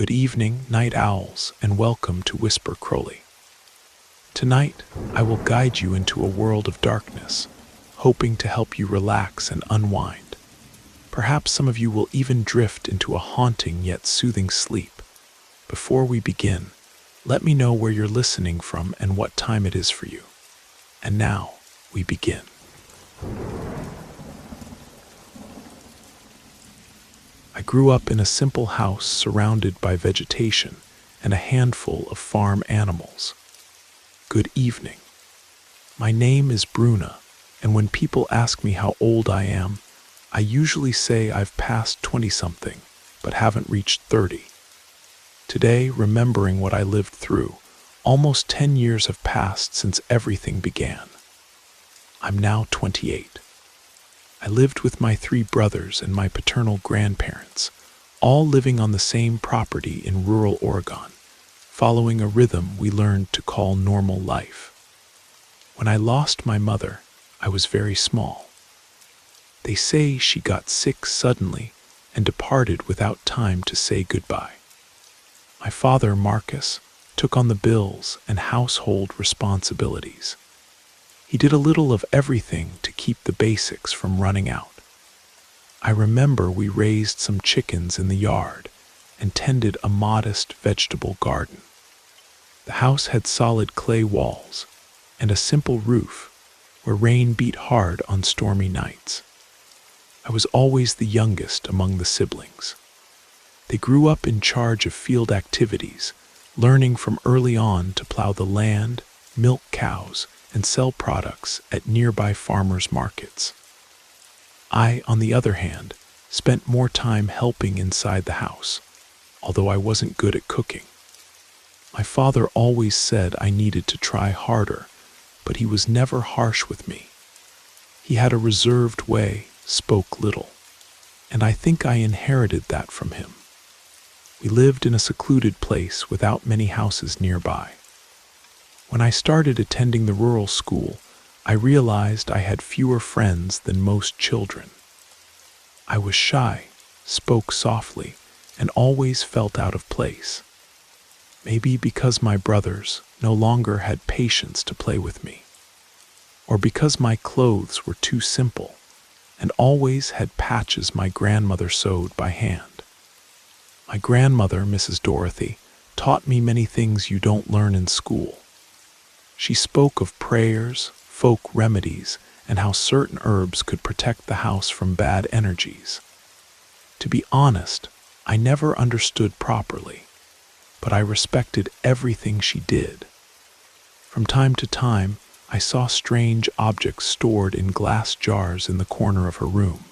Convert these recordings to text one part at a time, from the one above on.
Good evening, night owls, and welcome to Whisper Crowley. Tonight, I will guide you into a world of darkness, hoping to help you relax and unwind. Perhaps some of you will even drift into a haunting yet soothing sleep. Before we begin, let me know where you're listening from and what time it is for you. And now, we begin. I grew up in a simple house surrounded by vegetation and a handful of farm animals. Good evening. My name is Bruna, and when people ask me how old I am, I usually say I've passed 20-something, but haven't reached 30. Today, remembering what I lived through, almost 10 years have passed since everything began. I'm now 28. I lived with my 3 brothers and my paternal grandparents, all living on the same property in rural Oregon, following a rhythm we learned to call normal life. When I lost my mother, I was very small. They say she got sick suddenly and departed without time to say goodbye. My father, Marcus, took on the bills and household responsibilities. He did a little of everything to keep the basics from running out. I remember we raised some chickens in the yard and tended a modest vegetable garden. The house had solid clay walls and a simple roof where rain beat hard on stormy nights. I was always the youngest among the siblings. They grew up in charge of field activities, learning from early on to plow the land, milk cows, and sell products at nearby farmers' markets. I, on the other hand, spent more time helping inside the house, although I wasn't good at cooking. My father always said I needed to try harder, but he was never harsh with me. He had a reserved way, spoke little, and I think I inherited that from him. We lived in a secluded place without many houses nearby. When I started attending the rural school, I realized I had fewer friends than most children. I was shy, spoke softly, and always felt out of place. Maybe because my brothers no longer had patience to play with me, or because my clothes were too simple and always had patches my grandmother sewed by hand. My grandmother, Mrs. Dorothy, taught me many things you don't learn in school. She spoke of prayers, folk remedies, and how certain herbs could protect the house from bad energies. To be honest, I never understood properly, but I respected everything she did. From time to time, I saw strange objects stored in glass jars in the corner of her room.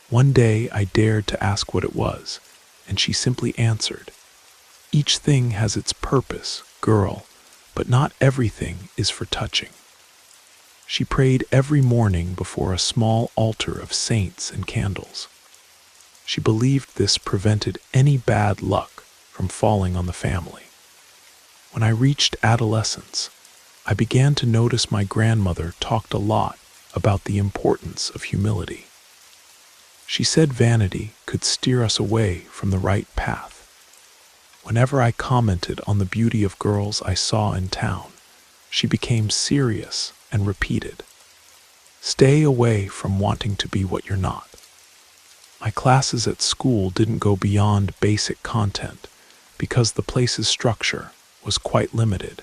One day I dared to ask what it was, and she simply answered, "Each thing has its purpose, girl, but not everything is for touching." She prayed every morning before a small altar of saints and candles. She believed this prevented any bad luck from falling on the family. When I reached adolescence, I began to notice my grandmother talked a lot about the importance of humility. She said vanity could steer us away from the right path. Whenever I commented on the beauty of girls I saw in town, she became serious and repeated, "Stay away from wanting to be what you're not." My classes at school didn't go beyond basic content because the place's structure was quite limited.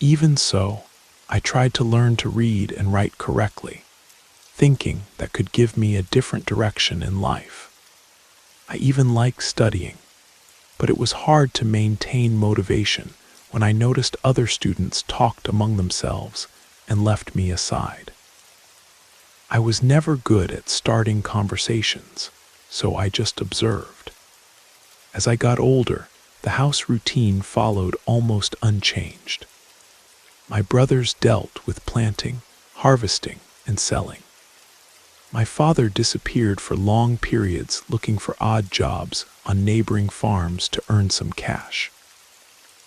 Even so, I tried to learn to read and write correctly, thinking that could give me a different direction in life. I even liked studying, but it was hard to maintain motivation when I noticed other students talked among themselves and left me aside. I was never good at starting conversations, so I just observed. As I got older, the house routine followed almost unchanged. My brothers dealt with planting, harvesting, and selling. My father disappeared for long periods looking for odd jobs on neighboring farms to earn some cash.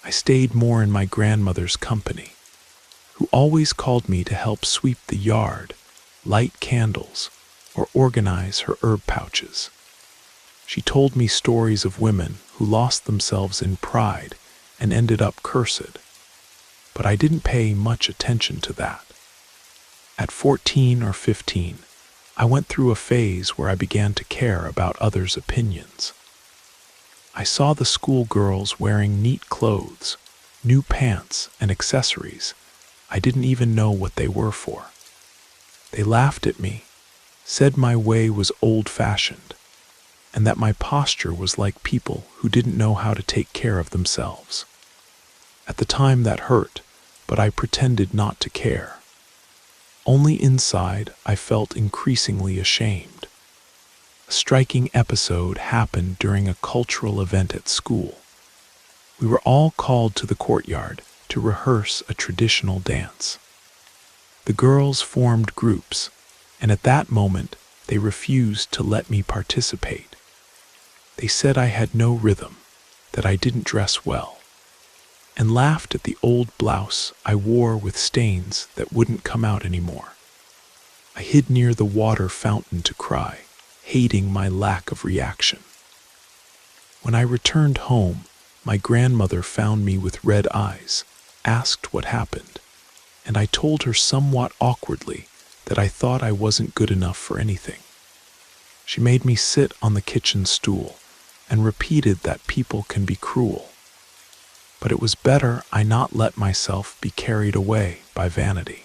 I stayed more in my grandmother's company, who always called me to help sweep the yard, light candles, or organize her herb pouches. She told me stories of women who lost themselves in pride and ended up cursed, but I didn't pay much attention to that. At 14 or 15, I went through a phase where I began to care about others' opinions. I saw the schoolgirls wearing neat clothes, new pants, and accessories. I didn't even know what they were for. They laughed at me, said my way was old-fashioned, and that my posture was like people who didn't know how to take care of themselves. At the time that hurt, but I pretended not to care. Only inside I felt increasingly ashamed. A striking episode happened during a cultural event at school. We were all called to the courtyard to rehearse a traditional dance. The girls formed groups, and at that moment they refused to let me participate. They said I had no rhythm, that I didn't dress well, and laughed at the old blouse I wore with stains that wouldn't come out anymore. I hid near the water fountain to cry, hating my lack of reaction. When I returned home, my grandmother found me with red eyes, asked what happened, and I told her somewhat awkwardly that I thought I wasn't good enough for anything. She made me sit on the kitchen stool and repeated that people can be cruel. But it was better I not let myself be carried away by vanity.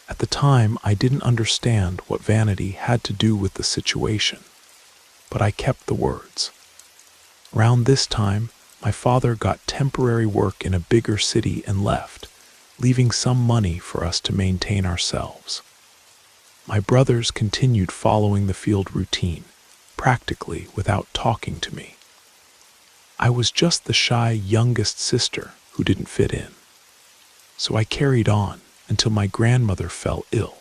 At the time, I didn't understand what vanity had to do with the situation, but I kept the words. Around this time, my father got temporary work in a bigger city and left, leaving some money for us to maintain ourselves. My brothers continued following the field routine, practically without talking to me. I was just the shy youngest sister who didn't fit in. So I carried on until my grandmother fell ill.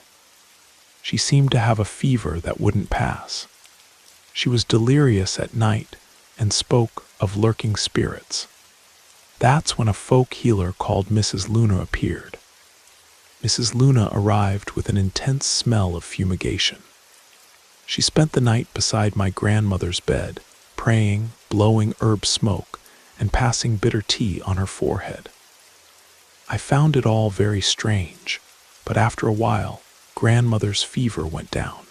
She seemed to have a fever that wouldn't pass. She was delirious at night and spoke of lurking spirits. That's when a folk healer called Mrs. Luna appeared. Mrs. Luna arrived with an intense smell of fumigation. She spent the night beside my grandmother's bed, praying, blowing herb smoke, and passing bitter tea on her forehead. I found it all very strange, but after a while, grandmother's fever went down.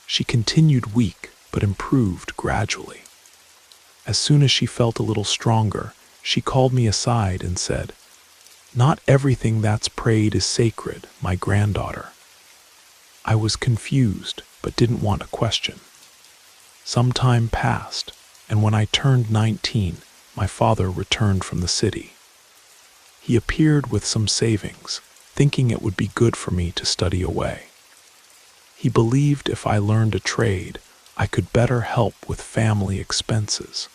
She continued weak, but improved gradually. As soon as she felt a little stronger, she called me aside and said, "Not everything that's prayed is sacred, my granddaughter." I was confused, but didn't want to question. Some time passed, and when I turned 19, my father returned from the city. He appeared with some savings, thinking it would be good for me to study away. He believed if I learned a trade, I could better help with family expenses.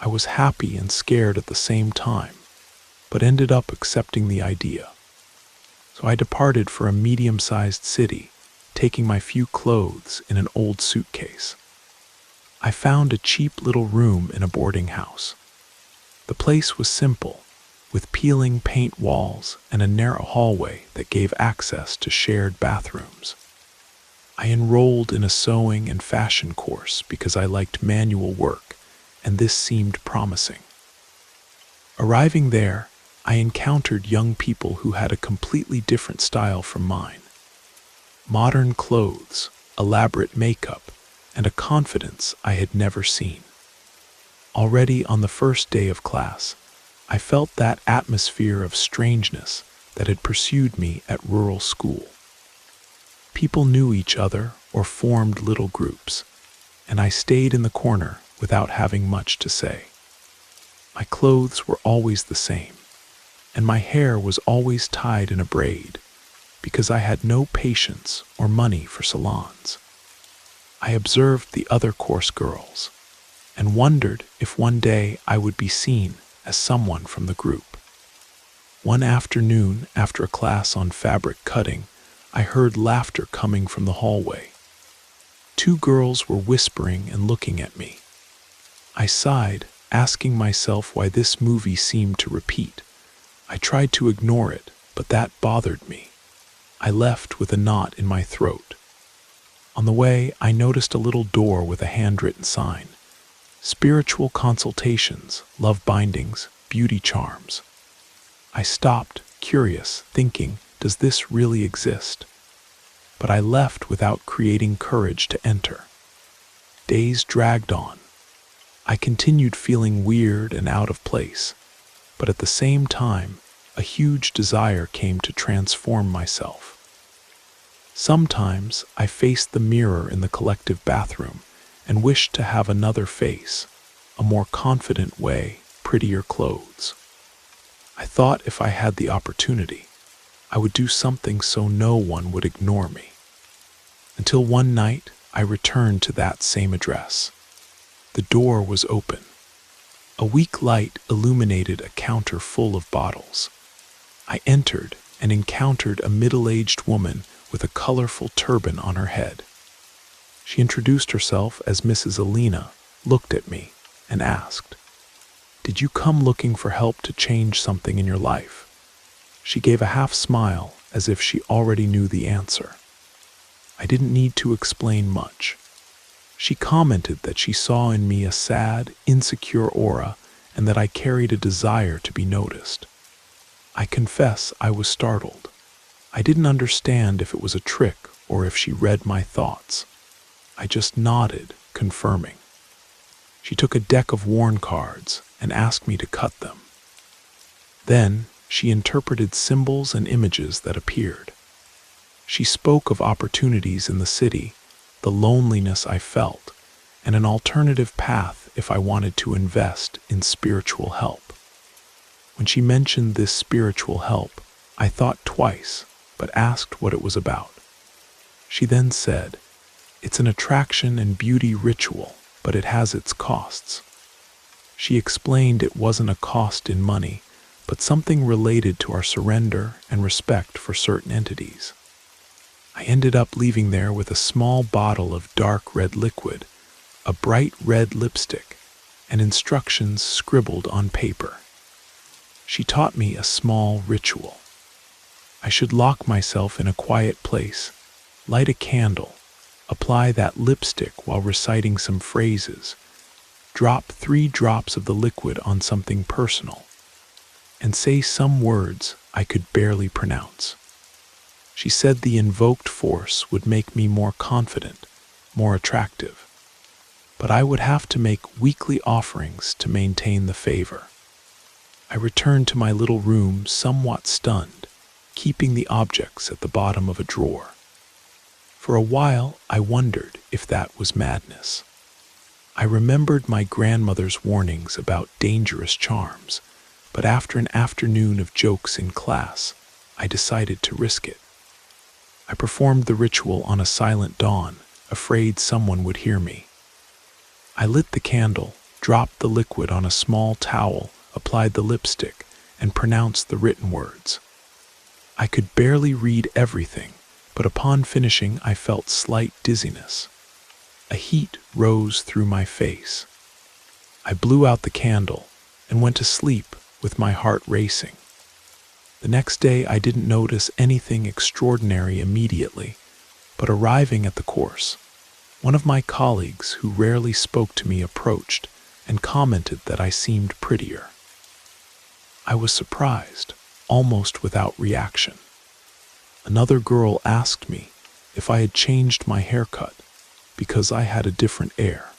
I was happy and scared at the same time, but ended up accepting the idea. So I departed for a medium-sized city, taking my few clothes in an old suitcase. I found a cheap little room in a boarding house. The place was simple, with peeling paint walls and a narrow hallway that gave access to shared bathrooms. I enrolled in a sewing and fashion course because I liked manual work, and this seemed promising. Arriving there, I encountered young people who had a completely different style from mine. Modern clothes, elaborate makeup, and a confidence I had never seen. Already on the first day of class, I felt that atmosphere of strangeness that had pursued me at rural school. People knew each other or formed little groups, and I stayed in the corner without having much to say. My clothes were always the same, and my hair was always tied in a braid, because I had no patience or money for salons. I observed the other course girls, and wondered if one day I would be seen as someone from the group. One afternoon, after a class on fabric cutting, I heard laughter coming from the hallway. Two girls were whispering and looking at me. I sighed, asking myself why this movie seemed to repeat. I tried to ignore it, but that bothered me. I left with a knot in my throat. On the way, I noticed a little door with a handwritten sign: Spiritual Consultations, Love Bindings, Beauty Charms. I stopped, curious, thinking, does this really exist? But I left without creating courage to enter. Days dragged on. I continued feeling weird and out of place, but at the same time, a huge desire came to transform myself. Sometimes I faced the mirror in the collective bathroom and wished to have another face, a more confident way, prettier clothes. I thought if I had the opportunity, I would do something so no one would ignore me. Until one night, I returned to that same address. The door was open. A weak light illuminated a counter full of bottles. I entered and encountered a middle-aged woman with a colorful turban on her head. She introduced herself as Mrs. Alina, looked at me, and asked, "Did you come looking for help to change something in your life?" She gave a half smile as if she already knew the answer. I didn't need to explain much. She commented that she saw in me a sad, insecure aura and that I carried a desire to be noticed. I confess I was startled. I didn't understand if it was a trick or if she read my thoughts. I just nodded, confirming. She took a deck of worn cards and asked me to cut them. Then she interpreted symbols and images that appeared. She spoke of opportunities in the city, the loneliness I felt, and an alternative path if I wanted to invest in spiritual help. When she mentioned this spiritual help, I thought twice, but asked what it was about. She then said, "It's an attraction and beauty ritual, but it has its costs." She explained it wasn't a cost in money, but something related to our surrender and respect for certain entities. I ended up leaving there with a small bottle of dark red liquid, a bright red lipstick, and instructions scribbled on paper. She taught me a small ritual. I should lock myself in a quiet place, light a candle, apply that lipstick while reciting some phrases, drop 3 drops of the liquid on something personal, and say some words I could barely pronounce. She said the invoked force would make me more confident, more attractive, but I would have to make weekly offerings to maintain the favor. I returned to my little room somewhat stunned, keeping the objects at the bottom of a drawer. For a while, I wondered if that was madness. I remembered my grandmother's warnings about dangerous charms, but after an afternoon of jokes in class, I decided to risk it. I performed the ritual on a silent dawn, afraid someone would hear me. I lit the candle, dropped the liquid on a small towel, applied the lipstick, and pronounced the written words. I could barely read everything, but upon finishing I felt slight dizziness. A heat rose through my face. I blew out the candle and went to sleep with my heart racing. The next day I didn't notice anything extraordinary immediately, but arriving at the course, one of my colleagues who rarely spoke to me approached and commented that I seemed prettier. I was surprised, almost without reaction. Another girl asked me if I had changed my haircut because I had a different air.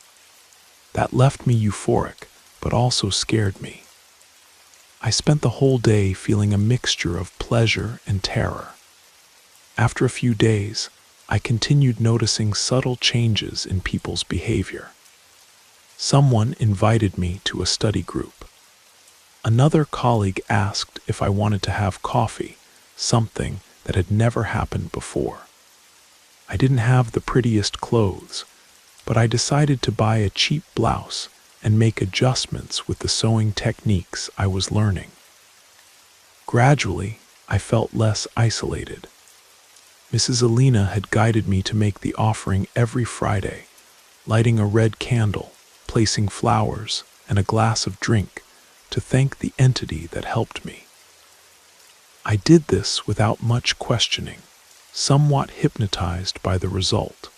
That left me euphoric, but also scared me. I spent the whole day feeling a mixture of pleasure and terror. After a few days, I continued noticing subtle changes in people's behavior. Someone invited me to a study group. Another colleague asked if I wanted to have coffee, something that had never happened before. I didn't have the prettiest clothes, but I decided to buy a cheap blouse and make adjustments with the sewing techniques I was learning. Gradually, I felt less isolated. Mrs. Alina had guided me to make the offering every Friday, lighting a red candle, placing flowers and a glass of drink to thank the entity that helped me. I did this without much questioning, somewhat hypnotized by the result.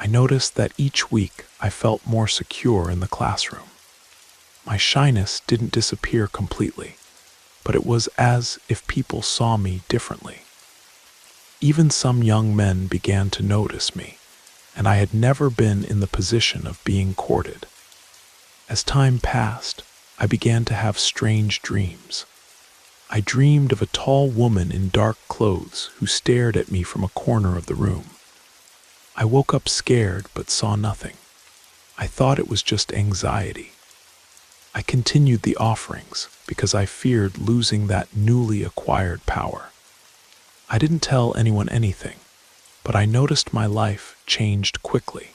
I noticed that each week I felt more secure in the classroom. My shyness didn't disappear completely, but it was as if people saw me differently. Even some young men began to notice me, and I had never been in the position of being courted. As time passed, I began to have strange dreams. I dreamed of a tall woman in dark clothes who stared at me from a corner of the room. I woke up scared but saw nothing. I thought it was just anxiety. I continued the offerings because I feared losing that newly acquired power. I didn't tell anyone anything, but I noticed my life changed quickly.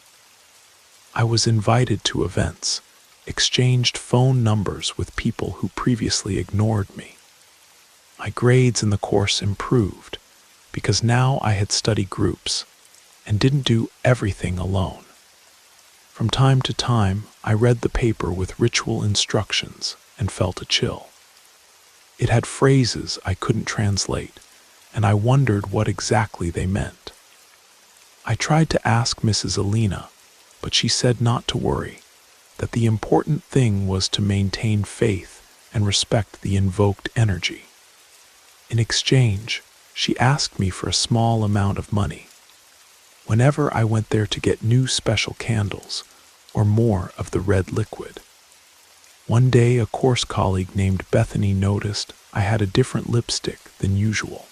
I was invited to events, exchanged phone numbers with people who previously ignored me. My grades in the course improved because now I had study groups and didn't do everything alone. From time to time, I read the paper with ritual instructions and felt a chill. It had phrases I couldn't translate, and I wondered what exactly they meant. I tried to ask Mrs. Alina, but she said not to worry, that the important thing was to maintain faith and respect the invoked energy. In exchange, she asked me for a small amount of money. Whenever I went there to get new special candles or more of the red liquid. One day, a course colleague named Bethany noticed I had a different lipstick than usual.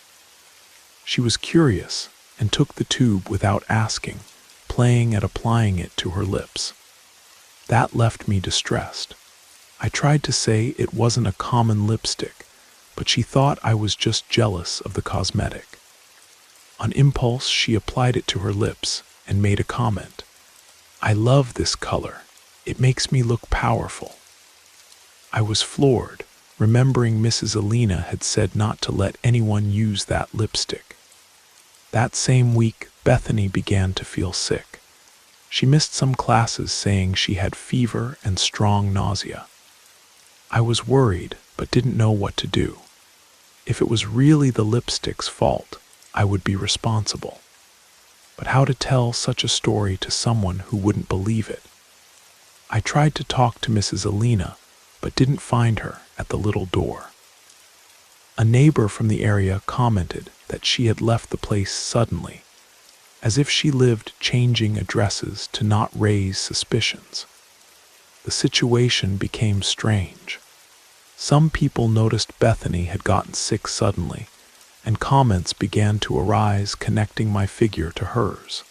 She was curious and took the tube without asking, playing at applying it to her lips. That left me distressed. I tried to say it wasn't a common lipstick, but she thought I was just jealous of the cosmetic. On impulse, she applied it to her lips and made a comment. "I love this color. It makes me look powerful." I was floored, remembering Mrs. Alina had said not to let anyone use that lipstick. That same week, Bethany began to feel sick. She missed some classes saying she had fever and strong nausea. I was worried, but didn't know what to do. If it was really the lipstick's fault, I would be responsible. But how to tell such a story to someone who wouldn't believe it? I tried to talk to Mrs. Alina, but didn't find her at the little door. A neighbor from the area commented that she had left the place suddenly, as if she lived changing addresses to not raise suspicions. The situation became strange. Some people noticed Bethany had gotten sick suddenly, and comments began to arise connecting my figure to hers.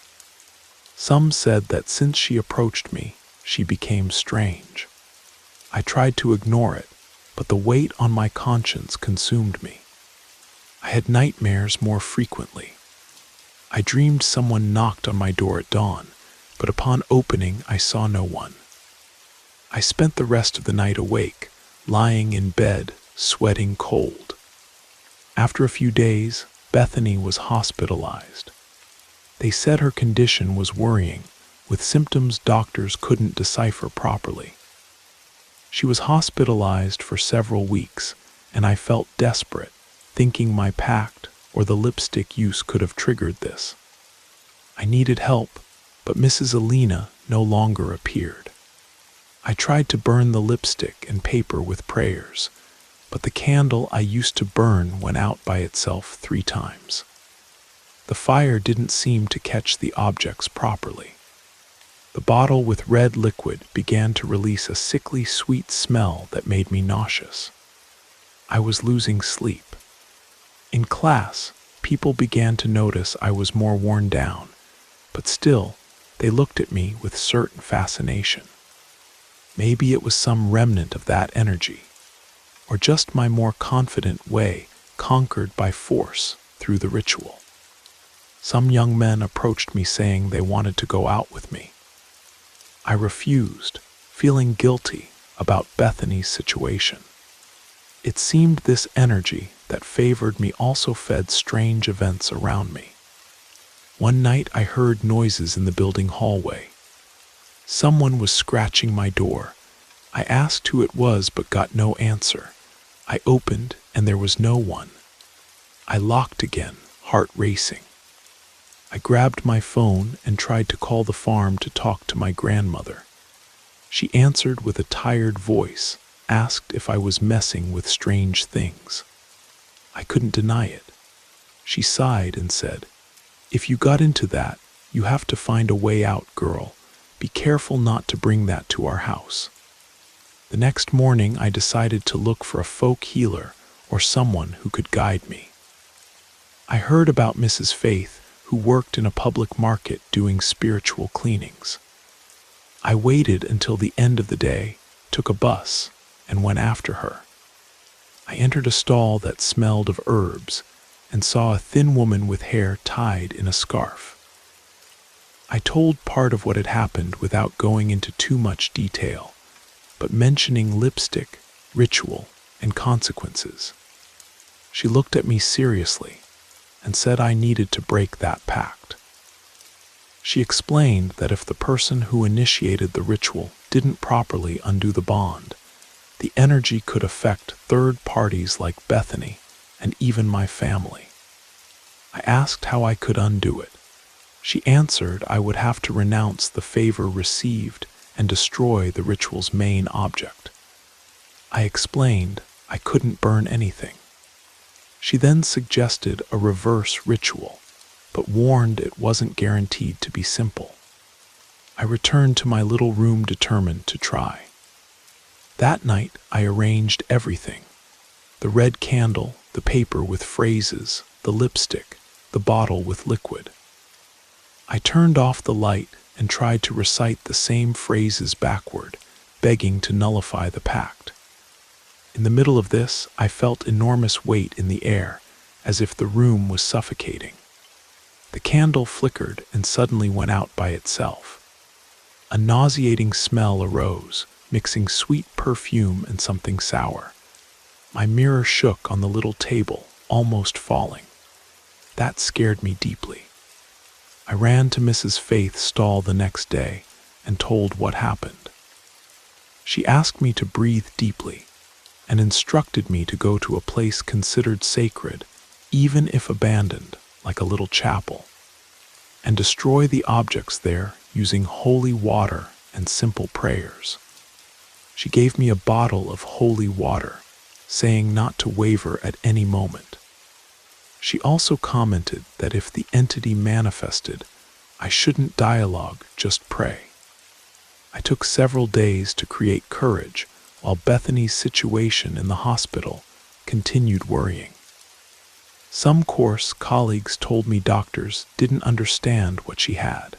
Some said that since she approached me, she became strange. I tried to ignore it, but the weight on my conscience consumed me. I had nightmares more frequently. I dreamed someone knocked on my door at dawn, but upon opening I saw no one. I spent the rest of the night awake, lying in bed, sweating cold. After a few days, Bethany was hospitalized. They said her condition was worrying, with symptoms doctors couldn't decipher properly. She was hospitalized for several weeks, and I felt desperate, thinking my pact or the lipstick use could have triggered this. I needed help, but Mrs. Alina no longer appeared. I tried to burn the lipstick and paper with prayers, but the candle I used to burn went out by itself 3 times. The fire didn't seem to catch the objects properly. The bottle with red liquid began to release a sickly sweet smell that made me nauseous. I was losing sleep. In class, people began to notice I was more worn down, but still, they looked at me with certain fascination. Maybe it was some remnant of that energy, or just my more confident way conquered by force through the ritual. Some young men approached me saying they wanted to go out with me. I refused, feeling guilty about Bethany's situation. It seemed this energy that favored me also fed strange events around me. One night I heard noises in the building hallway. Someone was scratching my door. I asked who it was but got no answer. I opened and there was no one. I locked again, heart racing. I grabbed my phone and tried to call the farm to talk to my grandmother. She answered with a tired voice, asked if I was messing with strange things. I couldn't deny it. She sighed and said, "If you got into that, you have to find a way out, girl. Be careful not to bring that to our house." The next morning, I decided to look for a folk healer or someone who could guide me. I heard about Mrs. Faith, who worked in a public market doing spiritual cleanings. I waited until the end of the day, took a bus, and went after her. I entered a stall that smelled of herbs and saw a thin woman with hair tied in a scarf. I told part of what had happened without going into too much detail, but mentioning lipstick, ritual, and consequences. She looked at me seriously and said I needed to break that pact. She explained that if the person who initiated the ritual didn't properly undo the bond, the energy could affect third parties like Bethany and even my family. I asked how I could undo it. She answered I would have to renounce the favor received and destroy the ritual's main object. I explained I couldn't burn anything. She then suggested a reverse ritual, but warned it wasn't guaranteed to be simple. I returned to my little room determined to try. That night, I arranged everything: the red candle, the paper with phrases, the lipstick, the bottle with liquid. I turned off the light and tried to recite the same phrases backward, begging to nullify the pact. In the middle of this, I felt enormous weight in the air, as if the room was suffocating. The candle flickered and suddenly went out by itself. A nauseating smell arose, mixing sweet perfume and something sour. My mirror shook on the little table, almost falling. That scared me deeply. I ran to Mrs. Faith's stall the next day and told what happened. She asked me to breathe deeply and instructed me to go to a place considered sacred, even if abandoned, like a little chapel, and destroy the objects there using holy water and simple prayers. She gave me a bottle of holy water, saying not to waver at any moment. She also commented that if the entity manifested, I shouldn't dialogue, just pray. I took several days to create courage, while Bethany's situation in the hospital continued worrying. Some course colleagues told me doctors didn't understand what she had.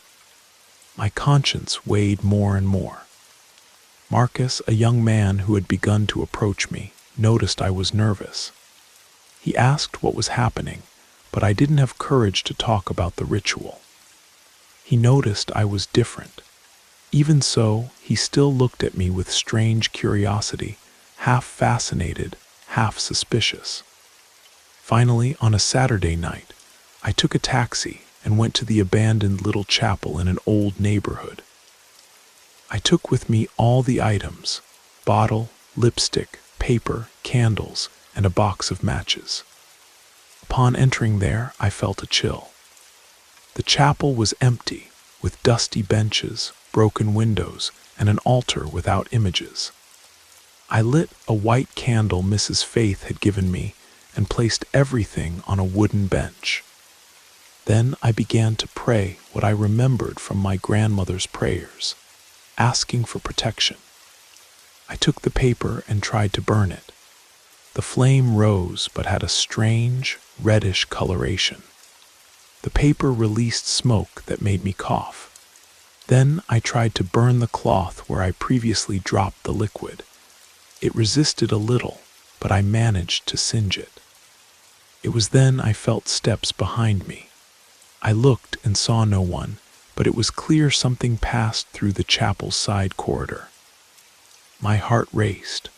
My conscience weighed more and more. Marcus, a young man who had begun to approach me, noticed I was nervous. He asked what was happening, but I didn't have courage to talk about the ritual. He noticed I was different. Even so, he still looked at me with strange curiosity, half fascinated, half suspicious. Finally, on a Saturday night, I took a taxi and went to the abandoned little chapel in an old neighborhood. I took with me all the items: bottle, lipstick, paper, candles, and a box of matches. Upon entering there, I felt a chill. The chapel was empty, with dusty benches, broken windows, and an altar without images. I lit a white candle Mrs. Faith had given me and placed everything on a wooden bench. Then I began to pray what I remembered from my grandmother's prayers, asking for protection. I took the paper and tried to burn it. The flame rose but had a strange, reddish coloration. The paper released smoke that made me cough. Then I tried to burn the cloth where I previously dropped the liquid. It resisted a little, but I managed to singe it. It was then I felt steps behind me. I looked and saw no one, but it was clear something passed through the chapel's side corridor. My heart raced.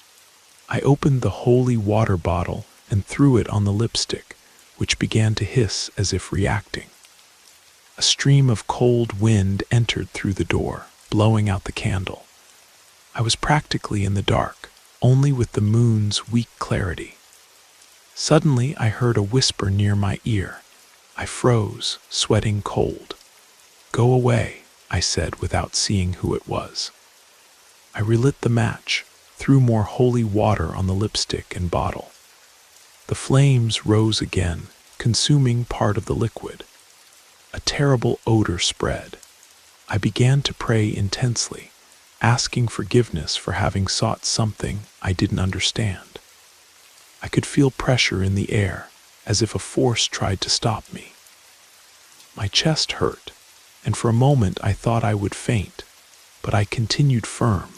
I opened the holy water bottle and threw it on the lipstick, which began to hiss as if reacting. A stream of cold wind entered through the door, blowing out the candle. I was practically in the dark, only with the moon's weak clarity. Suddenly I heard a whisper near my ear. I froze, sweating cold. "Go away," I said without seeing who it was. I relit the match, threw more holy water on the lipstick and bottle. The flames rose again, consuming part of the liquid. A terrible odor spread. I began to pray intensely, asking forgiveness for having sought something I didn't understand. I could feel pressure in the air, as if a force tried to stop me. My chest hurt, and for a moment I thought I would faint, but I continued firm,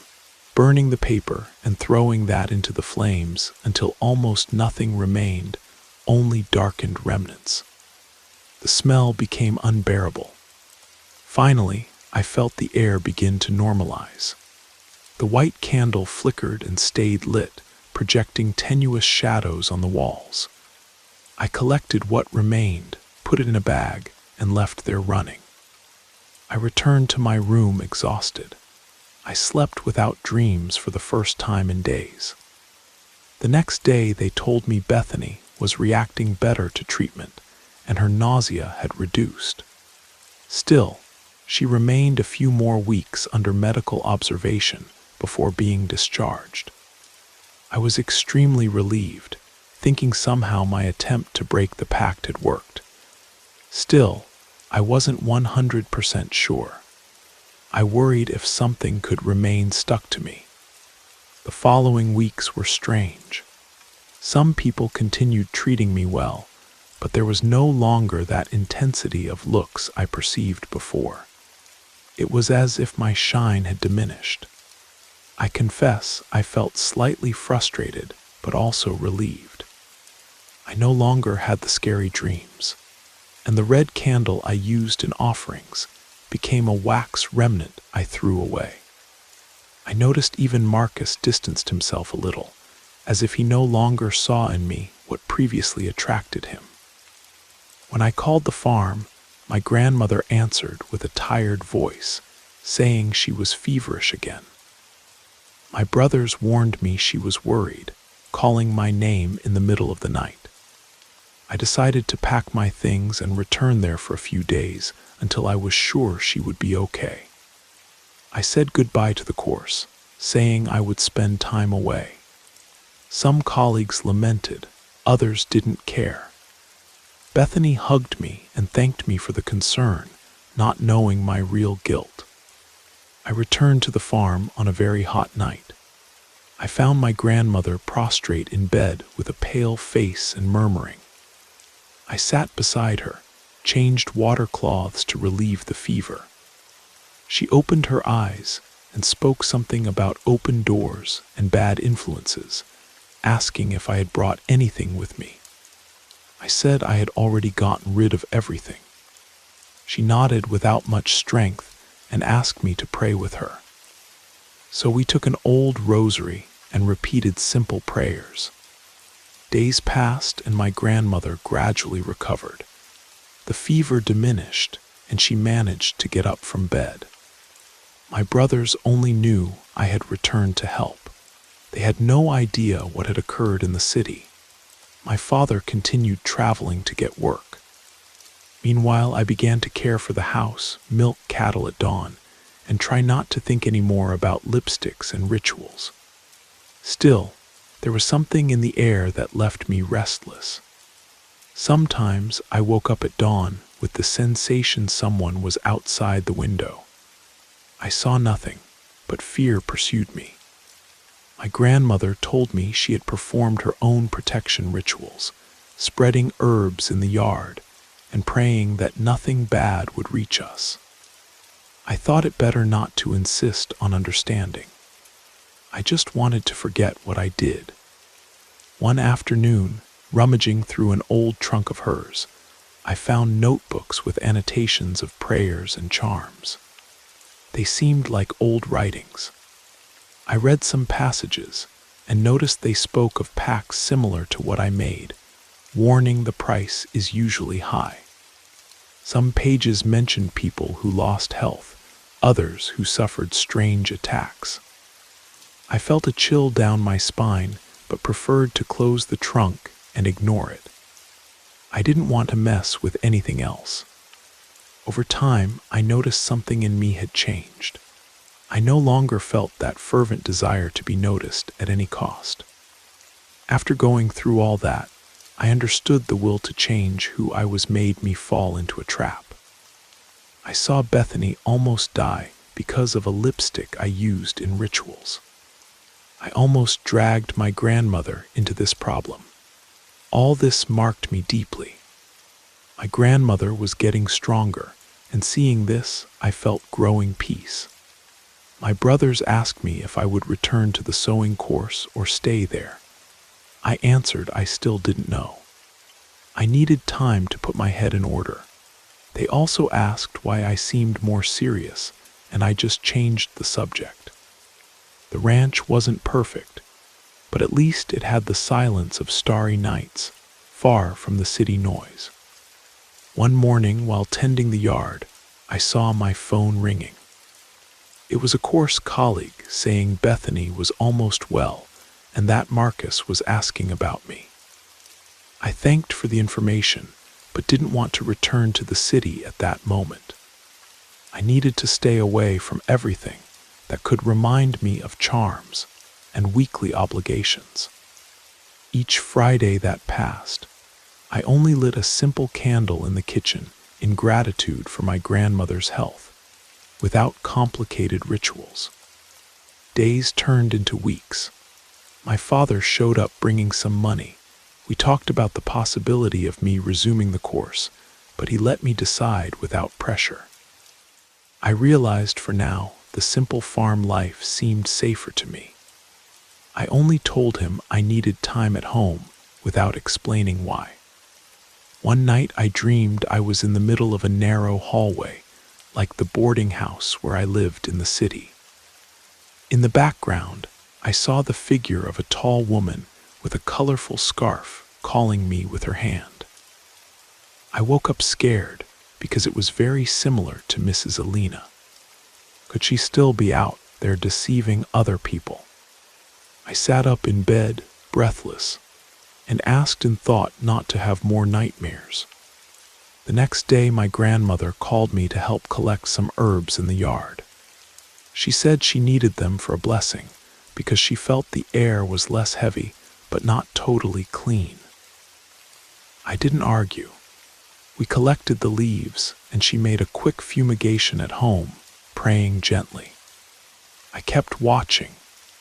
burning the paper and throwing that into the flames until almost nothing remained, only darkened remnants. The smell became unbearable. Finally, I felt the air begin to normalize. The white candle flickered and stayed lit, projecting tenuous shadows on the walls. I collected what remained, put it in a bag, and left there running. I returned to my room exhausted. I slept without dreams for the first time in days. The next day they told me Bethany was reacting better to treatment, and her nausea had reduced. Still, she remained a few more weeks under medical observation before being discharged. I was extremely relieved, thinking somehow my attempt to break the pact had worked. Still, I wasn't 100% sure. I worried if something could remain stuck to me. The following weeks were strange. Some people continued treating me well, but there was no longer that intensity of looks I perceived before. It was as if my shine had diminished. I confess I felt slightly frustrated, but also relieved. I no longer had the scary dreams, and the red candle I used in offerings became a wax remnant I threw away. I noticed even Marcus distanced himself a little, as if he no longer saw in me what previously attracted him. When I called the farm, my grandmother answered with a tired voice, saying she was feverish again. My brothers warned me she was worried, calling my name in the middle of the night. I decided to pack my things and return there for a few days until I was sure she would be okay. I said goodbye to the course, saying I would spend time away. Some colleagues lamented, others didn't care. Bethany hugged me and thanked me for the concern, not knowing my real guilt. I returned to the farm on a very hot night. I found my grandmother prostrate in bed with a pale face and murmuring. I sat beside her, changed water cloths to relieve the fever. She opened her eyes and spoke something about open doors and bad influences, asking if I had brought anything with me. I said I had already gotten rid of everything. She nodded without much strength and asked me to pray with her. So we took an old rosary and repeated simple prayers. Days passed and my grandmother gradually recovered. The fever diminished and she managed to get up from bed. My brothers only knew I had returned to help. They had no idea what had occurred in the city. My father continued traveling to get work. Meanwhile, I began to care for the house, milk cattle at dawn, and try not to think any more about lipsticks and rituals. Still, there was something in the air that left me restless. Sometimes I woke up at dawn with the sensation someone was outside the window. I saw nothing, but fear pursued me. My grandmother told me she had performed her own protection rituals, spreading herbs in the yard and praying that nothing bad would reach us. I thought it better not to insist on understanding. I just wanted to forget what I did. One afternoon, rummaging through an old trunk of hers, I found notebooks with annotations of prayers and charms. They seemed like old writings. I read some passages and noticed they spoke of pacts similar to what I made, warning the price is usually high. Some pages mentioned people who lost health, others who suffered strange attacks. I felt a chill down my spine, but preferred to close the trunk and ignore it. I didn't want to mess with anything else. Over time, I noticed something in me had changed. I no longer felt that fervent desire to be noticed at any cost. After going through all that, I understood the will to change who I was made me fall into a trap. I saw Bethany almost die because of a lipstick I used in rituals. I almost dragged my grandmother into this problem. All this marked me deeply. My grandmother was getting stronger, and seeing this, I felt growing peace. My brothers asked me if I would return to the sewing course or stay there. I answered I still didn't know. I needed time to put my head in order. They also asked why I seemed more serious, and I just changed the subject. The ranch wasn't perfect, but at least it had the silence of starry nights, far from the city noise. One morning, while tending the yard, I saw my phone ringing. It was a course colleague saying Bethany was almost well, and that Marcus was asking about me. I thanked for the information, but didn't want to return to the city at that moment. I needed to stay away from everything that could remind me of charms and weekly obligations. Each Friday that passed, I only lit a simple candle in the kitchen in gratitude for my grandmother's health, without complicated rituals. Days turned into weeks. My father showed up bringing some money. We talked about the possibility of me resuming the course, but he let me decide without pressure. I realized for now the simple farm life seemed safer to me. I only told him I needed time at home without explaining why. One night I dreamed I was in the middle of a narrow hallway, like the boarding house where I lived in the city. In the background, I saw the figure of a tall woman with a colorful scarf calling me with her hand. I woke up scared because it was very similar to Mrs. Alina. Could she still be out there deceiving other people? I sat up in bed, breathless, and asked in thought not to have more nightmares. The next day, my grandmother called me to help collect some herbs in the yard. She said she needed them for a blessing because she felt the air was less heavy but not totally clean. I didn't argue. We collected the leaves, and she made a quick fumigation at home, praying gently. I kept watching,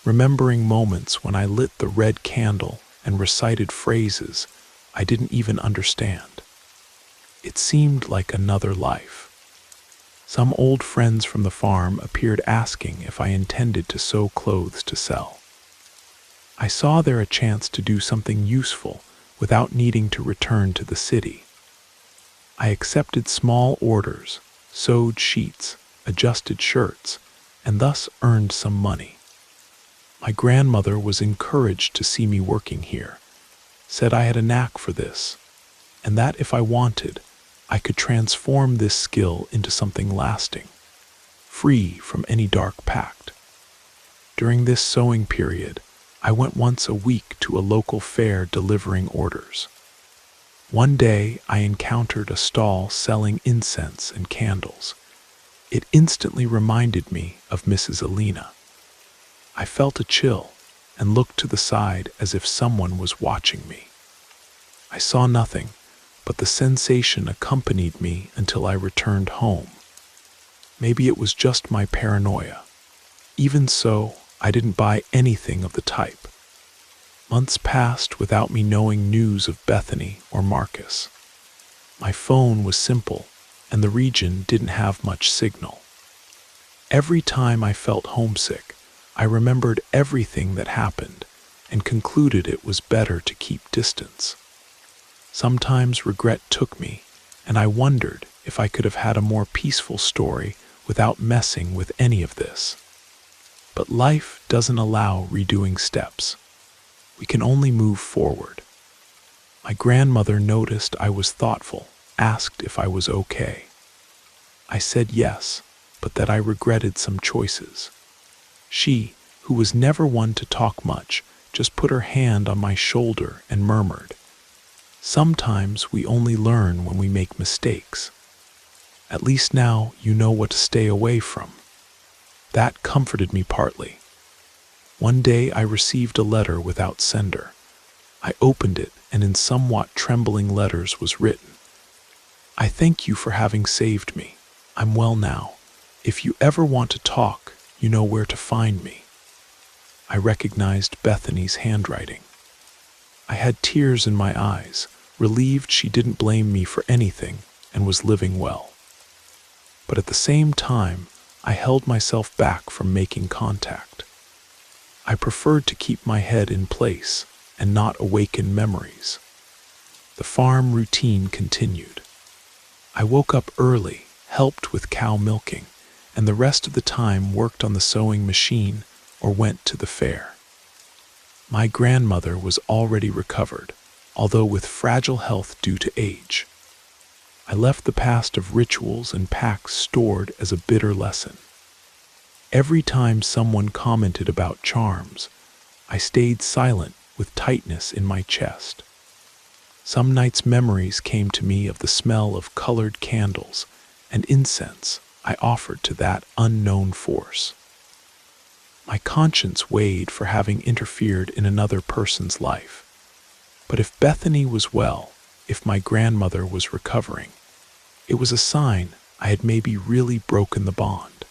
remembering moments when I lit the red candle and recited phrases I didn't even understand. It seemed like another life. Some old friends from the farm appeared asking if I intended to sew clothes to sell. I saw there a chance to do something useful without needing to return to the city. I accepted small orders, sewed sheets, adjusted shirts, and thus earned some money. My grandmother was encouraged to see me working here, said I had a knack for this, and that if I wanted, I could transform this skill into something lasting, free from any dark pact. During this sewing period, I went once a week to a local fair delivering orders. One day, I encountered a stall selling incense and candles. It instantly reminded me of Mrs. Alina. I felt a chill and looked to the side as if someone was watching me. I saw nothing, but the sensation accompanied me until I returned home. Maybe it was just my paranoia. Even so, I didn't buy anything of the type. Months passed without me knowing news of Bethany or Marcus. My phone was simple, and the region didn't have much signal. Every time I felt homesick, I remembered everything that happened and concluded it was better to keep distance. Sometimes regret took me, and I wondered if I could have had a more peaceful story without messing with any of this. But life doesn't allow redoing steps. We can only move forward. My grandmother noticed I was thoughtful, asked if I was okay. I said yes, but that I regretted some choices. She, who was never one to talk much, just put her hand on my shoulder and murmured, Sometimes we only learn when we make mistakes. At least now you know what to stay away from. That comforted me partly. One day I received a letter without sender. I opened it, and in somewhat trembling letters was written, "I thank you for having saved me. I'm well now. If you ever want to talk, you know where to find me." I recognized Bethany's handwriting. I had tears in my eyes, relieved she didn't blame me for anything and was living well. But at the same time, I held myself back from making contact. I preferred to keep my head in place and not awaken memories. The farm routine continued. I woke up early, helped with cow milking, and the rest of the time worked on the sewing machine or went to the fair. My grandmother was already recovered, although with fragile health due to age. I left the past of rituals and pacts stored as a bitter lesson. Every time someone commented about charms, I stayed silent with tightness in my chest. Some nights memories came to me of the smell of colored candles and incense I offered to that unknown force. My conscience weighed for having interfered in another person's life. But if Bethany was well, if my grandmother was recovering, it was a sign I had maybe really broken the bond.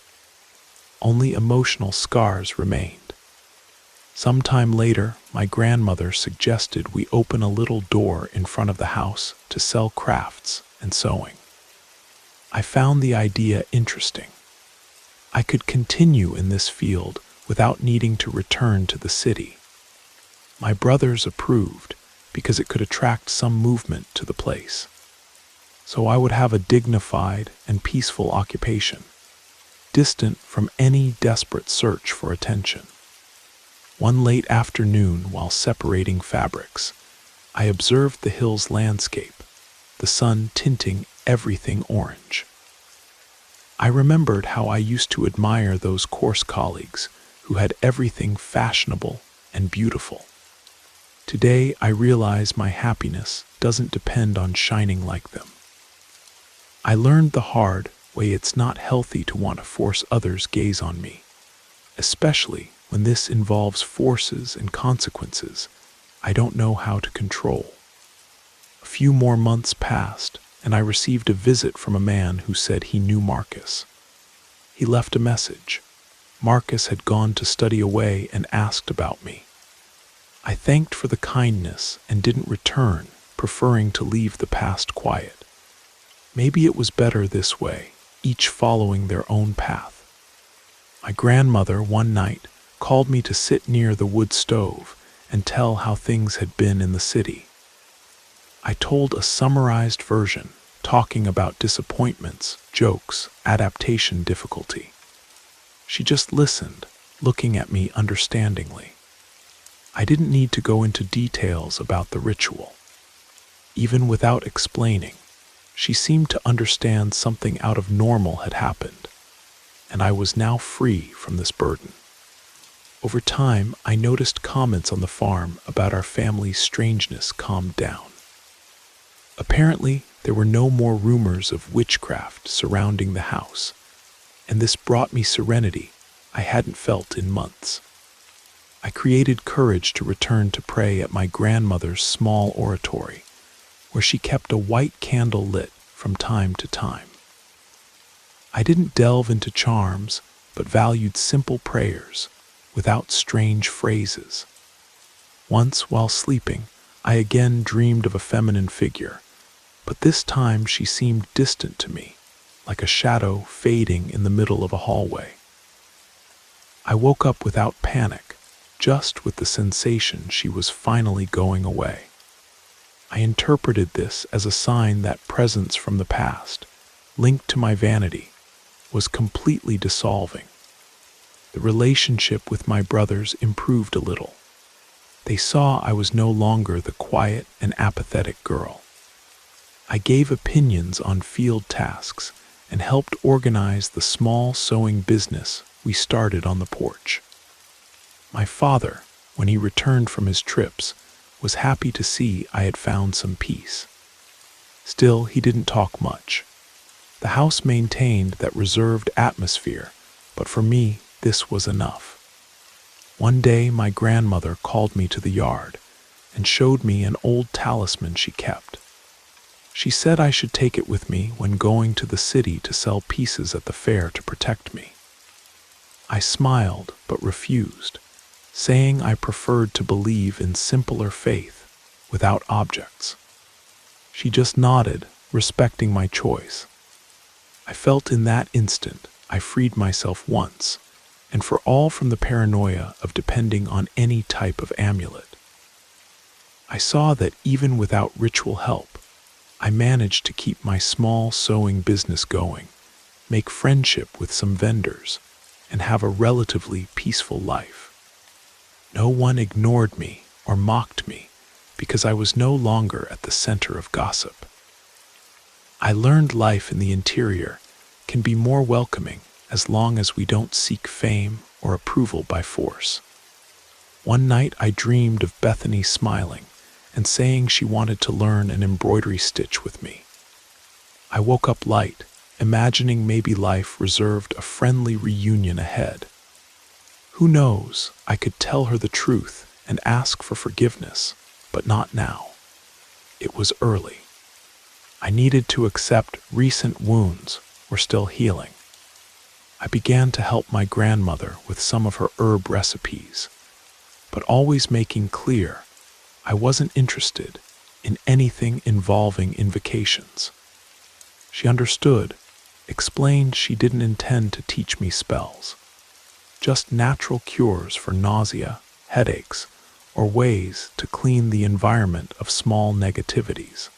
Only emotional scars remained. Sometime later, my grandmother suggested we open a little door in front of the house to sell crafts and sewing. I found the idea interesting. I could continue in this field without needing to return to the city. My brothers approved because it could attract some movement to the place. So I would have a dignified and peaceful occupation, distant from any desperate search for attention. One late afternoon, while separating fabrics, I observed the hill's landscape, the sun tinting everything orange. I remembered how I used to admire those coarse colleagues who had everything fashionable and beautiful. Today, I realize my happiness doesn't depend on shining like them. I learned the hard way it's not healthy to want to force others' gaze on me, especially when this involves forces and consequences I don't know how to control. A few more months passed, and I received a visit from a man who said he knew Marcus. He left a message. Marcus had gone to study away and asked about me. I thanked for the kindness and didn't return, preferring to leave the past quiet. Maybe it was better this way, each following their own path. My grandmother, one night, called me to sit near the wood stove and tell how things had been in the city. I told a summarized version, talking about disappointments, jokes, adaptation difficulty. She just listened, looking at me understandingly. I didn't need to go into details about the ritual. Even without explaining, she seemed to understand something out of normal had happened, and I was now free from this burden. Over time, I noticed comments on the farm about our family's strangeness calmed down. Apparently, there were no more rumors of witchcraft surrounding the house, and this brought me serenity I hadn't felt in months. I created courage to return to pray at my grandmother's small oratory, where she kept a white candle lit from time to time. I didn't delve into charms, but valued simple prayers without strange phrases. Once, while sleeping, I again dreamed of a feminine figure, but this time she seemed distant to me, like a shadow fading in the middle of a hallway. I woke up without panic, just with the sensation she was finally going away. I interpreted this as a sign that presence from the past, linked to my vanity, was completely dissolving. The relationship with my brothers improved a little. They saw I was no longer the quiet and apathetic girl. I gave opinions on field tasks and helped organize the small sewing business we started on the porch. My father, when he returned from his trips, was happy to see I had found some peace. Still, he didn't talk much. The house maintained that reserved atmosphere, but for me, this was enough. One day, my grandmother called me to the yard and showed me an old talisman she kept. She said I should take it with me when going to the city to sell pieces at the fair to protect me. I smiled but refused, saying I preferred to believe in simpler faith without objects. She just nodded, respecting my choice. I felt in that instant I freed myself once, and for all from the paranoia of depending on any type of amulet. I saw that even without ritual help, I managed to keep my small sewing business going, make friendship with some vendors, and have a relatively peaceful life. No one ignored me or mocked me because I was no longer at the center of gossip. I learned life in the interior can be more welcoming as long as we don't seek fame or approval by force. One night I dreamed of Bethany smiling and saying she wanted to learn an embroidery stitch with me. I woke up light, imagining maybe life reserved a friendly reunion ahead. Who knows, I could tell her the truth and ask for forgiveness, but not now. It was early. I needed to accept recent wounds were still healing. I began to help my grandmother with some of her herb recipes, but always making clear I wasn't interested in anything involving invocations. She understood, explained she didn't intend to teach me spells, just natural cures for nausea, headaches, or ways to clean the environment of small negativities.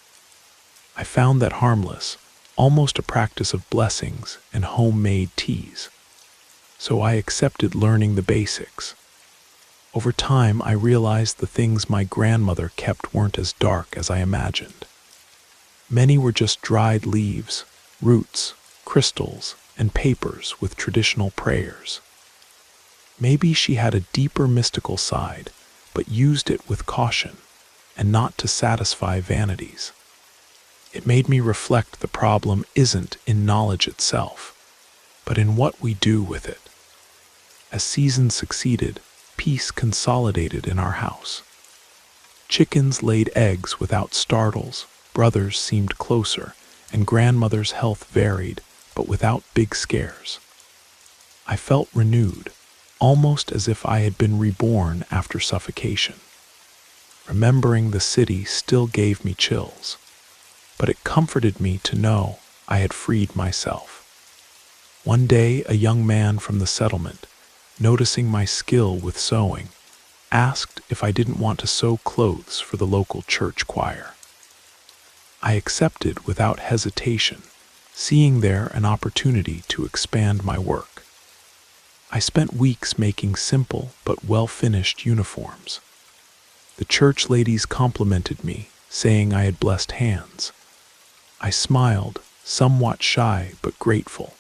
I found that harmless, almost a practice of blessings and homemade teas. So I accepted learning the basics. Over time, I realized the things my grandmother kept weren't as dark as I imagined. Many were just dried leaves, roots, crystals, and papers with traditional prayers. Maybe she had a deeper mystical side, but used it with caution and not to satisfy vanities. It made me reflect the problem isn't in knowledge itself, but in what we do with it. As seasons succeeded, peace consolidated in our house. Chickens laid eggs without startles, brothers seemed closer, and grandmother's health varied, but without big scares. I felt renewed, almost as if I had been reborn after suffocation. Remembering the city still gave me chills, but it comforted me to know I had freed myself. One day, a young man from the settlement, noticing my skill with sewing, asked if I didn't want to sew clothes for the local church choir. I accepted without hesitation, seeing there an opportunity to expand my work. I spent weeks making simple but well-finished uniforms. The church ladies complimented me, saying I had blessed hands. I smiled, somewhat shy but grateful.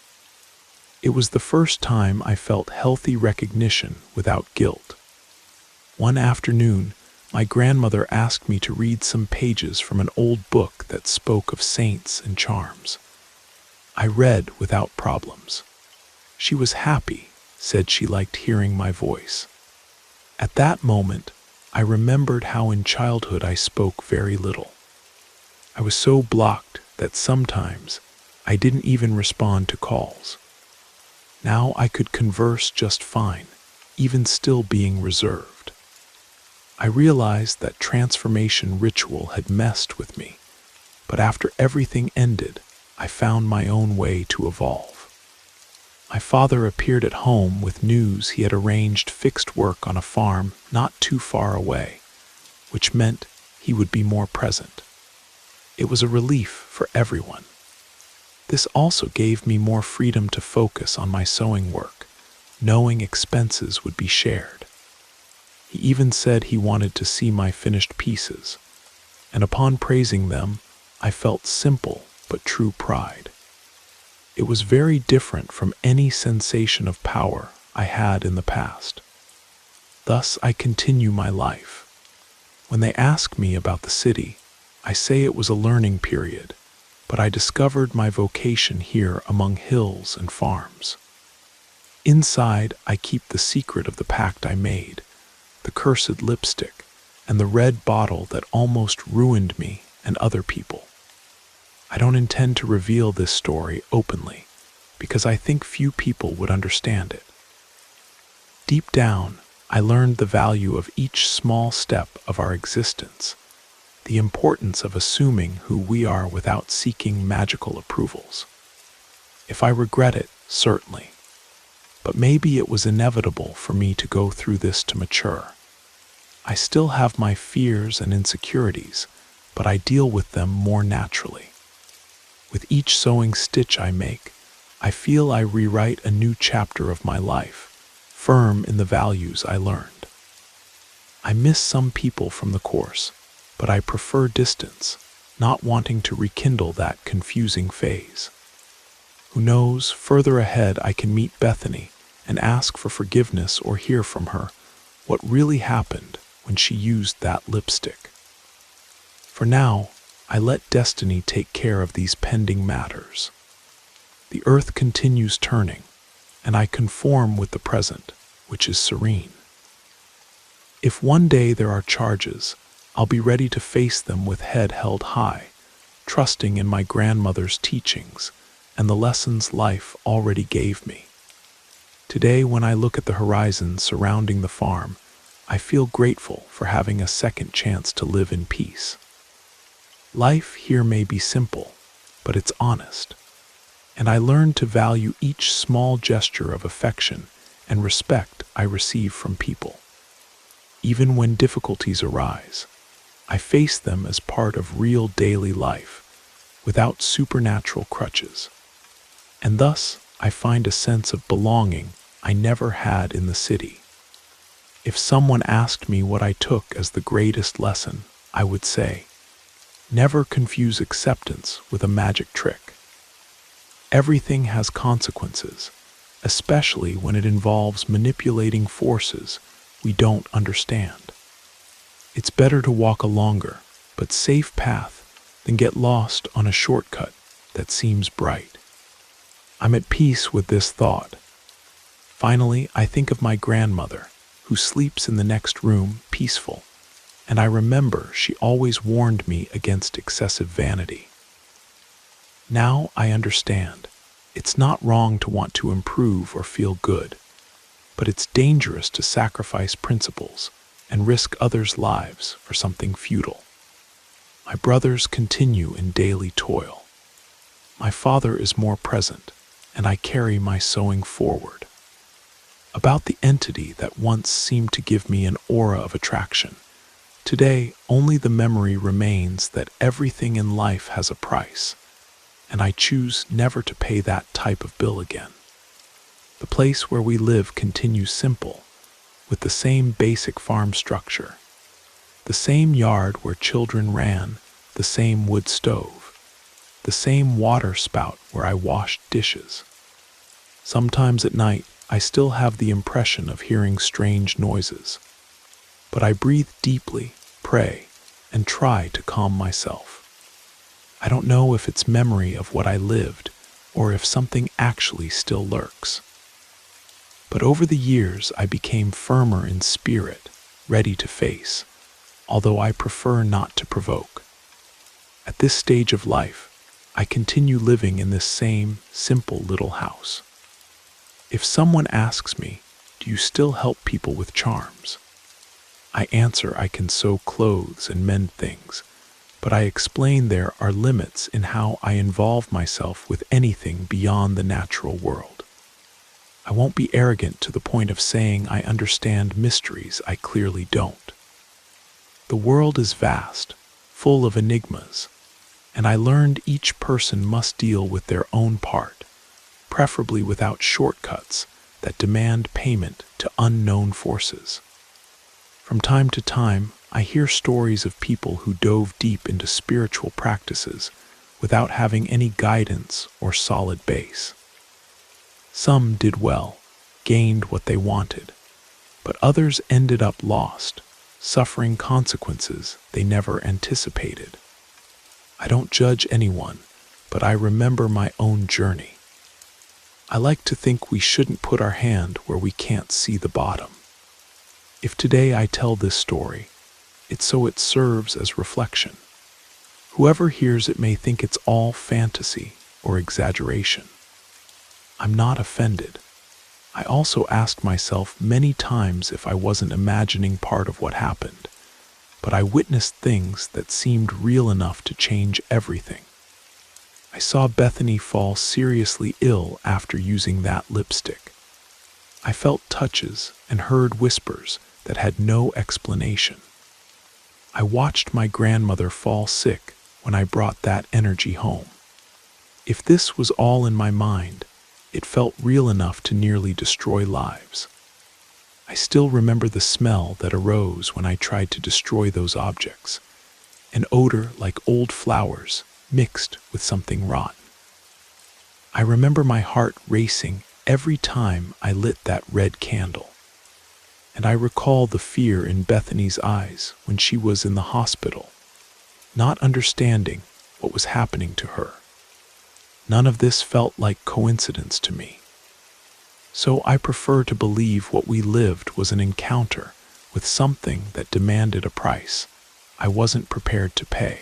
It was the first time I felt healthy recognition without guilt. One afternoon, my grandmother asked me to read some pages from an old book that spoke of saints and charms. I read without problems. She was happy, said she liked hearing my voice. At that moment, I remembered how in childhood I spoke very little. I was so blocked that sometimes I didn't even respond to calls. Now I could converse just fine, even still being reserved. I realized that transformation ritual had messed with me, but after everything ended, I found my own way to evolve. My father appeared at home with news he had arranged fixed work on a farm not too far away, which meant he would be more present. It was a relief for everyone. This also gave me more freedom to focus on my sewing work, knowing expenses would be shared. He even said he wanted to see my finished pieces, and upon praising them, I felt simple but true pride. It was very different from any sensation of power I had in the past. Thus I continue my life, When they ask me about the city, I say it was a learning period, but I discovered my vocation here among hills and farms. Inside, I keep the secret of the pact I made, the cursed lipstick, and the red bottle that almost ruined me and other people. I don't intend to reveal this story openly, because I think few people would understand it. Deep down, I learned the value of each small step of our existence, the importance of assuming who we are without seeking magical approvals. If I regret it, certainly. But maybe it was inevitable for me to go through this to mature. I still have my fears and insecurities, but I deal with them more naturally. With each sewing stitch I make, I feel I rewrite a new chapter of my life, firm in the values I learned. I miss some people from the course, but I prefer distance, not wanting to rekindle that confusing phase. Who knows, further ahead I can meet Bethany and ask for forgiveness or hear from her what really happened when she used that lipstick. For now, I let destiny take care of these pending matters. The earth continues turning, and I conform with the present, which is serene. If one day there are charges, I'll be ready to face them with head held high, trusting in my grandmother's teachings and the lessons life already gave me. Today, when I look at the horizon surrounding the farm, I feel grateful for having a second chance to live in peace. Life here may be simple, but it's honest, and I learn to value each small gesture of affection and respect I receive from people. Even when difficulties arise, I face them as part of real daily life, without supernatural crutches. And thus, I find a sense of belonging I never had in the city. If someone asked me what I took as the greatest lesson, I would say, never confuse acceptance with a magic trick. Everything has consequences, especially when it involves manipulating forces we don't understand. It's better to walk a longer, but safe path than get lost on a shortcut that seems bright. I'm at peace with this thought. Finally, I think of my grandmother, who sleeps in the next room, peaceful, and I remember she always warned me against excessive vanity. Now I understand. It's not wrong to want to improve or feel good, but it's dangerous to sacrifice principles and risk others' lives for something futile. My brothers continue in daily toil. My father is more present, and I carry my sewing forward. About the entity that once seemed to give me an aura of attraction, today only the memory remains that everything in life has a price, and I choose never to pay that type of bill again. The place where we live continues simple, with the same basic farm structure, the same yard where children ran, the same wood stove, the same water spout where I washed dishes. Sometimes at night, I still have the impression of hearing strange noises, but I breathe deeply, pray, and try to calm myself. I don't know if it's memory of what I lived or if something actually still lurks. But over the years, I became firmer in spirit, ready to face, although I prefer not to provoke. At this stage of life, I continue living in this same simple little house. If someone asks me, "Do you still help people with charms?" I answer I can sew clothes and mend things, but I explain there are limits in how I involve myself with anything beyond the natural world. I won't be arrogant to the point of saying I understand mysteries I clearly don't. The world is vast, full of enigmas, and I learned each person must deal with their own part, preferably without shortcuts that demand payment to unknown forces. From time to time, I hear stories of people who dove deep into spiritual practices without having any guidance or solid base. Some did well, gained what they wanted, but others ended up lost, suffering consequences they never anticipated. I don't judge anyone, but I remember my own journey. I like to think we shouldn't put our hand where we can't see the bottom. If today I tell this story, it's so it serves as reflection. Whoever hears it may think it's all fantasy or exaggeration. I'm not offended. I also asked myself many times if I wasn't imagining part of what happened, but I witnessed things that seemed real enough to change everything. I saw Bethany fall seriously ill after using that lipstick. I felt touches and heard whispers that had no explanation. I watched my grandmother fall sick when I brought that energy home. If this was all in my mind, it felt real enough to nearly destroy lives. I still remember the smell that arose when I tried to destroy those objects, an odor like old flowers mixed with something rotten. I remember my heart racing every time I lit that red candle. And I recall the fear in Bethany's eyes when she was in the hospital, not understanding what was happening to her. None of this felt like coincidence to me. So I prefer to believe what we lived was an encounter with something that demanded a price I wasn't prepared to pay.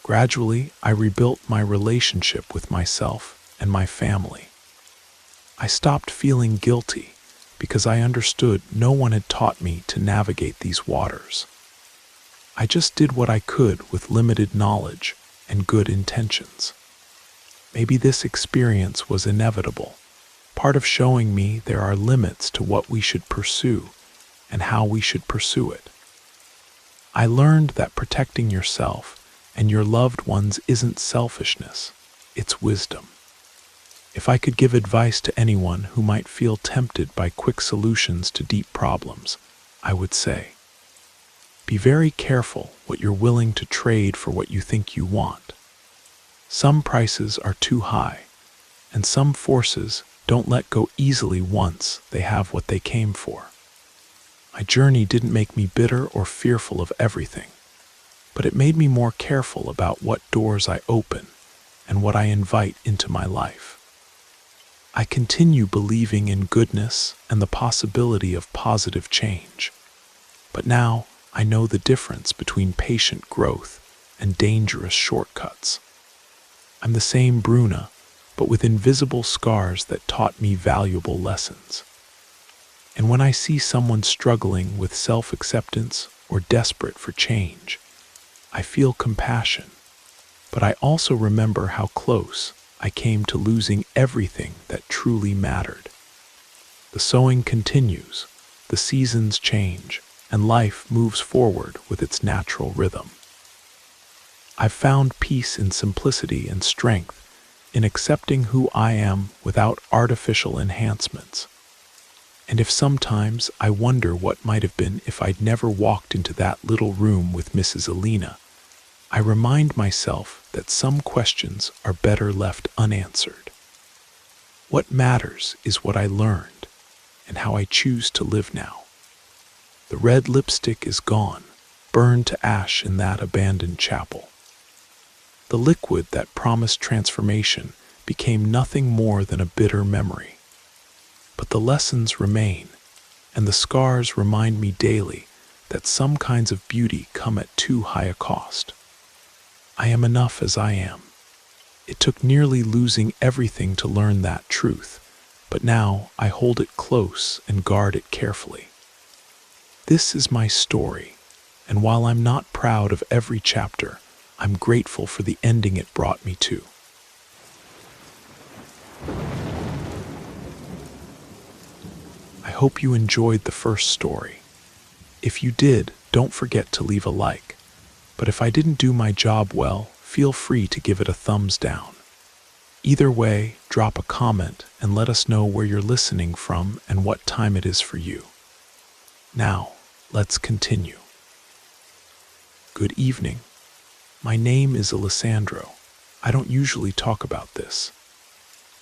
Gradually, I rebuilt my relationship with myself and my family. I stopped feeling guilty because I understood no one had taught me to navigate these waters. I just did what I could with limited knowledge and good intentions. Maybe this experience was inevitable, part of showing me there are limits to what we should pursue and how we should pursue it. I learned that protecting yourself and your loved ones isn't selfishness, it's wisdom. If I could give advice to anyone who might feel tempted by quick solutions to deep problems, I would say, be very careful what you're willing to trade for what you think you want. Some prices are too high, and some forces don't let go easily once they have what they came for. My journey didn't make me bitter or fearful of everything, but it made me more careful about what doors I open and what I invite into my life. I continue believing in goodness and the possibility of positive change, but now I know the difference between patient growth and dangerous shortcuts. I'm the same Bruna, but with invisible scars that taught me valuable lessons. And when I see someone struggling with self-acceptance or desperate for change, I feel compassion, but I also remember how close I came to losing everything that truly mattered. The sowing continues, the seasons change, and life moves forward with its natural rhythm. I've found peace in simplicity and strength in accepting who I am without artificial enhancements. And if sometimes I wonder what might have been if I'd never walked into that little room with Mrs. Alina, I remind myself that some questions are better left unanswered. What matters is what I learned and how I choose to live now. The red lipstick is gone, burned to ash in that abandoned chapel. The liquid that promised transformation became nothing more than a bitter memory. But the lessons remain, and the scars remind me daily that some kinds of beauty come at too high a cost. I am enough as I am. It took nearly losing everything to learn that truth, but now I hold it close and guard it carefully. This is my story, and while I'm not proud of every chapter, I'm grateful for the ending it brought me to. I hope you enjoyed the first story. If you did, don't forget to leave a like. But if I didn't do my job well, feel free to give it a thumbs down. Either way, drop a comment and let us know where you're listening from and what time it is for you. Now, let's continue. Good evening. My name is Alessandro. I don't usually talk about this.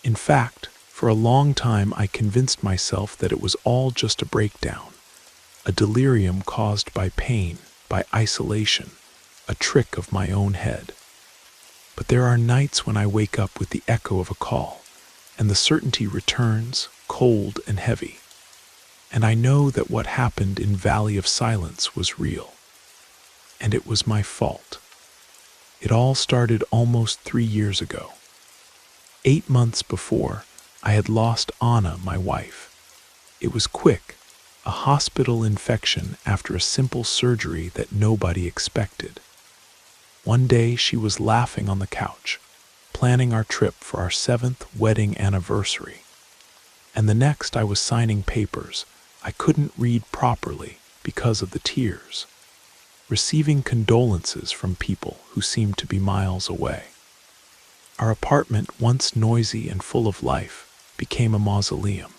In fact, for a long time I convinced myself that it was all just a breakdown, a delirium caused by pain, by isolation, a trick of my own head. But there are nights when I wake up with the echo of a call, and the certainty returns, cold and heavy. And I know that what happened in Valley of Silence was real. And it was my fault. It all started almost 3 years ago. 8 months before, I had lost Anna, my wife. It was quick, a hospital infection after a simple surgery that nobody expected. One day she was laughing on the couch, planning our trip for our 7th wedding anniversary. And the next I was signing papers I couldn't read properly because of the tears, receiving condolences from people who seemed to be miles away. Our apartment, once noisy and full of life, became a mausoleum.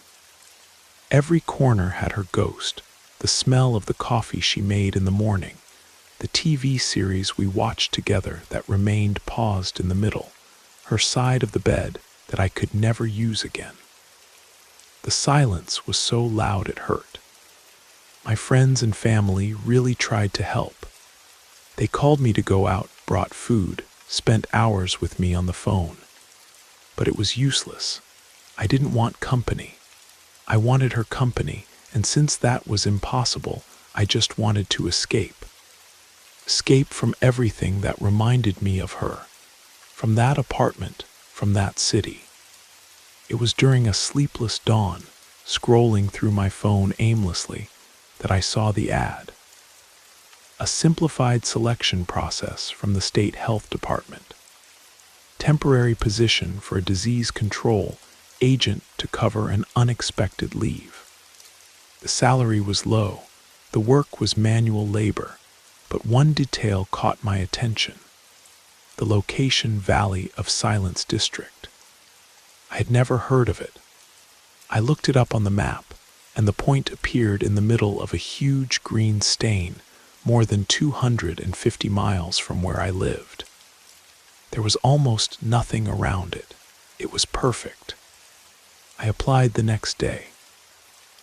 Every corner had her ghost, the smell of the coffee she made in the morning, the TV series we watched together that remained paused in the middle, her side of the bed that I could never use again. The silence was so loud it hurt. My friends and family really tried to help. They called me to go out, brought food, spent hours with me on the phone. But it was useless. I didn't want company. I wanted her company, and since that was impossible, I just wanted to escape. Escape from everything that reminded me of her, from that apartment, from that city. It was during a sleepless dawn, scrolling through my phone aimlessly, that I saw the ad. A simplified selection process from the state health department. Temporary position for a disease control agent to cover an unexpected leave. The salary was low, the work was manual labor, but one detail caught my attention. The location Valley of Silence District. I had never heard of it. I looked it up on the map, and the point appeared in the middle of a huge green stain, more than 250 miles from where I lived. There was almost nothing around it. It was perfect. I applied the next day.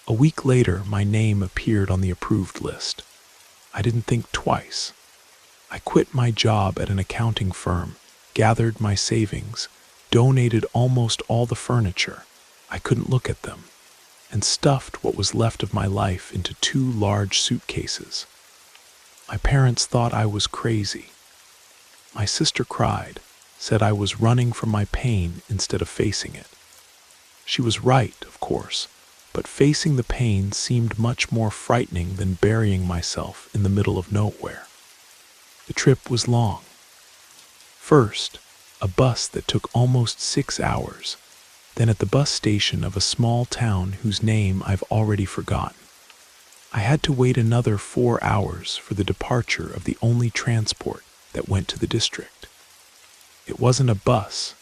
A week later, my name appeared on the approved list. I didn't think twice. I quit my job at an accounting firm, gathered my savings, donated almost all the furniture, I couldn't look at them, and stuffed what was left of my life into 2 large suitcases. My parents thought I was crazy. My sister cried, said I was running from my pain instead of facing it. She was right, of course, but facing the pain seemed much more frightening than burying myself in the middle of nowhere. The trip was long. First, a bus that took almost 6 hours, then at the bus station of a small town whose name I've already forgotten. I had to wait another 4 hours for the departure of the only transport that went to the district. It wasn't a bus,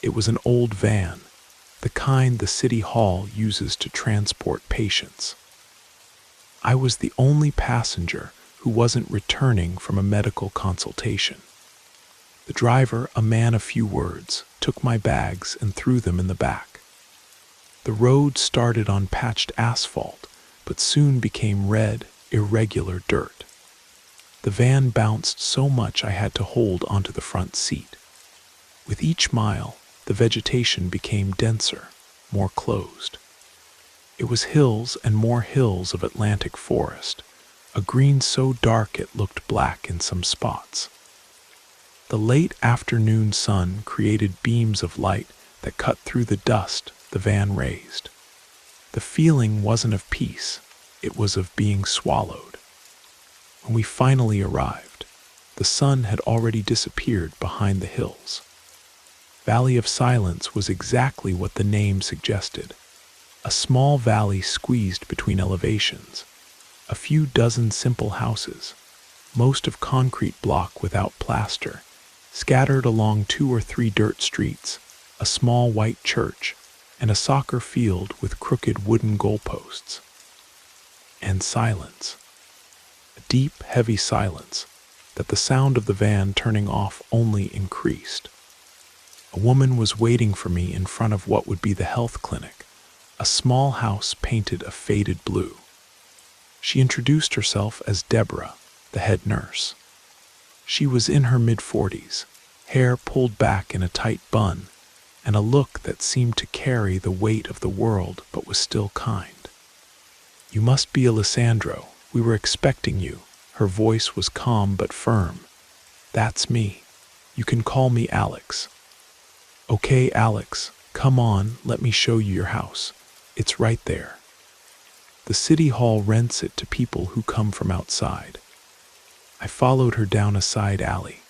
it was an old van, the kind the city hall uses to transport patients. I was the only passenger who wasn't returning from a medical consultation. The driver, a man of few words, took my bags and threw them in the back. The road started on patched asphalt, but soon became red, irregular dirt. The van bounced so much I had to hold onto the front seat. With each mile, the vegetation became denser, more closed. It was hills and more hills of Atlantic forest, a green so dark it looked black in some spots. The late afternoon sun created beams of light that cut through the dust the van raised. The feeling wasn't of peace, it was of being swallowed. When we finally arrived, the sun had already disappeared behind the hills. Valley of Silence was exactly what the name suggested. A small valley squeezed between elevations. A few dozen simple houses, most of concrete block without plaster, scattered along 2 or 3 dirt streets, a small white church, and a soccer field with crooked wooden goalposts. And silence. A deep, heavy silence that the sound of the van turning off only increased. A woman was waiting for me in front of what would be the health clinic, a small house painted a faded blue. She introduced herself as Deborah, the head nurse. She was in her mid-40s, hair pulled back in a tight bun, and a look that seemed to carry the weight of the world but was still kind. "You must be Alessandro. We were expecting you." Her voice was calm but firm. "That's me. You can call me Alex." "Okay, Alex, come on, let me show you your house. It's right there. The city hall rents it to people who come from outside." I followed her down a side alley.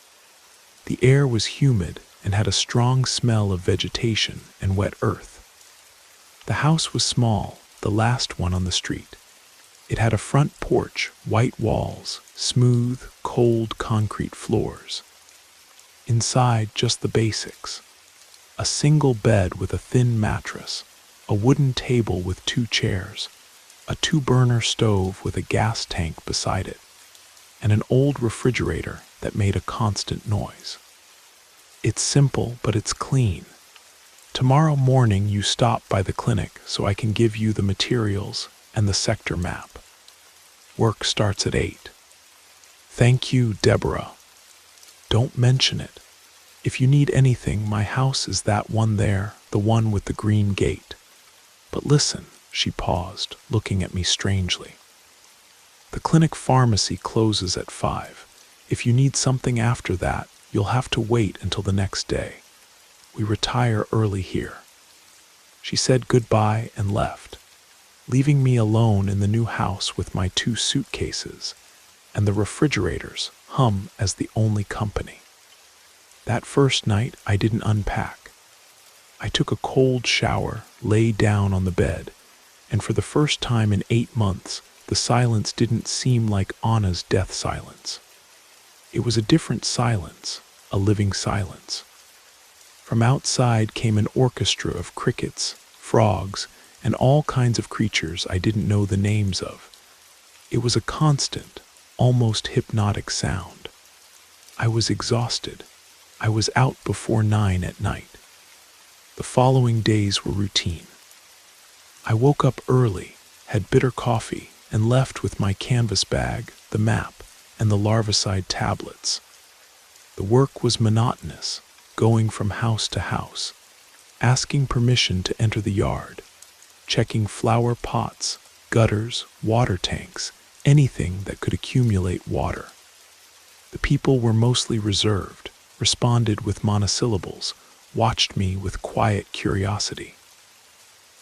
The air was humid and had a strong smell of vegetation and wet earth. The house was small, the last one on the street. It had a front porch, white walls, smooth, cold concrete floors. Inside, just the basics. A single bed with a thin mattress, a wooden table with 2 chairs, a 2-burner stove with a gas tank beside it, and an old refrigerator that made a constant noise. It's simple, but it's clean. Tomorrow morning you stop by the clinic so I can give you the materials and the sector map. Work starts at 8. Thank you, Deborah. Don't mention it. If you need anything, my house is that one there, the one with the green gate. But listen, she paused, looking at me strangely. The clinic pharmacy closes at 5. If you need something after that, you'll have to wait until the next day. We retire early here. She said goodbye and left, leaving me alone in the new house with my 2 suitcases and the refrigerators hum as the only company. That first night, I didn't unpack. I took a cold shower, lay down on the bed, and for the first time in 8 months, the silence didn't seem like Anna's death silence. It was a different silence, a living silence. From outside came an orchestra of crickets, frogs, and all kinds of creatures I didn't know the names of. It was a constant, almost hypnotic sound. I was exhausted. I was out before 9 at night. The following days were routine. I woke up early, had bitter coffee, and left with my canvas bag, the map, and the larvicide tablets. The work was monotonous, going from house to house, asking permission to enter the yard, checking flower pots, gutters, water tanks, anything that could accumulate water. The people were mostly reserved, responded with monosyllables, watched me with quiet curiosity.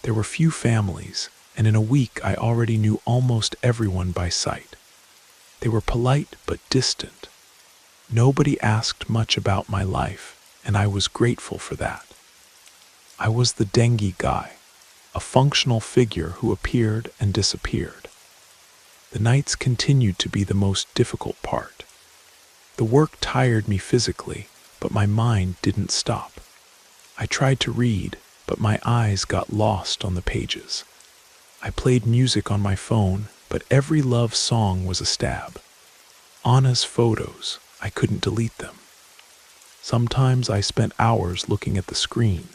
There were few families, and in a week I already knew almost everyone by sight. They were polite but distant. Nobody asked much about my life, and I was grateful for that. I was the dengue guy, a functional figure who appeared and disappeared. The nights continued to be the most difficult part. The work tired me physically, but my mind didn't stop. I tried to read, but my eyes got lost on the pages. I played music on my phone, but every love song was a stab. Anna's photos, I couldn't delete them. Sometimes I spent hours looking at the screen,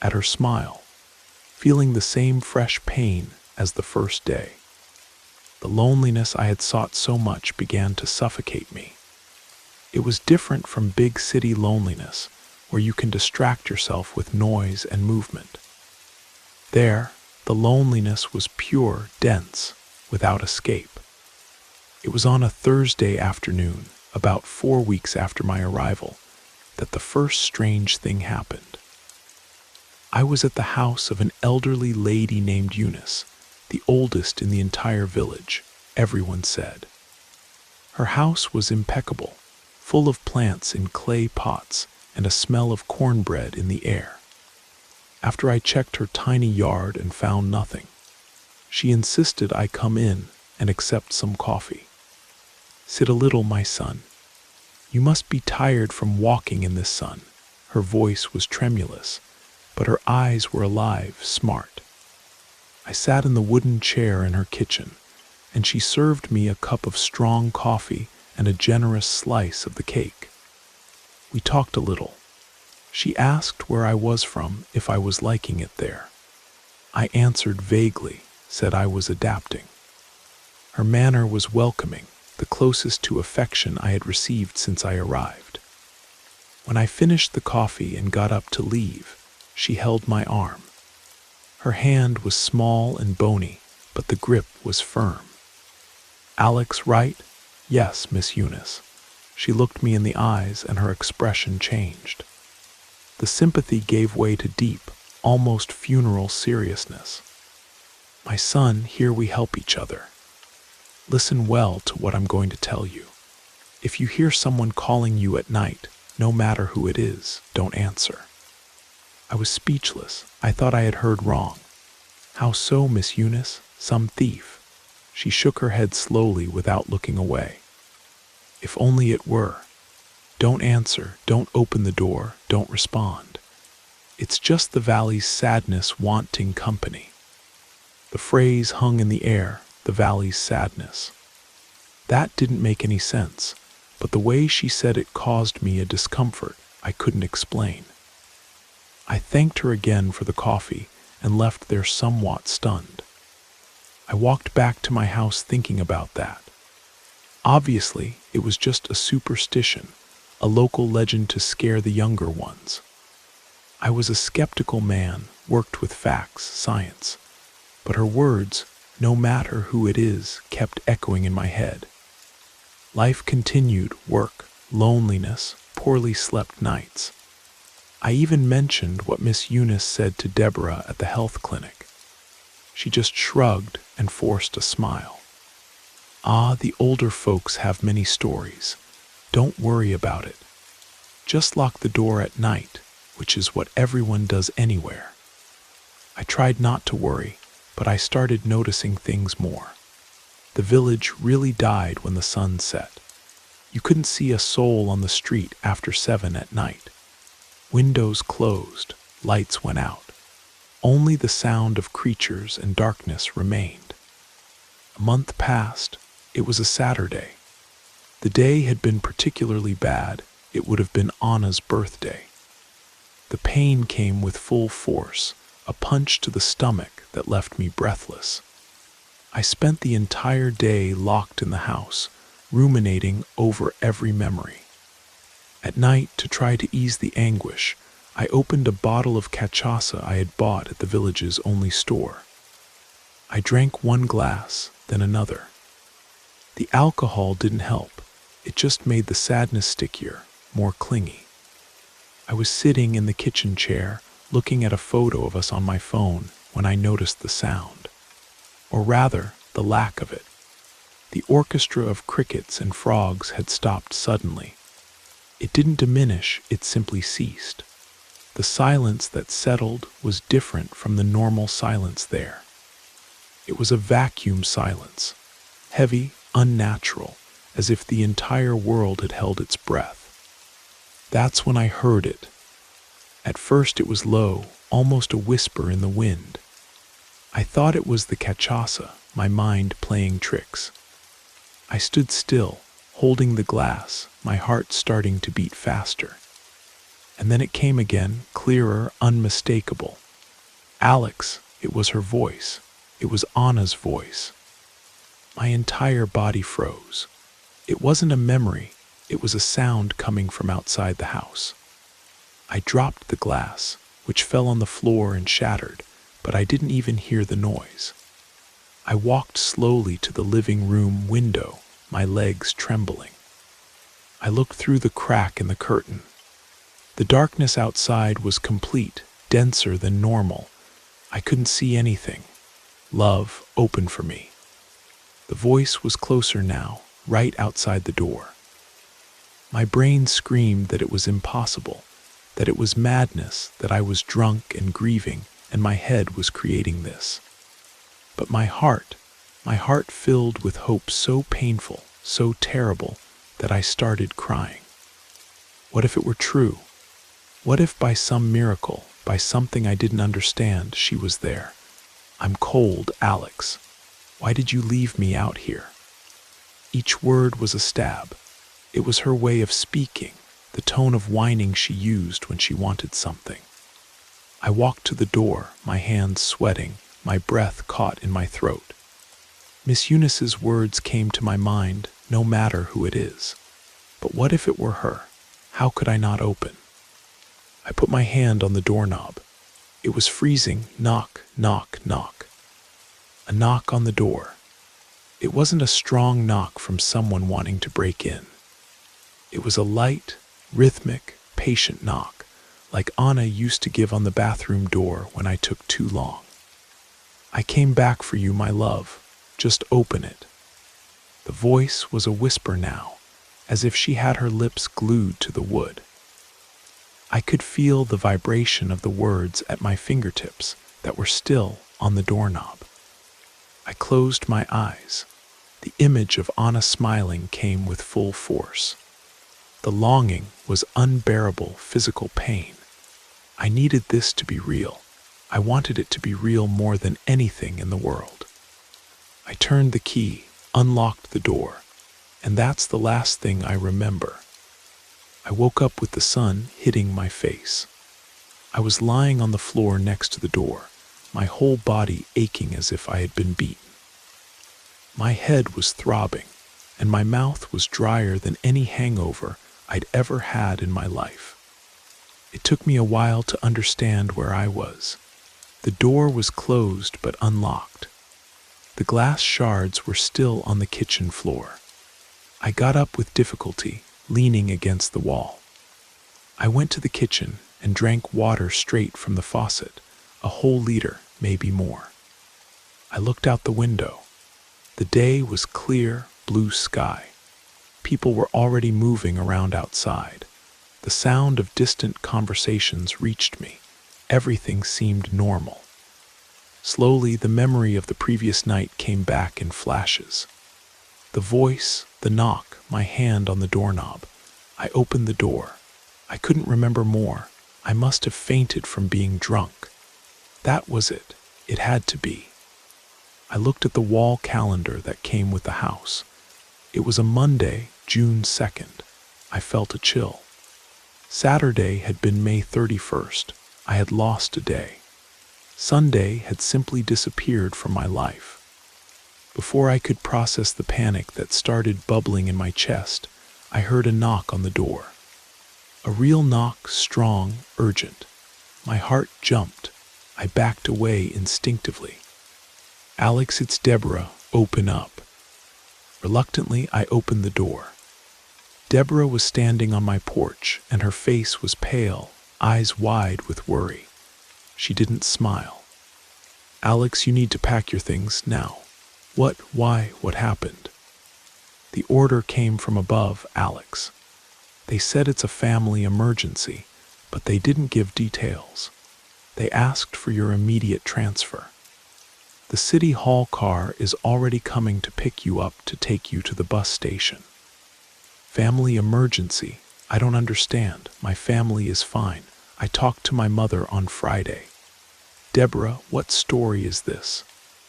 at her smile, feeling the same fresh pain as the first day. The loneliness I had sought so much began to suffocate me. It was different from big city loneliness, where you can distract yourself with noise and movement. There, the loneliness was pure, dense, without escape. It was on a Thursday afternoon, about 4 weeks after my arrival, that the first strange thing happened. I was at the house of an elderly lady named Eunice, the oldest in the entire village, everyone said. Her house was impeccable, full of plants in clay pots and a smell of cornbread in the air. After I checked her tiny yard and found nothing, she insisted I come in and accept some coffee. "Sit a little, my son. You must be tired from walking in this sun." Her voice was tremulous, but her eyes were alive, smart. I sat in the wooden chair in her kitchen, and she served me a cup of strong coffee and a generous slice of the cake. We talked a little. She asked where I was from, if I was liking it there. I answered vaguely, said I was adapting. Her manner was welcoming, the closest to affection I had received since I arrived. When I finished the coffee and got up to leave, she held my arm. Her hand was small and bony, but the grip was firm. "Alex, right?" "Yes, Miss Eunice." She looked me in the eyes and her expression changed. The sympathy gave way to deep, almost funeral seriousness. "My son, here we help each other. Listen well to what I'm going to tell you. If you hear someone calling you at night, no matter who it is, don't answer." I was speechless. I thought I had heard wrong. "How so, Miss Eunice? Some thief?" She shook her head slowly without looking away. "If only it were. Don't answer, don't open the door, don't respond. It's just the valley's sadness wanting company." The phrase hung in the air, the valley's sadness. That didn't make any sense, but the way she said it caused me a discomfort I couldn't explain. I thanked her again for the coffee and left there somewhat stunned. I walked back to my house thinking about that. Obviously, it was just a superstition, a local legend to scare the younger ones. I was a skeptical man, worked with facts, science, but her words, "no matter who it is," kept echoing in my head. Life continued, work, loneliness, poorly slept nights. I even mentioned what Miss Eunice said to Deborah at the health clinic. She just shrugged and forced a smile. "Ah, the older folks have many stories. Don't worry about it. Just lock the door at night, which is what everyone does anywhere." I tried not to worry, but I started noticing things more. The village really died when the sun set. You couldn't see a soul on the street after 7 at night. Windows closed, lights went out. Only the sound of creatures and darkness remained. A month passed. It was a Saturday. The day had been particularly bad. It would have been Anna's birthday. The pain came with full force, a punch to the stomach that left me breathless. I spent the entire day locked in the house, ruminating over every memory. At night, to try to ease the anguish, I opened a bottle of cachaça I had bought at the village's only store. I drank one glass, then another. The alcohol didn't help. It just made the sadness stickier, more clingy. I was sitting in the kitchen chair, looking at a photo of us on my phone when I noticed the sound. Or rather, the lack of it. The orchestra of crickets and frogs had stopped suddenly. It didn't diminish, it simply ceased. The silence that settled was different from the normal silence there. It was a vacuum silence, heavy, unnatural, as if the entire world had held its breath. That's when I heard it. At first it was low, almost a whisper in the wind. I thought it was the cachaça, my mind playing tricks. I stood still, holding the glass, my heart starting to beat faster. And then it came again, clearer, unmistakable. "Alex," it was her voice. It was Anna's voice. My entire body froze. It wasn't a memory, it was a sound coming from outside the house. I dropped the glass, which fell on the floor and shattered, but I didn't even hear the noise. I walked slowly to the living room window, my legs trembling. I looked through the crack in the curtain. The darkness outside was complete, denser than normal. I couldn't see anything. Love opened for me. The voice was closer now, right outside the door. My brain screamed that it was impossible, that it was madness, that I was drunk and grieving, and my head was creating this. But my heart filled with hope so painful, so terrible, that I started crying. What if it were true? What if by some miracle, by something I didn't understand, she was there? "I'm cold, Alex. Why did you leave me out here?" Each word was a stab. It was her way of speaking, the tone of whining she used when she wanted something. I walked to the door, my hands sweating, my breath caught in my throat. Miss Eunice's words came to my mind, no matter who it is. But what if it were her? How could I not open? I put my hand on the doorknob. It was freezing. Knock, knock, knock. A knock on the door. It wasn't a strong knock from someone wanting to break in. It was a light, rhythmic, patient knock, like Anna used to give on the bathroom door when I took too long. "I came back for you, my love. Just open it." The voice was a whisper now, as if she had her lips glued to the wood. I could feel the vibration of the words at my fingertips that were still on the doorknob. I closed my eyes. The image of Anna smiling came with full force. The longing was unbearable physical pain. I needed this to be real. I wanted it to be real more than anything in the world. I turned the key, unlocked the door, and that's the last thing I remember. I woke up with the sun hitting my face. I was lying on the floor next to the door, my whole body aching as if I had been beaten. My head was throbbing, and my mouth was drier than any hangover I'd ever had in my life. It took me a while to understand where I was. The door was closed but unlocked. The glass shards were still on the kitchen floor. I got up with difficulty, leaning against the wall. I went to the kitchen and drank water straight from the faucet, a whole liter, maybe more. I looked out the window. The day was clear, blue sky. People were already moving around outside. The sound of distant conversations reached me. Everything seemed normal. Slowly, the memory of the previous night came back in flashes. The voice, the knock, my hand on the doorknob. I opened the door. I couldn't remember more. I must have fainted from being drunk. That was it. It had to be. I looked at the wall calendar that came with the house. It was a Monday, June 2nd. I felt a chill. Saturday had been May 31st. I had lost a day. Sunday had simply disappeared from my life. Before I could process the panic that started bubbling in my chest, I heard a knock on the door. A real knock, strong, urgent. My heart jumped. I backed away instinctively. "Alex, it's Deborah. Open up." Reluctantly, I opened the door. Deborah was standing on my porch, and her face was pale, eyes wide with worry. She didn't smile. "Alex, you need to pack your things now." "What? Why? What happened?" "The order came from above, Alex. They said it's a family emergency, but they didn't give details. They asked for your immediate transfer. The city hall car is already coming to pick you up to take you to the bus station." "Family emergency? I don't understand. My family is fine. I talked to my mother on Friday." "Deborah, what story is this?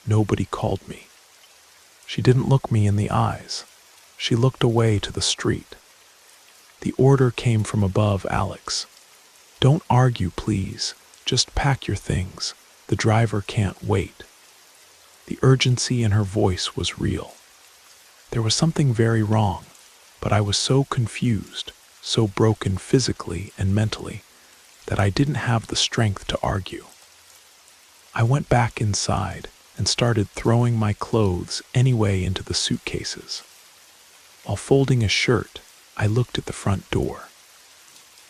Nobody called me." She didn't look me in the eyes. She looked away to the street. "The order came from above, Alex. Don't argue, please. Just pack your things. The driver can't wait." The urgency in her voice was real. There was something very wrong, but I was so confused, so broken physically and mentally, that I didn't have the strength to argue. I went back inside and started throwing my clothes anyway into the suitcases. While folding a shirt, I looked at the front door.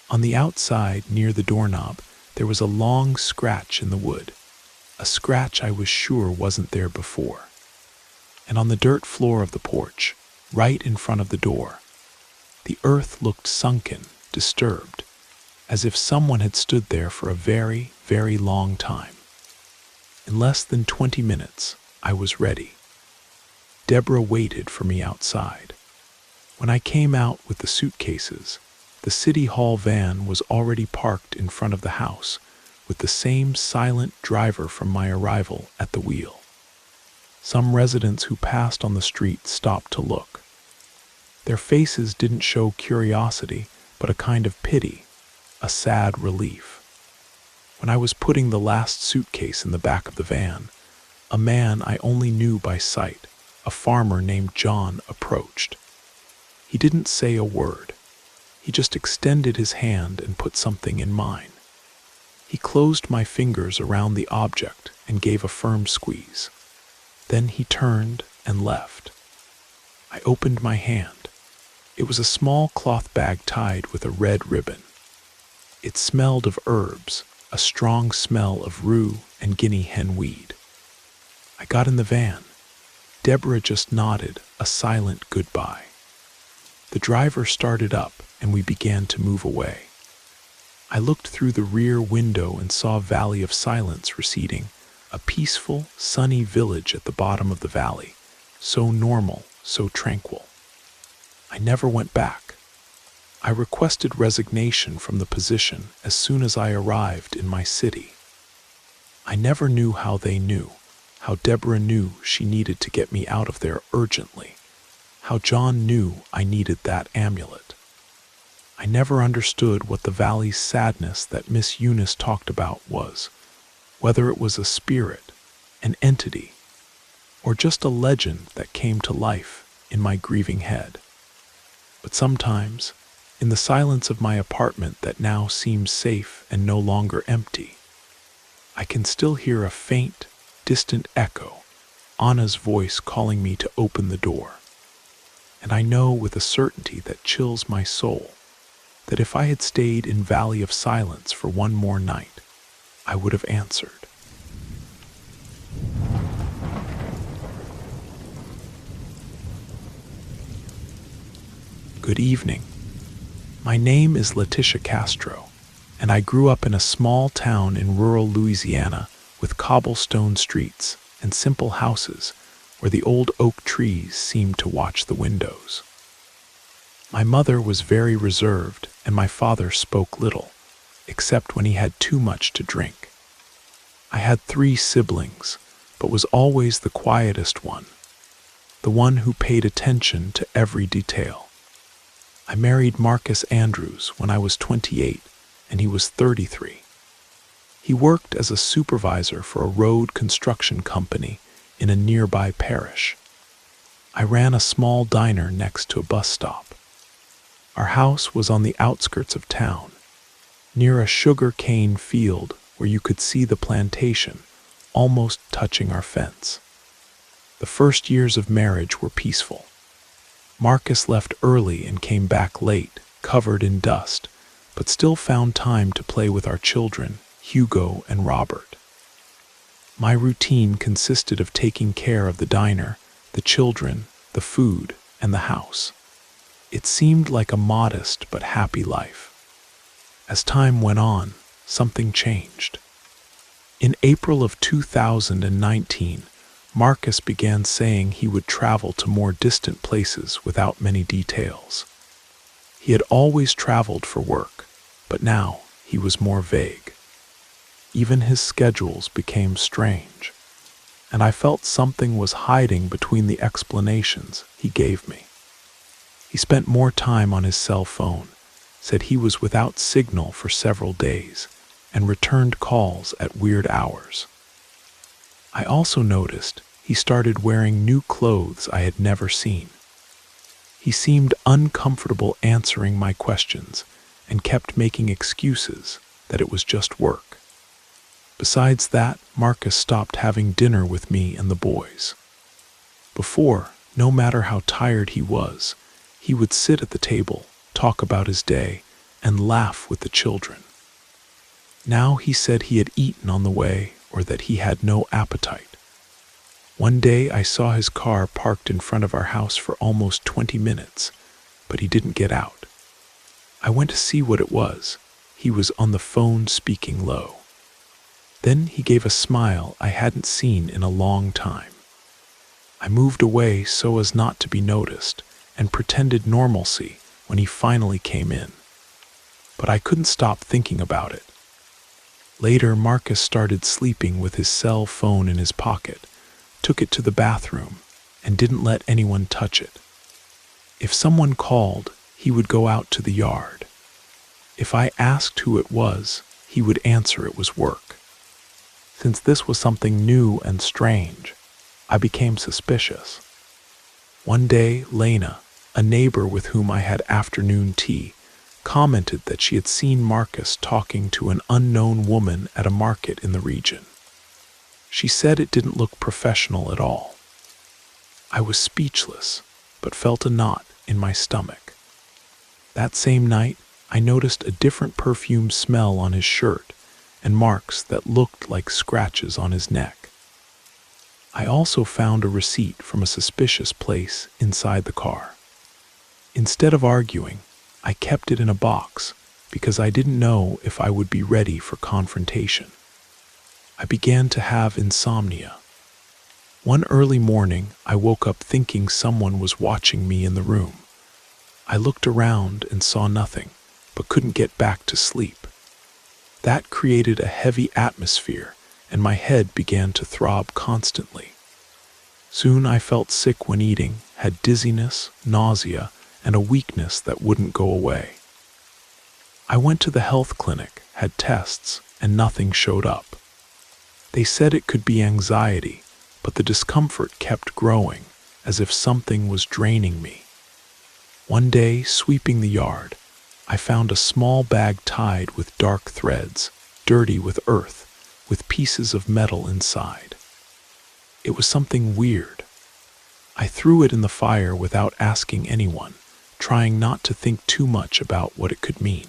On the outside, near the doorknob, there was a long scratch in the wood, a scratch I was sure wasn't there before. And on the dirt floor of the porch, right in front of the door, the earth looked sunken, disturbed, as if someone had stood there for a very, very long time. In less than 20 minutes, I was ready. Deborah waited for me outside. When I came out with the suitcases, the city hall van was already parked in front of the house, with the same silent driver from my arrival at the wheel. Some residents who passed on the street stopped to look. Their faces didn't show curiosity, but a kind of pity, a sad relief. When I was putting the last suitcase in the back of the van, a man I only knew by sight a farmer named John approached. He didn't say a word. He just extended his hand and put something in mine. He closed my fingers around the object and gave a firm squeeze. Then he turned and left. I opened my hand. It was a small cloth bag tied with a red ribbon. It smelled of herbs, a strong smell of rue and guinea hen weed. I got in the van. Deborah just nodded a silent goodbye. The driver started up and we began to move away. I looked through the rear window and saw a valley of silence receding, a peaceful, sunny village at the bottom of the valley, so normal, so tranquil. I never went back. I requested resignation from the position as soon as I arrived in my city. I never knew how they knew, how Deborah knew she needed to get me out of there urgently, how John knew I needed that amulet. I never understood what the valley's sadness that Miss Eunice talked about was, whether it was a spirit, an entity, or just a legend that came to life in my grieving head. But sometimes, in the silence of my apartment that now seems safe and no longer empty, I can still hear a faint, distant echo, Anna's voice calling me to open the door. And I know with a certainty that chills my soul that if I had stayed in Valley of Silence for one more night, I would have answered. Good evening. My name is Letitia Castro, and I grew up in a small town in rural Louisiana with cobblestone streets and simple houses where the old oak trees seemed to watch the windows. My mother was very reserved, and my father spoke little, except when he had too much to drink. I had 3 siblings, but was always the quietest one, the one who paid attention to every detail. I married Marcus Andrews when I was 28, and he was 33. He worked as a supervisor for a road construction company in a nearby parish. I ran a small diner next to a bus stop. Our house was on the outskirts of town, near a sugar cane field where you could see the plantation almost touching our fence. The first years of marriage were peaceful. Marcus left early and came back late, covered in dust, but still found time to play with our children, Hugo and Robert. My routine consisted of taking care of the diner, the children, the food, and the house. It seemed like a modest but happy life. As time went on, something changed. In April of 2019, Marcus began saying he would travel to more distant places without many details. He had always traveled for work, but now he was more vague. Even his schedules became strange, and I felt something was hiding between the explanations he gave me. He spent more time on his cell phone, said he was without signal for several days, and returned calls at weird hours. I also noticed he started wearing new clothes I had never seen. He seemed uncomfortable answering my questions and kept making excuses that it was just work. Besides that, Marcus stopped having dinner with me and the boys. Before, no matter how tired he was, he would sit at the table, talk about his day, and laugh with the children. Now he said he had eaten on the way or that he had no appetite. One day I saw his car parked in front of our house for almost 20 minutes, but he didn't get out. I went to see what it was. He was on the phone speaking low. Then he gave a smile I hadn't seen in a long time. I moved away so as not to be noticed and pretended normalcy when he finally came in. But I couldn't stop thinking about it. Later, Marcus started sleeping with his cell phone in his pocket, took it to the bathroom, and didn't let anyone touch it. If someone called, he would go out to the yard. If I asked who it was, he would answer it was work. Since this was something new and strange, I became suspicious. One day, Lena, a neighbor with whom I had afternoon tea, commented that she had seen Marcus talking to an unknown woman at a market in the region. She said it didn't look professional at all. I was speechless, but felt a knot in my stomach. That same night, I noticed a different perfume smell on his shirt and marks that looked like scratches on his neck. I also found a receipt from a suspicious place inside the car. Instead of arguing, I kept it in a box because I didn't know if I would be ready for confrontation. I began to have insomnia. One early morning, I woke up thinking someone was watching me in the room. I looked around and saw nothing, but couldn't get back to sleep. That created a heavy atmosphere, and my head began to throb constantly. Soon I felt sick when eating, had dizziness, nausea, and a weakness that wouldn't go away. I went to the health clinic, had tests, and nothing showed up. They said it could be anxiety, but the discomfort kept growing, as if something was draining me. One day, sweeping the yard, I found a small bag tied with dark threads, dirty with earth, with pieces of metal inside. It was something weird. I threw it in the fire without asking anyone, trying not to think too much about what it could mean.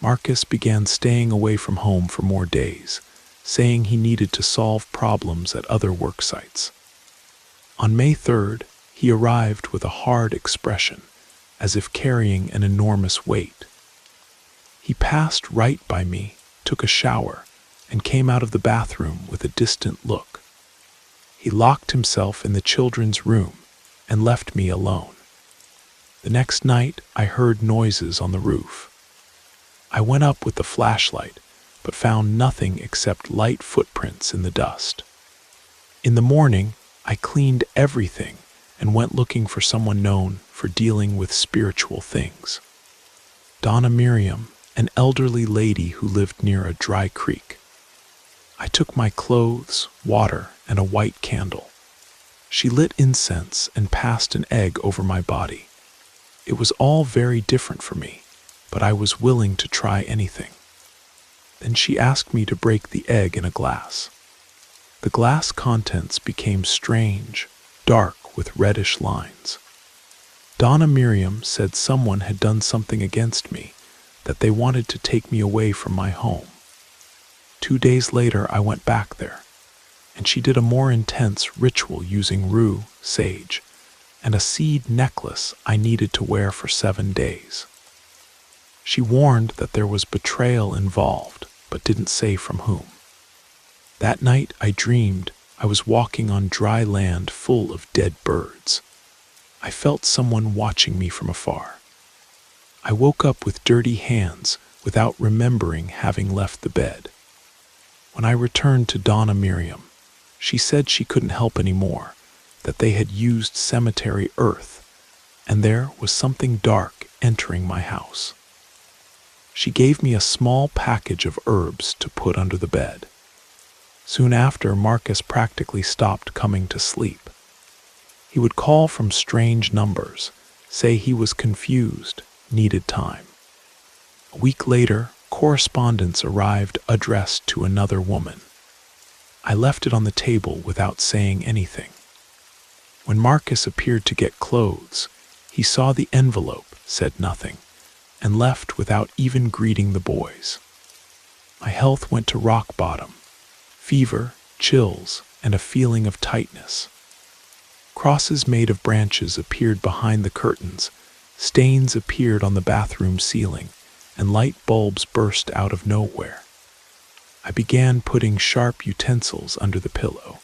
Marcus began staying away from home for more days, saying he needed to solve problems at other work sites. On May 3rd, he arrived with a hard expression, as if carrying an enormous weight. He passed right by me, took a shower, and came out of the bathroom with a distant look. He locked himself in the children's room and left me alone. The next night, I heard noises on the roof. I went up with the flashlight, but found nothing except light footprints in the dust. In the morning, I cleaned everything and went looking for someone known for dealing with spiritual things. Donna Miriam, an elderly lady who lived near a dry creek. I took my clothes, water, and a white candle. She lit incense and passed an egg over my body. It was all very different for me, but I was willing to try anything. Then she asked me to break the egg in a glass. The glass contents became strange, dark with reddish lines. Donna Miriam said someone had done something against me, that they wanted to take me away from my home. 2 days later, I went back there, and she did a more intense ritual using rue, sage, and a seed necklace I needed to wear for 7 days. She warned that there was betrayal involved, but didn't say from whom. That night I dreamed I was walking on dry land full of dead birds. I felt someone watching me from afar. I woke up with dirty hands without remembering having left the bed. When I returned to Donna Miriam, she said she couldn't help anymore, that they had used cemetery earth, and there was something dark entering my house. She gave me a small package of herbs to put under the bed. Soon after, Marcus practically stopped coming to sleep. He would call from strange numbers, say he was confused, needed time. A week later, correspondence arrived addressed to another woman. I left it on the table without saying anything. When Marcus appeared to get clothes, he saw the envelope, said nothing, and left without even greeting the boys. My health went to rock bottom. Fever, chills, and a feeling of tightness. Crosses made of branches appeared behind the curtains, stains appeared on the bathroom ceiling, and light bulbs burst out of nowhere. I began putting sharp utensils under the pillow,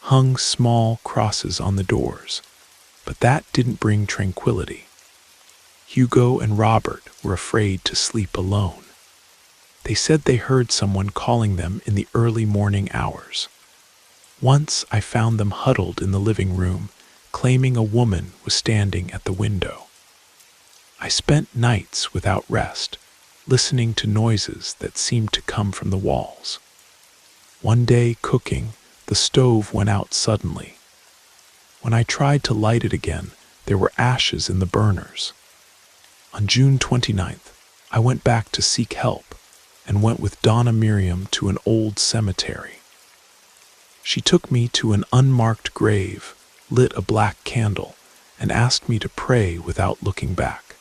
hung small crosses on the doors, but that didn't bring tranquility. Hugo and Robert were afraid to sleep alone. They said they heard someone calling them in the early morning hours. Once I found them huddled in the living room, claiming a woman was standing at the window. I spent nights without rest, listening to noises that seemed to come from the walls. One day, cooking, the stove went out suddenly. When I tried to light it again, there were ashes in the burners. On June 29th, I went back to seek help and went with Donna Miriam to an old cemetery. She took me to an unmarked grave, lit a black candle, and asked me to pray without looking back.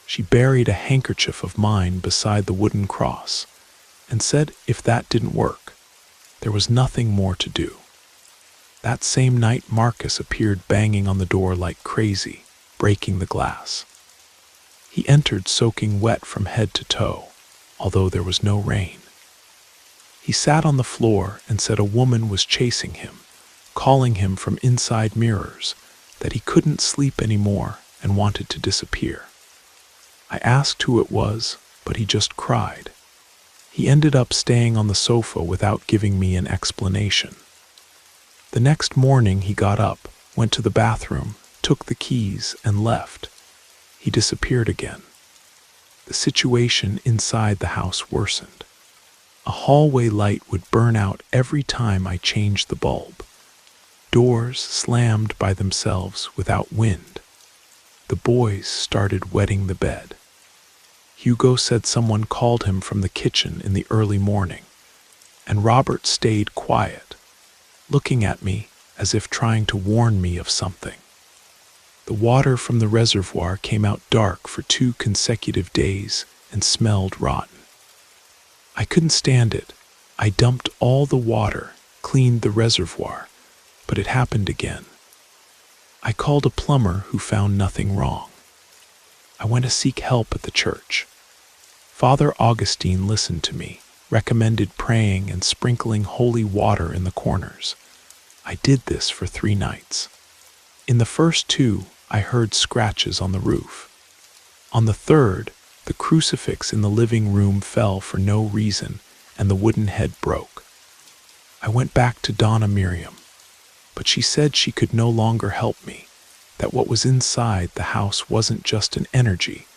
She buried a handkerchief of mine beside the wooden cross and said if that didn't work, there was nothing more to do. That same night, Marcus appeared banging on the door like crazy, breaking the glass. He entered soaking wet from head to toe, although there was no rain. He sat on the floor and said a woman was chasing him, calling him from inside mirrors, that he couldn't sleep anymore and wanted to disappear. I asked who it was, but he just cried. He ended up staying on the sofa without giving me an explanation. The next morning he got up, went to the bathroom, took the keys, and left. He disappeared again. The situation inside the house worsened. A hallway light would burn out every time I changed the bulb. Doors slammed by themselves without wind. The boys started wetting the bed. Hugo said someone called him from the kitchen in the early morning, and Robert stayed quiet, looking at me as if trying to warn me of something. The water from the reservoir came out dark for 2 consecutive days and smelled rotten. I couldn't stand it. I dumped all the water, cleaned the reservoir, but it happened again. I called a plumber who found nothing wrong. I went to seek help at the church. Father Augustine listened to me, recommended praying and sprinkling holy water in the corners. I did this for 3 nights. In the first 2, I heard scratches on the roof. On the 3rd, the crucifix in the living room fell for no reason, and the wooden head broke. I went back to Donna Miriam, but she said she could no longer help me, that what was inside the house wasn't just an energy,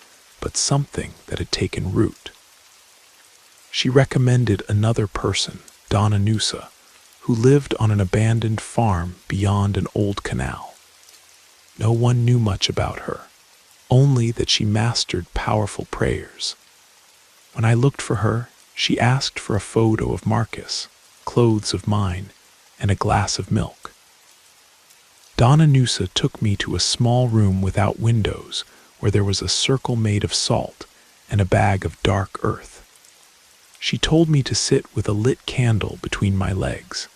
but something that had taken root. She recommended another person, Donna Nusa, who lived on an abandoned farm beyond an old canal. No one knew much about her, only that she mastered powerful prayers. When I looked for her, she asked for a photo of Marcus, clothes of mine, and a glass of milk. Donna Nusa took me to a small room without windows where there was a circle made of salt and a bag of dark earth. She told me to sit with a lit candle between my legs.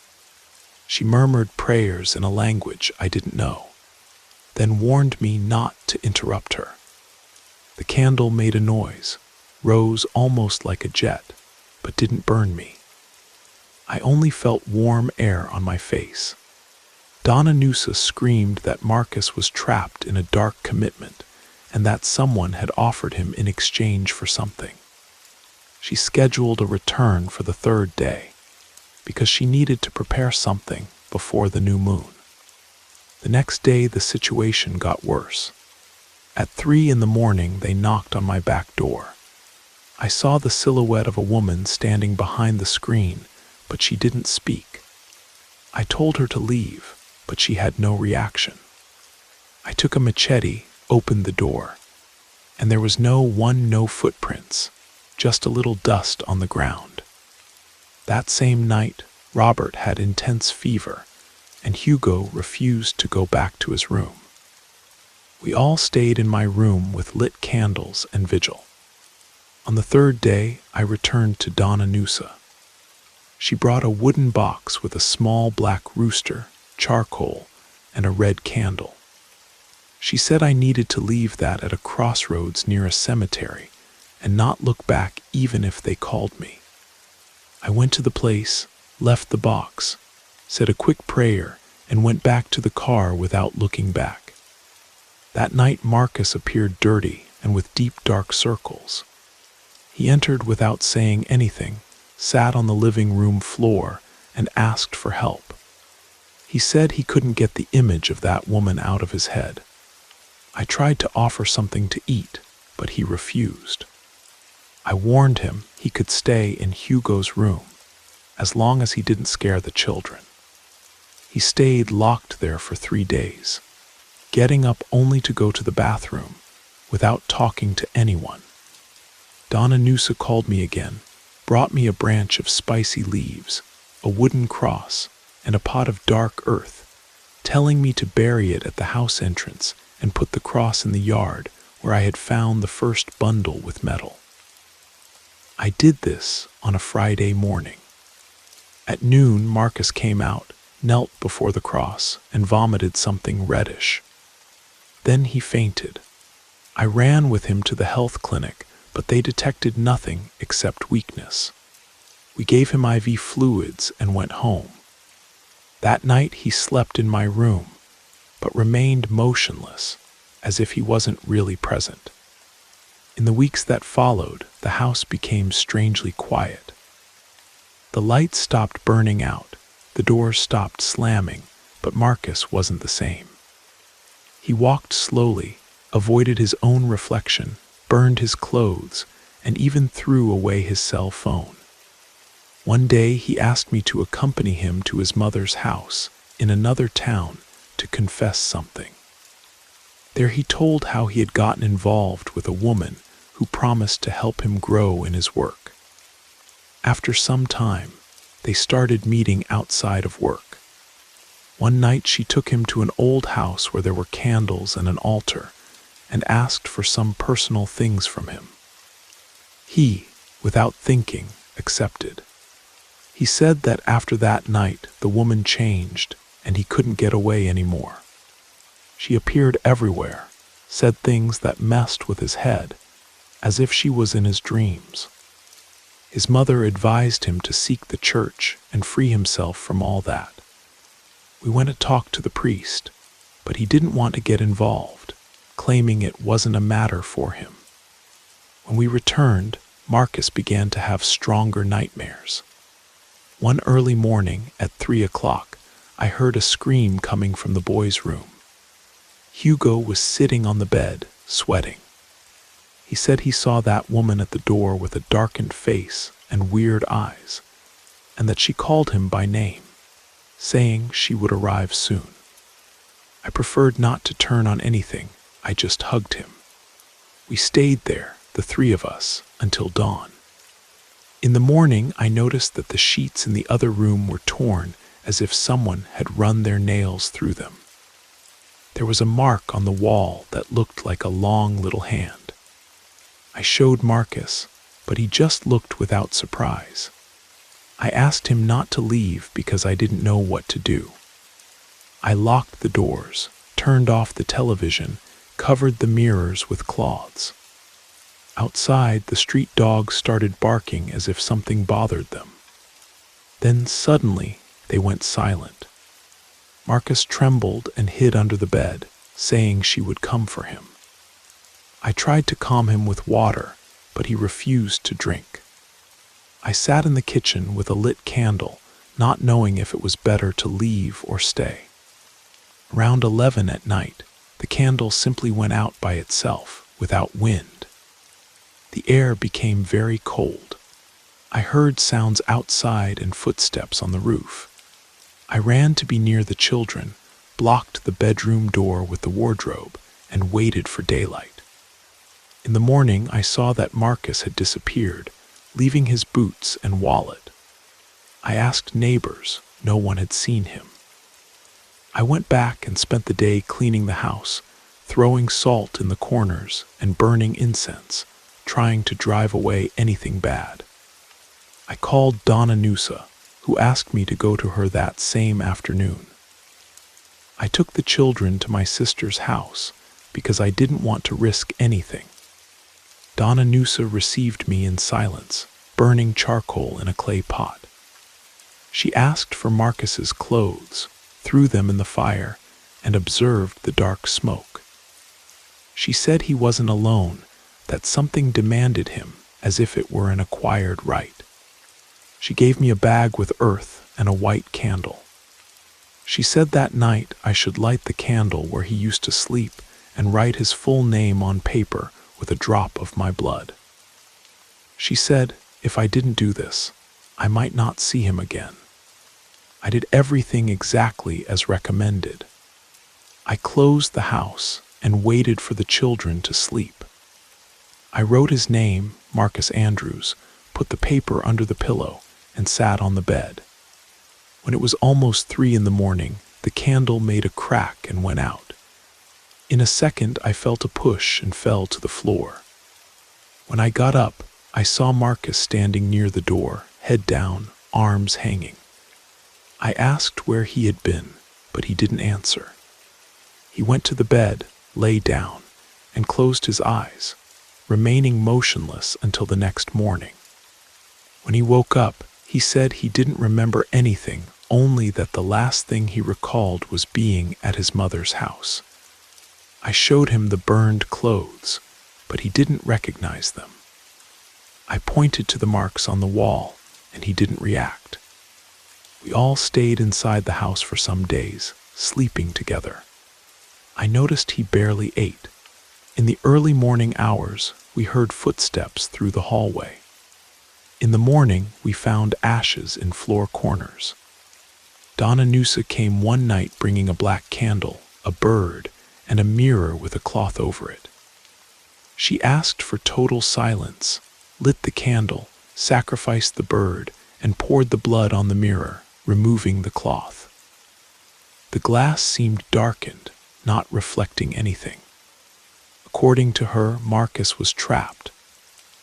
She murmured prayers in a language I didn't know, then warned me not to interrupt her. The candle made a noise, rose almost like a jet, but didn't burn me. I only felt warm air on my face. Donna Nusa screamed that Marcus was trapped in a dark commitment and that someone had offered him in exchange for something. She scheduled a return for the 3rd day because she needed to prepare something before the new moon. The next day, the situation got worse. At 3 in the morning, they knocked on my back door. I saw the silhouette of a woman standing behind the screen, but she didn't speak. I told her to leave, but she had no reaction. I took a machete, opened the door, and there was no footprints, just a little dust on the ground. That same night, Robert had intense fever, and Hugo refused to go back to his room. We all stayed in my room with lit candles and vigil. On the 3rd day, I returned to Donna Nusa. She brought a wooden box with a small black rooster, charcoal, and a red candle. She said I needed to leave that at a crossroads near a cemetery and not look back even if they called me. I went to the place, left the box, said a quick prayer, and went back to the car without looking back. That night Marcus appeared dirty and with deep dark circles. He entered without saying anything, sat on the living room floor, and asked for help. He said he couldn't get the image of that woman out of his head. I tried to offer something to eat, but he refused. I warned him he could stay in Hugo's room, as long as he didn't scare the children. He He stayed locked there for 3 days, getting up only to go to the bathroom, without talking to anyone. Donna Nusa called me again, brought me a branch of spicy leaves, a wooden cross, and a pot of dark earth, telling me to bury it at the house entrance and put the cross in the yard where I had found the first bundle with metal. I did this on a Friday morning. At noon, Marcus came out, knelt before the cross, and vomited something reddish. Then he fainted. I ran with him to the health clinic, but they detected nothing except weakness. We gave him IV fluids and went home. That night he slept in my room, but remained motionless, as if he wasn't really present. In the weeks that followed, the house became strangely quiet. The lights stopped burning out, the doors stopped slamming, but Marcus wasn't the same. He walked slowly, avoided his own reflection, burned his clothes, and even threw away his cell phone. One day he asked me to accompany him to his mother's house in another town to confess something. There he told how he had gotten involved with a woman who promised to help him grow in his work. After some time, they started meeting outside of work. One night she took him to an old house where there were candles and an altar, and asked for some personal things from him. He, without thinking, accepted. He said that after that night the woman changed and he couldn't get away anymore. She appeared everywhere, said things that messed with his head, as if she was in his dreams. His mother advised him to seek the church and free himself from all that. We went to talk to the priest, but he didn't want to get involved, claiming it wasn't a matter for him. When we returned, Marcus began to have stronger nightmares. One early morning at 3 o'clock, I heard a scream coming from the boys' room. Hugo was sitting on the bed, sweating. He said he saw that woman at the door with a darkened face and weird eyes, and that she called him by name, saying she would arrive soon. I preferred not to turn on anything. I just hugged him. We stayed there, the 3 of us, until dawn. In the morning, I noticed that the sheets in the other room were torn as if someone had run their nails through them. There was a mark on the wall that looked like a long little hand. I showed Marcus, but he just looked without surprise. I asked him not to leave because I didn't know what to do. I locked the doors, turned off the television, covered the mirrors with cloths. Outside, the street dogs started barking as if something bothered them. Then suddenly, they went silent. Marcus trembled and hid under the bed, saying she would come for him. I tried to calm him with water, but he refused to drink. I sat in the kitchen with a lit candle, not knowing if it was better to leave or stay. Around 11 at night, the candle simply went out by itself, without wind. The air became very cold. I heard sounds outside and footsteps on the roof. I ran to be near the children, blocked the bedroom door with the wardrobe, and waited for daylight. In the morning, I saw that Marcus had disappeared, leaving his boots and wallet. I asked neighbors. No one had seen him. I went back and spent the day cleaning the house, throwing salt in the corners and burning incense, trying to drive away anything bad. I called Donna Nusa, who asked me to go to her that same afternoon. I took the children to my sister's house because I didn't want to risk anything. Donna Nusa received me in silence, burning charcoal in a clay pot. She asked for Marcus's clothes, threw them in the fire, and observed the dark smoke. She said he wasn't alone, that something demanded him as if it were an acquired right. She gave me a bag with earth and a white candle. She said that night I should light the candle where he used to sleep and write his full name on paper with a drop of my blood. She said if I didn't do this, I might not see him again. I did everything exactly as recommended. I closed the house and waited for the children to sleep. I wrote his name, Marcus Andrews, put the paper under the pillow, and sat on the bed. When it was almost 3 in the morning, the candle made a crack and went out. In a second, I felt a push and fell to the floor. When I got up, I saw Marcus standing near the door, head down, arms hanging. I asked where he had been, but he didn't answer. He went to the bed, lay down, and closed his eyes, remaining motionless until the next morning. When he woke up, he said he didn't remember anything, only that the last thing he recalled was being at his mother's house. I showed him the burned clothes, but he didn't recognize them. I pointed to the marks on the wall, and he didn't react. We all stayed inside the house for some days, sleeping together. I noticed he barely ate. In the early morning hours, we heard footsteps through the hallway. In the morning, we found ashes in floor corners. Donna Noosa came one night bringing a black candle, a bird, and a mirror with a cloth over it. She asked for total silence, lit the candle, sacrificed the bird, and poured the blood on the mirror, removing the cloth. The glass seemed darkened, not reflecting anything. According to her, Marcus was trapped.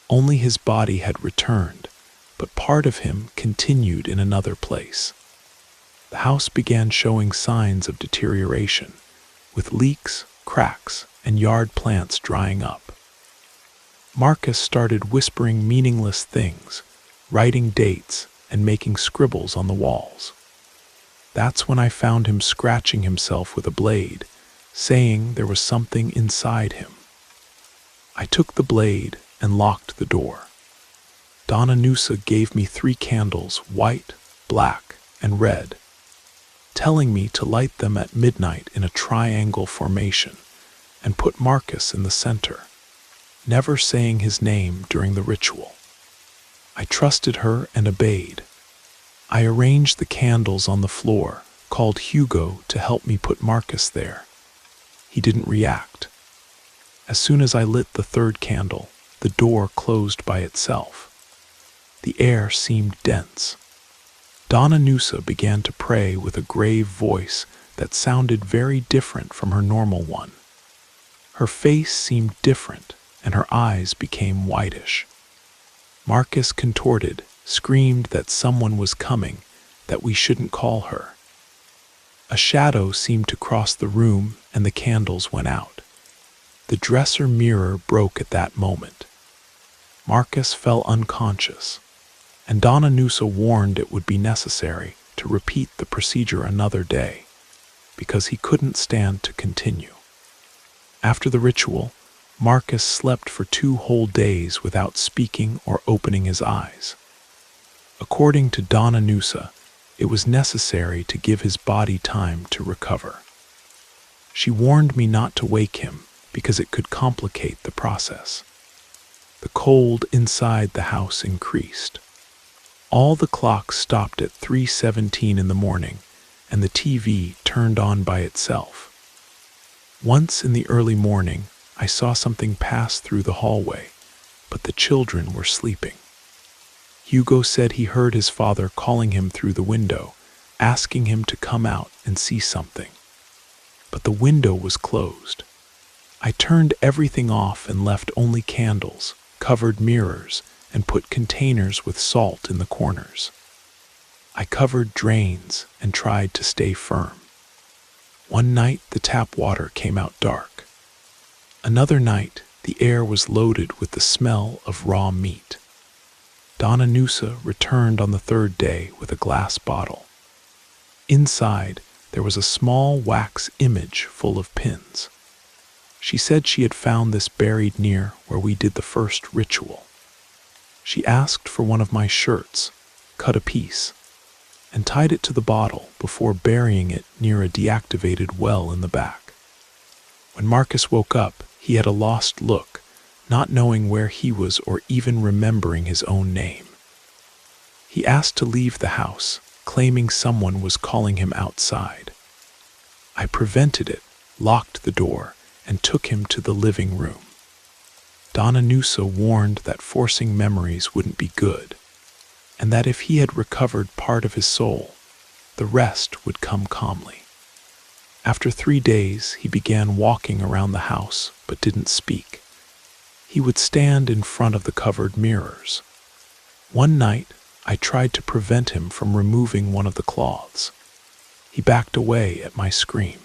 Only his body had returned, but part of him continued in another place. The house began showing signs of deterioration, with leaks, cracks, and yard plants drying up. Marcus started whispering meaningless things, writing dates, and making scribbles on the walls. That's when I found him scratching himself with a blade, saying there was something inside him. I took the blade and locked the door. Donna Noosa gave me 3 candles, white, black, and red, telling me to light them at midnight in a triangle formation and put Marcus in the center, never saying his name during the ritual. I trusted her and obeyed. I arranged the candles on the floor, called Hugo to help me put Marcus there. He didn't react. As soon as I lit the 3rd candle, the door closed by itself. The air seemed dense. Donna Noosa began to pray with a grave voice that sounded very different from her normal one. Her face seemed different, and her eyes became whitish. Marcus contorted, screamed that someone was coming, that we shouldn't call her. A shadow seemed to cross the room, and the candles went out. The dresser mirror broke at that moment. Marcus fell unconscious, and Donna Noosa warned it would be necessary to repeat the procedure another day, because he couldn't stand to continue. After the ritual, Marcus slept for 2 whole days without speaking or opening his eyes. According to Donna Noosa, it was necessary to give his body time to recover. She warned me not to wake him because it could complicate the process. The cold inside the house increased. All the clocks stopped at 3:17 in the morning, and the TV turned on by itself. Once in the early morning, I saw something pass through the hallway, but the children were sleeping. Hugo said he heard his father calling him through the window, asking him to come out and see something. But the window was closed. I turned everything off and left only candles, covered mirrors, and put containers with salt in the corners. I covered drains and tried to stay firm. One night the tap water came out dark. Another night the air was loaded with the smell of raw meat. Donna Noosa returned on the 3rd day with a glass bottle. Inside there was a small wax image full of pins. She said she had found this buried near where we did the first ritual. She asked for one of my shirts, cut a piece, and tied it to the bottle before burying it near a deactivated well in the back. When Marcus woke up, he had a lost look, not knowing where he was or even remembering his own name. He asked to leave the house, claiming someone was calling him outside. I prevented it, locked the door, and took him to the living room. Donna Nusa warned that forcing memories wouldn't be good, and that if he had recovered part of his soul, the rest would come calmly. After 3 days, he began walking around the house but didn't speak. He would stand in front of the covered mirrors. One night, I tried to prevent him from removing one of the cloths. He backed away at my scream.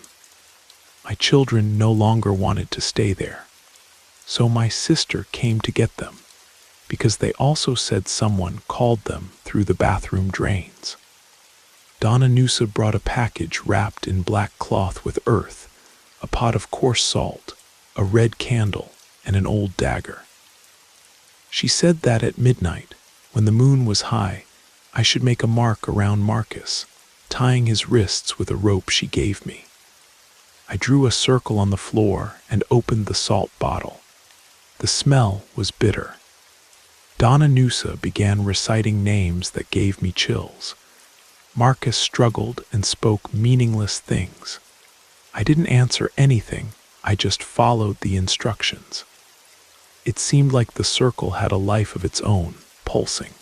My children no longer wanted to stay there, so my sister came to get them, because they also said someone called them through the bathroom drains. Donna Nusa brought a package wrapped in black cloth with earth, a pot of coarse salt, a red candle, and an old dagger. She said that at midnight, when the moon was high, I should make a mark around Marcus, tying his wrists with a rope she gave me. I drew a circle on the floor and opened the salt bottle. The smell was bitter. Donna Nusa began reciting names that gave me chills. Marcus struggled and spoke meaningless things. I didn't answer anything, I just followed the instructions. It seemed like the circle had a life of its own, pulsing.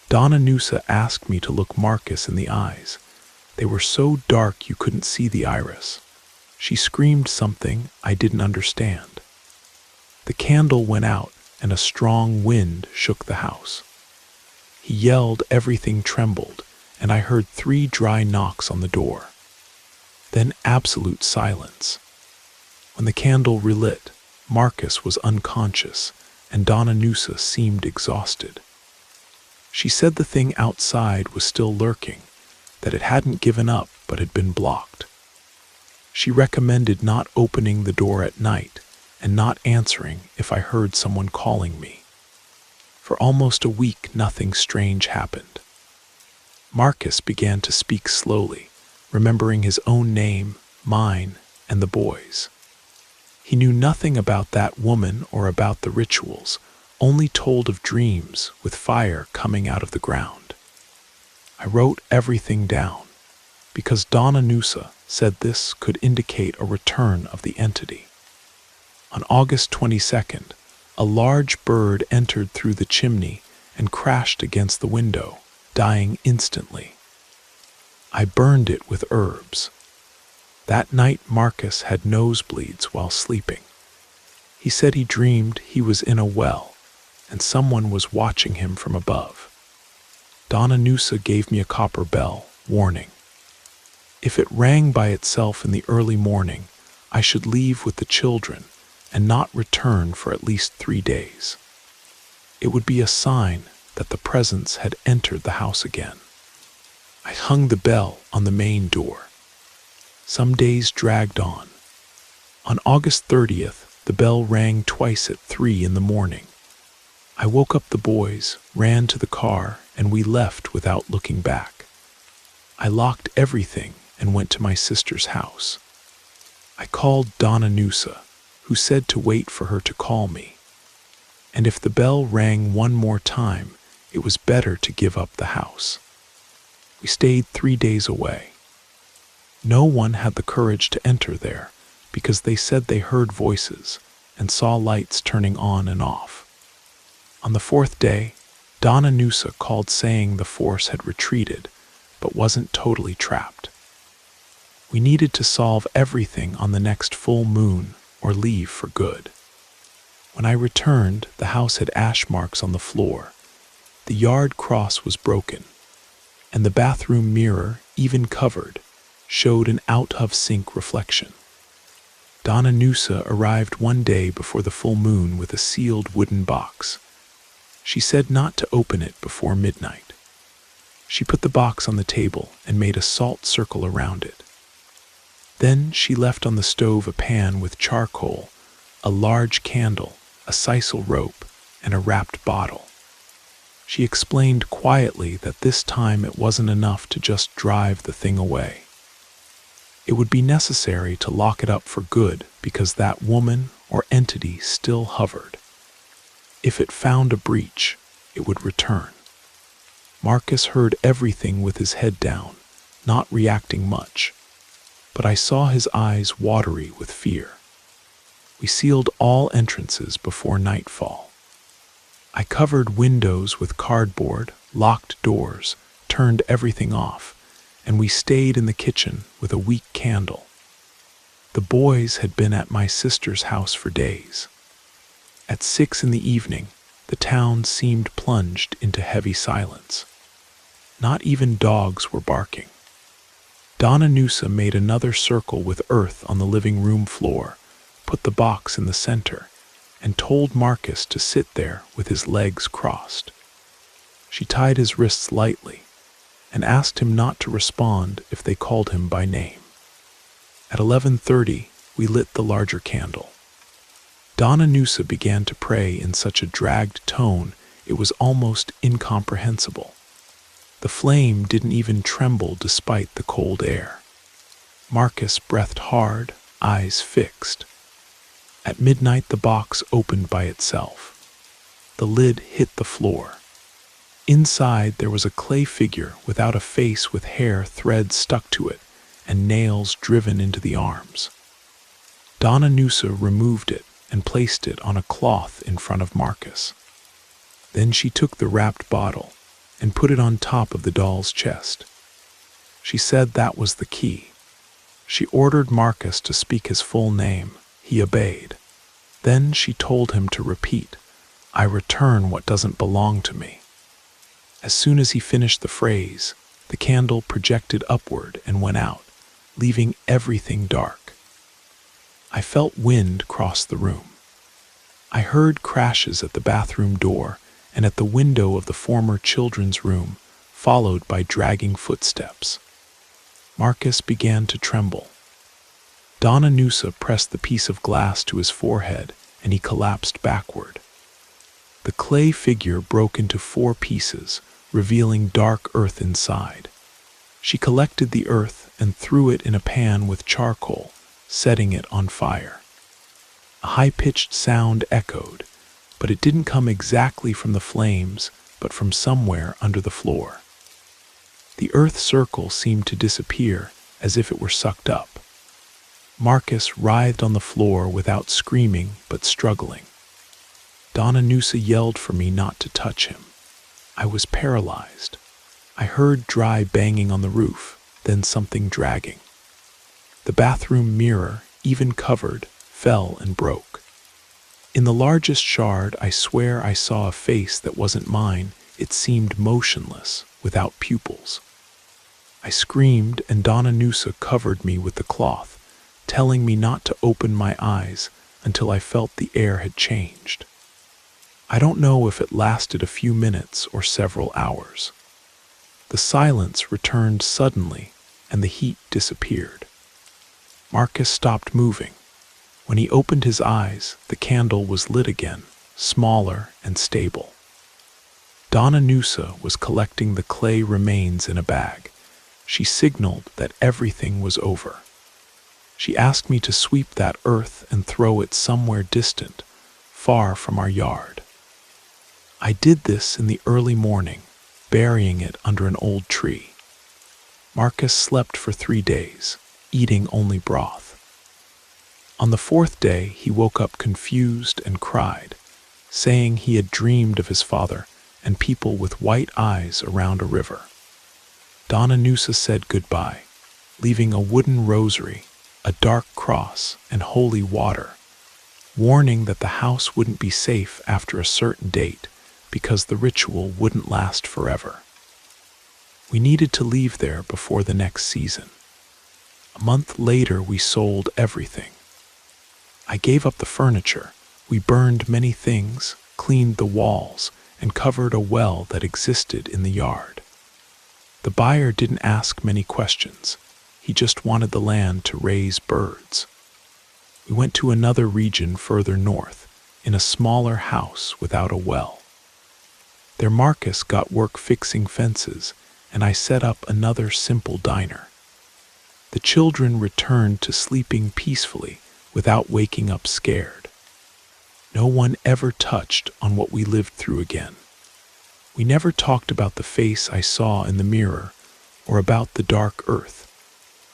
Donna Nusa asked me to look Marcus in the eyes. They were so dark you couldn't see the iris. She screamed something I didn't understand. The candle went out and a strong wind shook the house. He yelled, everything trembled, and I heard 3 dry knocks on the door. Then absolute silence. When the candle relit, Marcus was unconscious, and Donna Nusa seemed exhausted. She said the thing outside was still lurking, that it hadn't given up but had been blocked. She recommended not opening the door at night and not answering if I heard someone calling me. For almost a week, nothing strange happened. Marcus began to speak slowly, remembering his own name, mine, and the boys. He knew nothing about that woman or about the rituals, only told of dreams with fire coming out of the ground. I wrote everything down, because Donna Nusa said this could indicate a return of the entity. On August 22nd, a large bird entered through the chimney and crashed against the window, dying instantly. I burned it with herbs. That night Marcus had nosebleeds while sleeping. He said he dreamed he was in a well, and someone was watching him from above. Donna Nusa gave me a copper bell, warning. If it rang by itself in the early morning, I should leave with the children and not return for at least 3 days. It would be a sign that the presence had entered the house again. I hung the bell on the main door. Some days dragged on. On August 30th, the bell rang twice at 3 in the morning. I woke up the boys, ran to the car, and we left without looking back. I locked everything and went to my sister's house. I called Donna Nusa, who said to wait for her to call me. And if the bell rang one more time, it was better to give up the house. We stayed 3 days away. No one had the courage to enter there because they said they heard voices and saw lights turning on and off. On the 4th day, Donna Nusa called saying the force had retreated but wasn't totally trapped. We needed to solve everything on the next full moon or leave for good. When I returned, the house had ash marks on the floor. The yard cross was broken, and the bathroom mirror, even covered, showed an out-of-sync reflection. Donna Nusa arrived one day before the full moon with a sealed wooden box. She said not to open it before midnight. She put the box on the table and made a salt circle around it. Then she left on the stove a pan with charcoal, a large candle, a sisal rope, and a wrapped bottle. She explained quietly that this time it wasn't enough to just drive the thing away. It would be necessary to lock it up for good because that woman or entity still hovered. If it found a breach, it would return. Marcus heard everything with his head down, not reacting much, but I saw his eyes watery with fear. We sealed all entrances before nightfall. I covered windows with cardboard, locked doors, turned everything off, and we stayed in the kitchen with a weak candle. The boys had been at my sister's house for days. At 6 in the evening, the town seemed plunged into heavy silence. Not even dogs were barking. Donna Noosa made another circle with earth on the living room floor, put the box in the center, and told Marcus to sit there with his legs crossed. She tied his wrists lightly and asked him not to respond if they called him by name. At 11:30, we lit the larger candle. Donna Noosa began to pray in such a dragged tone it was almost incomprehensible. The flame didn't even tremble despite the cold air. Marcus breathed hard, eyes fixed. At midnight, the box opened by itself. The lid hit the floor. Inside, there was a clay figure without a face with hair threads stuck to it and nails driven into the arms. Donna Noosa removed it and placed it on a cloth in front of Marcus. Then she took the wrapped bottle and put it on top of the doll's chest. She said that was the key. She ordered Marcus to speak his full name. He obeyed. Then she told him to repeat, "I return what doesn't belong to me." As soon as he finished the phrase, the candle projected upward and went out, leaving everything dark. I felt wind cross the room. I heard crashes at the bathroom door and at the window of the former children's room, followed by dragging footsteps. Marcus began to tremble. Donna Noosa pressed the piece of glass to his forehead, and he collapsed backward. The clay figure broke into 4 pieces, revealing dark earth inside. She collected the earth and threw it in a pan with charcoal, setting it on fire. A high-pitched sound echoed, but it didn't come exactly from the flames, but from somewhere under the floor. The earth circle seemed to disappear, as if it were sucked up. Marcus writhed on the floor without screaming, but struggling. Donna Noosa yelled for me not to touch him. I was paralyzed. I heard dry banging on the roof, then something dragging. The bathroom mirror, even covered, fell and broke. In the largest shard, I swear I saw a face that wasn't mine. It seemed motionless, without pupils. I screamed, and Donna Noosa covered me with the cloth, telling me not to open my eyes until I felt the air had changed. I don't know if it lasted a few minutes or several hours. The silence returned suddenly, and the heat disappeared. Marcus stopped moving. When he opened his eyes, the candle was lit again, smaller and stable. Donna Noosa was collecting the clay remains in a bag. She signaled that everything was over. She asked me to sweep that earth and throw it somewhere distant, far from our yard. I did this in the early morning, burying it under an old tree. Marcus slept for 3 days, eating only broth. On the 4th day, he woke up confused and cried, saying he had dreamed of his father and people with white eyes around a river. Donna Noosa said goodbye, leaving a wooden rosary, a dark cross, and holy water, warning that the house wouldn't be safe after a certain date because the ritual wouldn't last forever. We needed to leave there before the next season. A month later, we sold everything. I gave up the furniture. We burned many things, cleaned the walls, and covered a well that existed in the yard. The buyer didn't ask many questions. He just wanted the land to raise birds. We went to another region further north, in a smaller house without a well. There Marcus got work fixing fences, and I set up another simple diner. The children returned to sleeping peacefully without waking up scared. No one ever touched on what we lived through again. We never talked about the face I saw in the mirror or about the dark earth,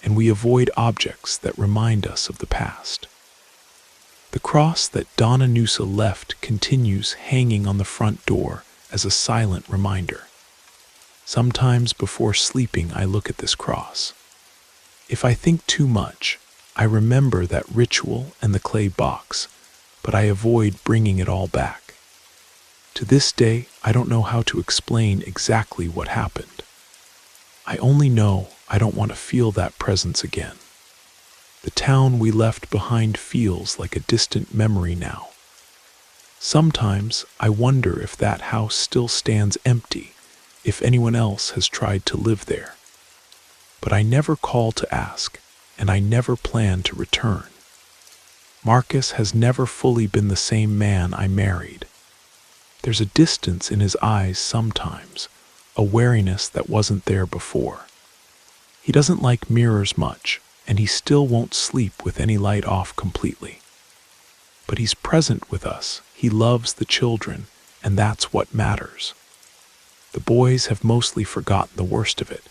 and we avoid objects that remind us of the past. The cross that Donna Noosa left continues hanging on the front door as a silent reminder. Sometimes before sleeping, I look at this cross. If I think too much, I remember that ritual and the clay box, but I avoid bringing it all back. To this day, I don't know how to explain exactly what happened. I only know I don't want to feel that presence again. The town we left behind feels like a distant memory now. Sometimes I wonder if that house still stands empty, if anyone else has tried to live there. But I never call to ask, and I never plan to return. Marcus has never fully been the same man I married. There's a distance in his eyes sometimes, a wariness that wasn't there before. He doesn't like mirrors much, and he still won't sleep with any light off completely. But he's present with us, he loves the children, and that's what matters. The boys have mostly forgotten the worst of it.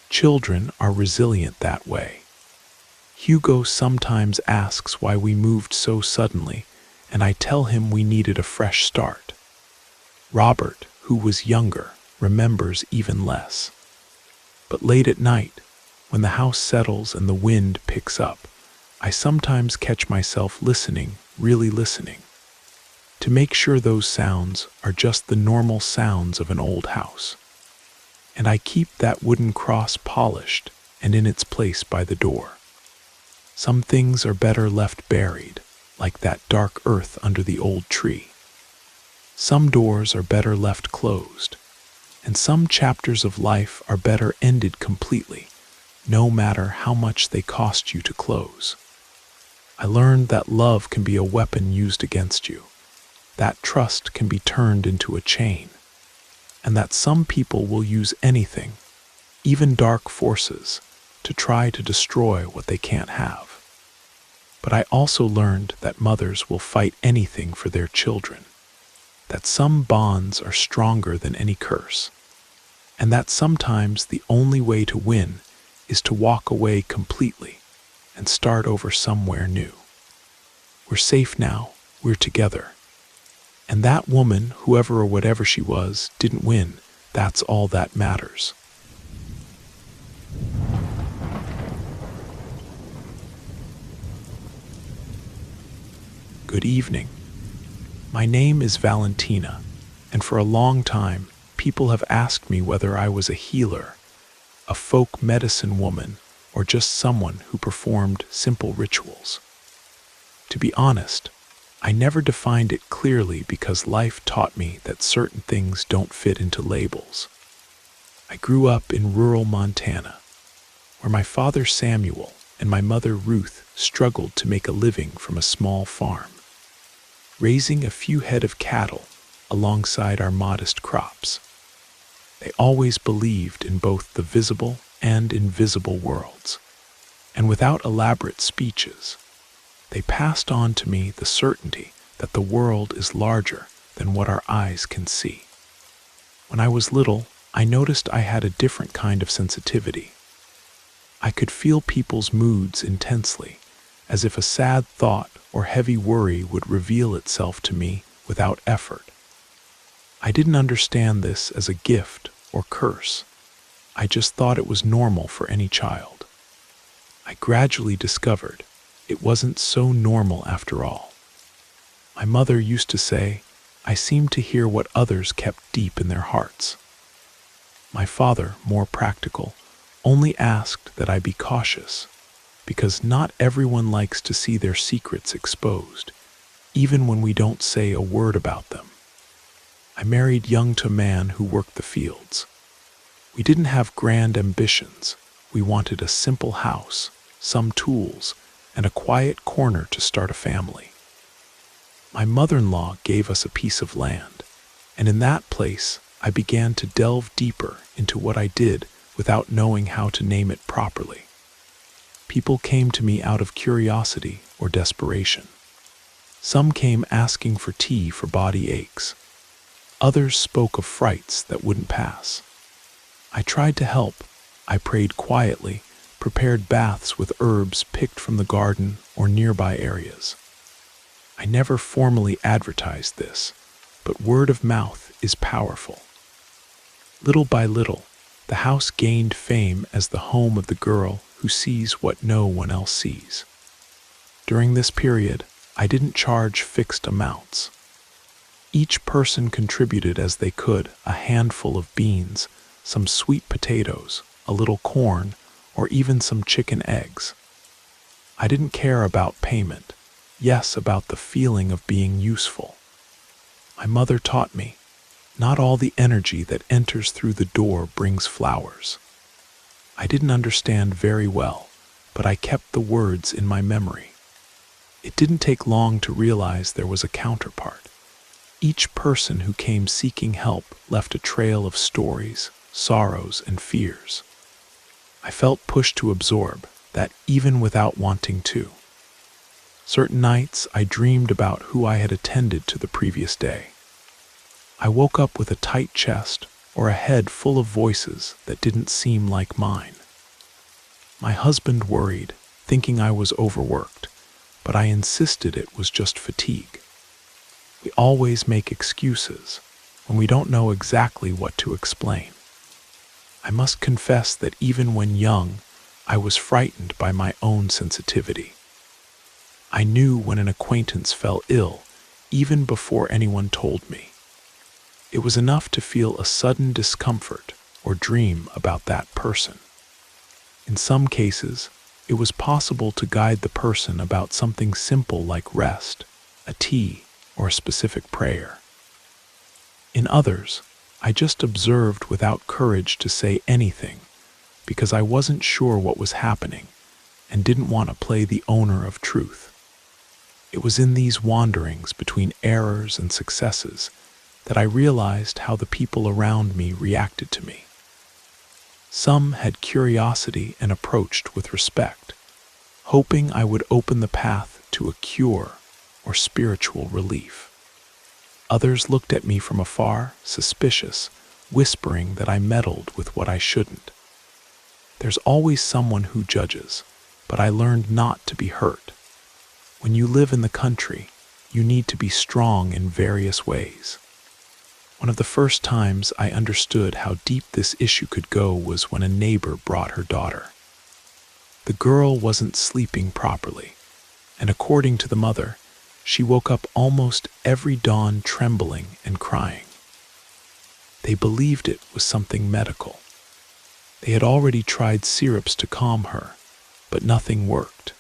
Children are resilient that way. Hugo sometimes asks why we moved so suddenly, and I tell him we needed a fresh start. Robert, who was younger, remembers even less. But late at night, when the house settles and the wind picks up, I sometimes catch myself listening, really listening, to make sure those sounds are just the normal sounds of an old house. And I keep that wooden cross polished and in its place by the door. Some things are better left buried, like that dark earth under the old tree. Some doors are better left closed, and some chapters of life are better ended completely, no matter how much they cost you to close. I learned that love can be a weapon used against you, that trust can be turned into a chain, and that some people will use anything, even dark forces, to try to destroy what they can't have. But I also learned that mothers will fight anything for their children, that some bonds are stronger than any curse, and that sometimes the only way to win is to walk away completely and start over somewhere new. We're safe now, we're together. And that woman, whoever or whatever she was, didn't win. That's all that matters. Good evening. My name is Valentina, and for a long time, people have asked me whether I was a healer, a folk medicine woman, or just someone who performed simple rituals. To be honest, I never defined it clearly because life taught me that certain things don't fit into labels. I grew up in rural Montana, where my father Samuel and my mother Ruth struggled to make a living from a small farm, raising a few head of cattle alongside our modest crops. They always believed in both the visible and invisible worlds, and without elaborate speeches, they passed on to me the certainty that the world is larger than what our eyes can see. When I was little, I noticed I had a different kind of sensitivity. I could feel people's moods intensely, as if a sad thought or heavy worry would reveal itself to me without effort. I didn't understand this as a gift or curse. I just thought it was normal for any child. I gradually discovered it wasn't so normal after all. My mother used to say, I seemed to hear what others kept deep in their hearts. My father, more practical, only asked that I be cautious, because not everyone likes to see their secrets exposed, even when we don't say a word about them. I married young to a man who worked the fields. We didn't have grand ambitions. We wanted a simple house, some tools, and a quiet corner to start a family. My mother-in-law gave us a piece of land, and in that place I began to delve deeper into what I did without knowing how to name it properly. People came to me out of curiosity or desperation. Some came asking for tea for body aches. Others spoke of frights that wouldn't pass. I tried to help. I prayed quietly, prepared baths with herbs picked from the garden or nearby areas. I never formally advertised this, but word of mouth is powerful. Little by little, the house gained fame as the home of the girl who sees what no one else sees. During this period, I didn't charge fixed amounts. Each person contributed as they could: a handful of beans, some sweet potatoes, a little corn, or even some chicken eggs. I didn't care about payment, yes, about the feeling of being useful. My mother taught me, not all the energy that enters through the door brings flowers. I didn't understand very well, but I kept the words in my memory. It didn't take long to realize there was a counterpart. Each person who came seeking help left a trail of stories, sorrows, and fears. I felt pushed to absorb that even without wanting to. Certain nights I dreamed about who I had attended to the previous day. I woke up with a tight chest or a head full of voices that didn't seem like mine. My husband worried, thinking I was overworked, but I insisted it was just fatigue. We always make excuses when we don't know exactly what to explain. I must confess that even when young, I was frightened by my own sensitivity. I knew when an acquaintance fell ill, even before anyone told me. It was enough to feel a sudden discomfort or dream about that person. In some cases, it was possible to guide the person about something simple like rest, a tea, or a specific prayer. In others, I just observed without courage to say anything because I wasn't sure what was happening and didn't want to play the owner of truth. It was in these wanderings between errors and successes that I realized how the people around me reacted to me. Some had curiosity and approached with respect, hoping I would open the path to a cure or spiritual relief. Others looked at me from afar, suspicious, whispering that I meddled with what I shouldn't. There's always someone who judges, but I learned not to be hurt. When you live in the country, you need to be strong in various ways. One of the first times I understood how deep this issue could go was when a neighbor brought her daughter. The girl wasn't sleeping properly, and according to the mother, she woke up almost every dawn trembling and crying. They believed it was something medical. They had already tried syrups to calm her, but nothing worked.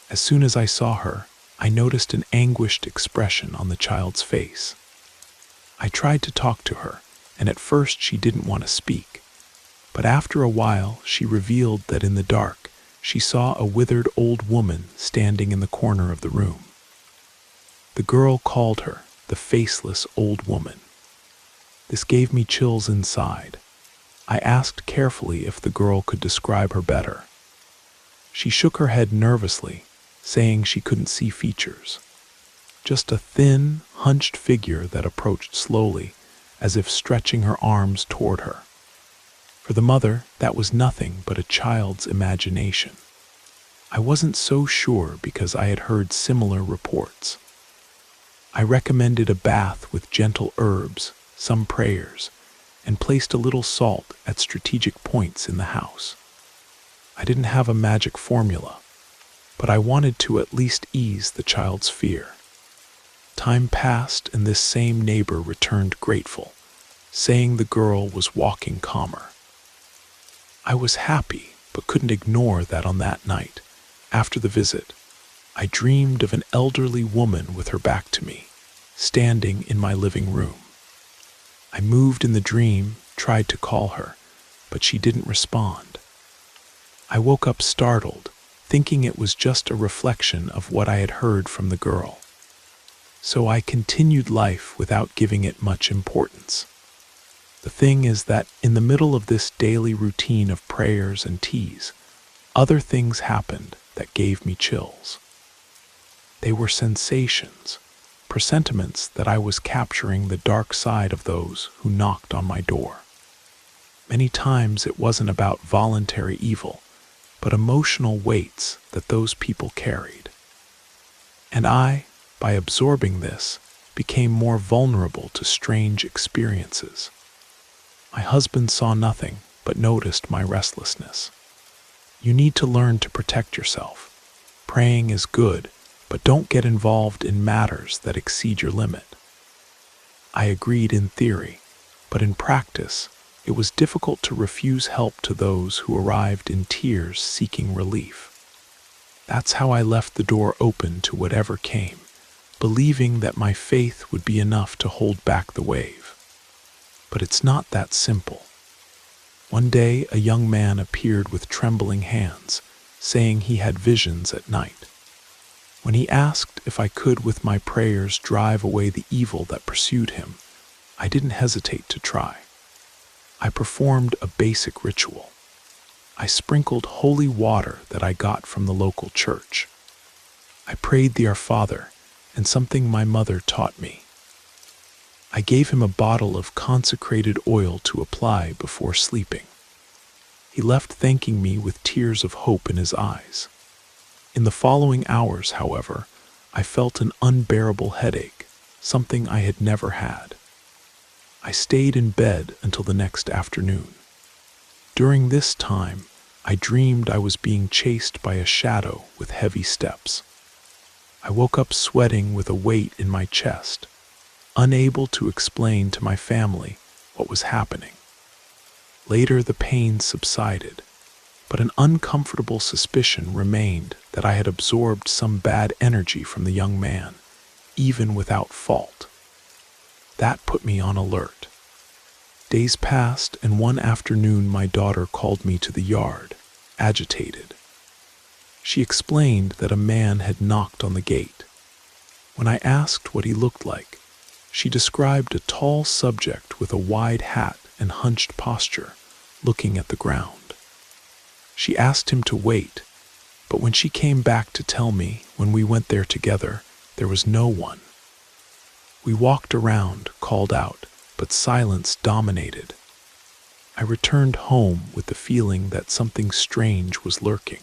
As soon as I saw her, I noticed an anguished expression on the child's face. I tried to talk to her, and at first she didn't want to speak. But after a while, she revealed that in the dark, she saw a withered old woman standing in the corner of the room. The girl called her the faceless old woman. This gave me chills inside. I asked carefully if the girl could describe her better. She shook her head nervously, saying she couldn't see features. Just a thin, hunched figure that approached slowly, as if stretching her arms toward her. For the mother, that was nothing but a child's imagination. I wasn't so sure because I had heard similar reports. I recommended a bath with gentle herbs, some prayers, and placed a little salt at strategic points in the house. I didn't have a magic formula, but I wanted to at least ease the child's fear. Time passed and this same neighbor returned grateful, saying the girl was walking calmer. I was happy, but couldn't ignore that on that night, after the visit, I dreamed of an elderly woman with her back to me, standing in my living room. I moved in the dream, tried to call her, but she didn't respond. I woke up startled, thinking it was just a reflection of what I had heard from the girl. So I continued life without giving it much importance. The thing is that in the middle of this daily routine of prayers and teas, other things happened that gave me chills. They were sensations, presentiments that I was capturing the dark side of those who knocked on my door. Many times it wasn't about voluntary evil, but emotional weights that those people carried. And I, by absorbing this, became more vulnerable to strange experiences. My husband saw nothing, but noticed my restlessness. You need to learn to protect yourself. Praying is good, but don't get involved in matters that exceed your limit. I agreed in theory, but in practice, it was difficult to refuse help to those who arrived in tears seeking relief. That's how I left the door open to whatever came, believing that my faith would be enough to hold back the wave. But it's not that simple. One day, a young man appeared with trembling hands, saying he had visions at night. When he asked if I could with my prayers drive away the evil that pursued him, I didn't hesitate to try. I performed a basic ritual. I sprinkled holy water that I got from the local church. I prayed the Our Father, and something my mother taught me. I gave him a bottle of consecrated oil to apply before sleeping. He left thanking me with tears of hope in his eyes. In the following hours, however, I felt an unbearable headache, something I had never had. I stayed in bed until the next afternoon. During this time, I dreamed I was being chased by a shadow with heavy steps. I woke up sweating with a weight in my chest, unable to explain to my family what was happening. Later, the pain subsided, but an uncomfortable suspicion remained that I had absorbed some bad energy from the young man, even without fault. That put me on alert. Days passed, and one afternoon my daughter called me to the yard, agitated. She explained that a man had knocked on the gate. When I asked what he looked like, she described a tall subject with a wide hat and hunched posture, looking at the ground. She asked him to wait, but when she came back to tell me when we went there together, there was no one. We walked around, called out, but silence dominated. I returned home with the feeling that something strange was lurking.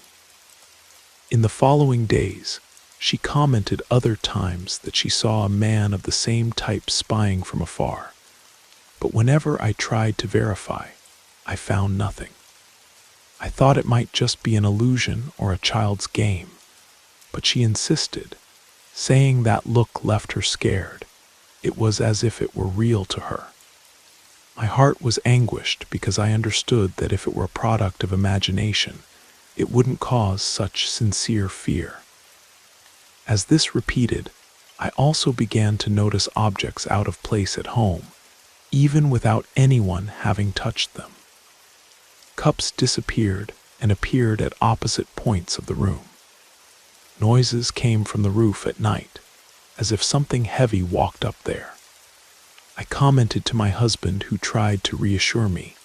In the following days, she commented other times that she saw a man of the same type spying from afar, but whenever I tried to verify, I found nothing. I thought it might just be an illusion or a child's game, but she insisted, saying that look left her scared. It was as if it were real to her. My heart was anguished because I understood that if it were a product of imagination, it wouldn't cause such sincere fear. As this repeated, I also began to notice objects out of place at home, even without anyone having touched them. Cups disappeared and appeared at opposite points of the room. Noises came from the roof at night, as if something heavy walked up there. I commented to my husband, who tried to reassure me,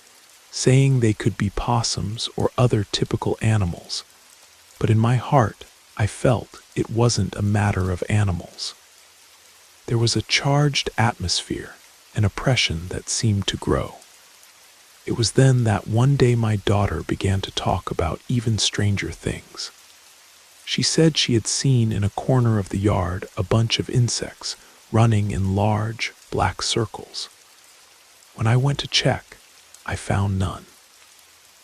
saying they could be possums or other typical animals, but in my heart I felt it wasn't a matter of animals. There was a charged atmosphere, an oppression that seemed to grow. It was then that one day my daughter began to talk about even stranger things. She said she had seen in a corner of the yard a bunch of insects running in large, black circles. When I went to check, I found none.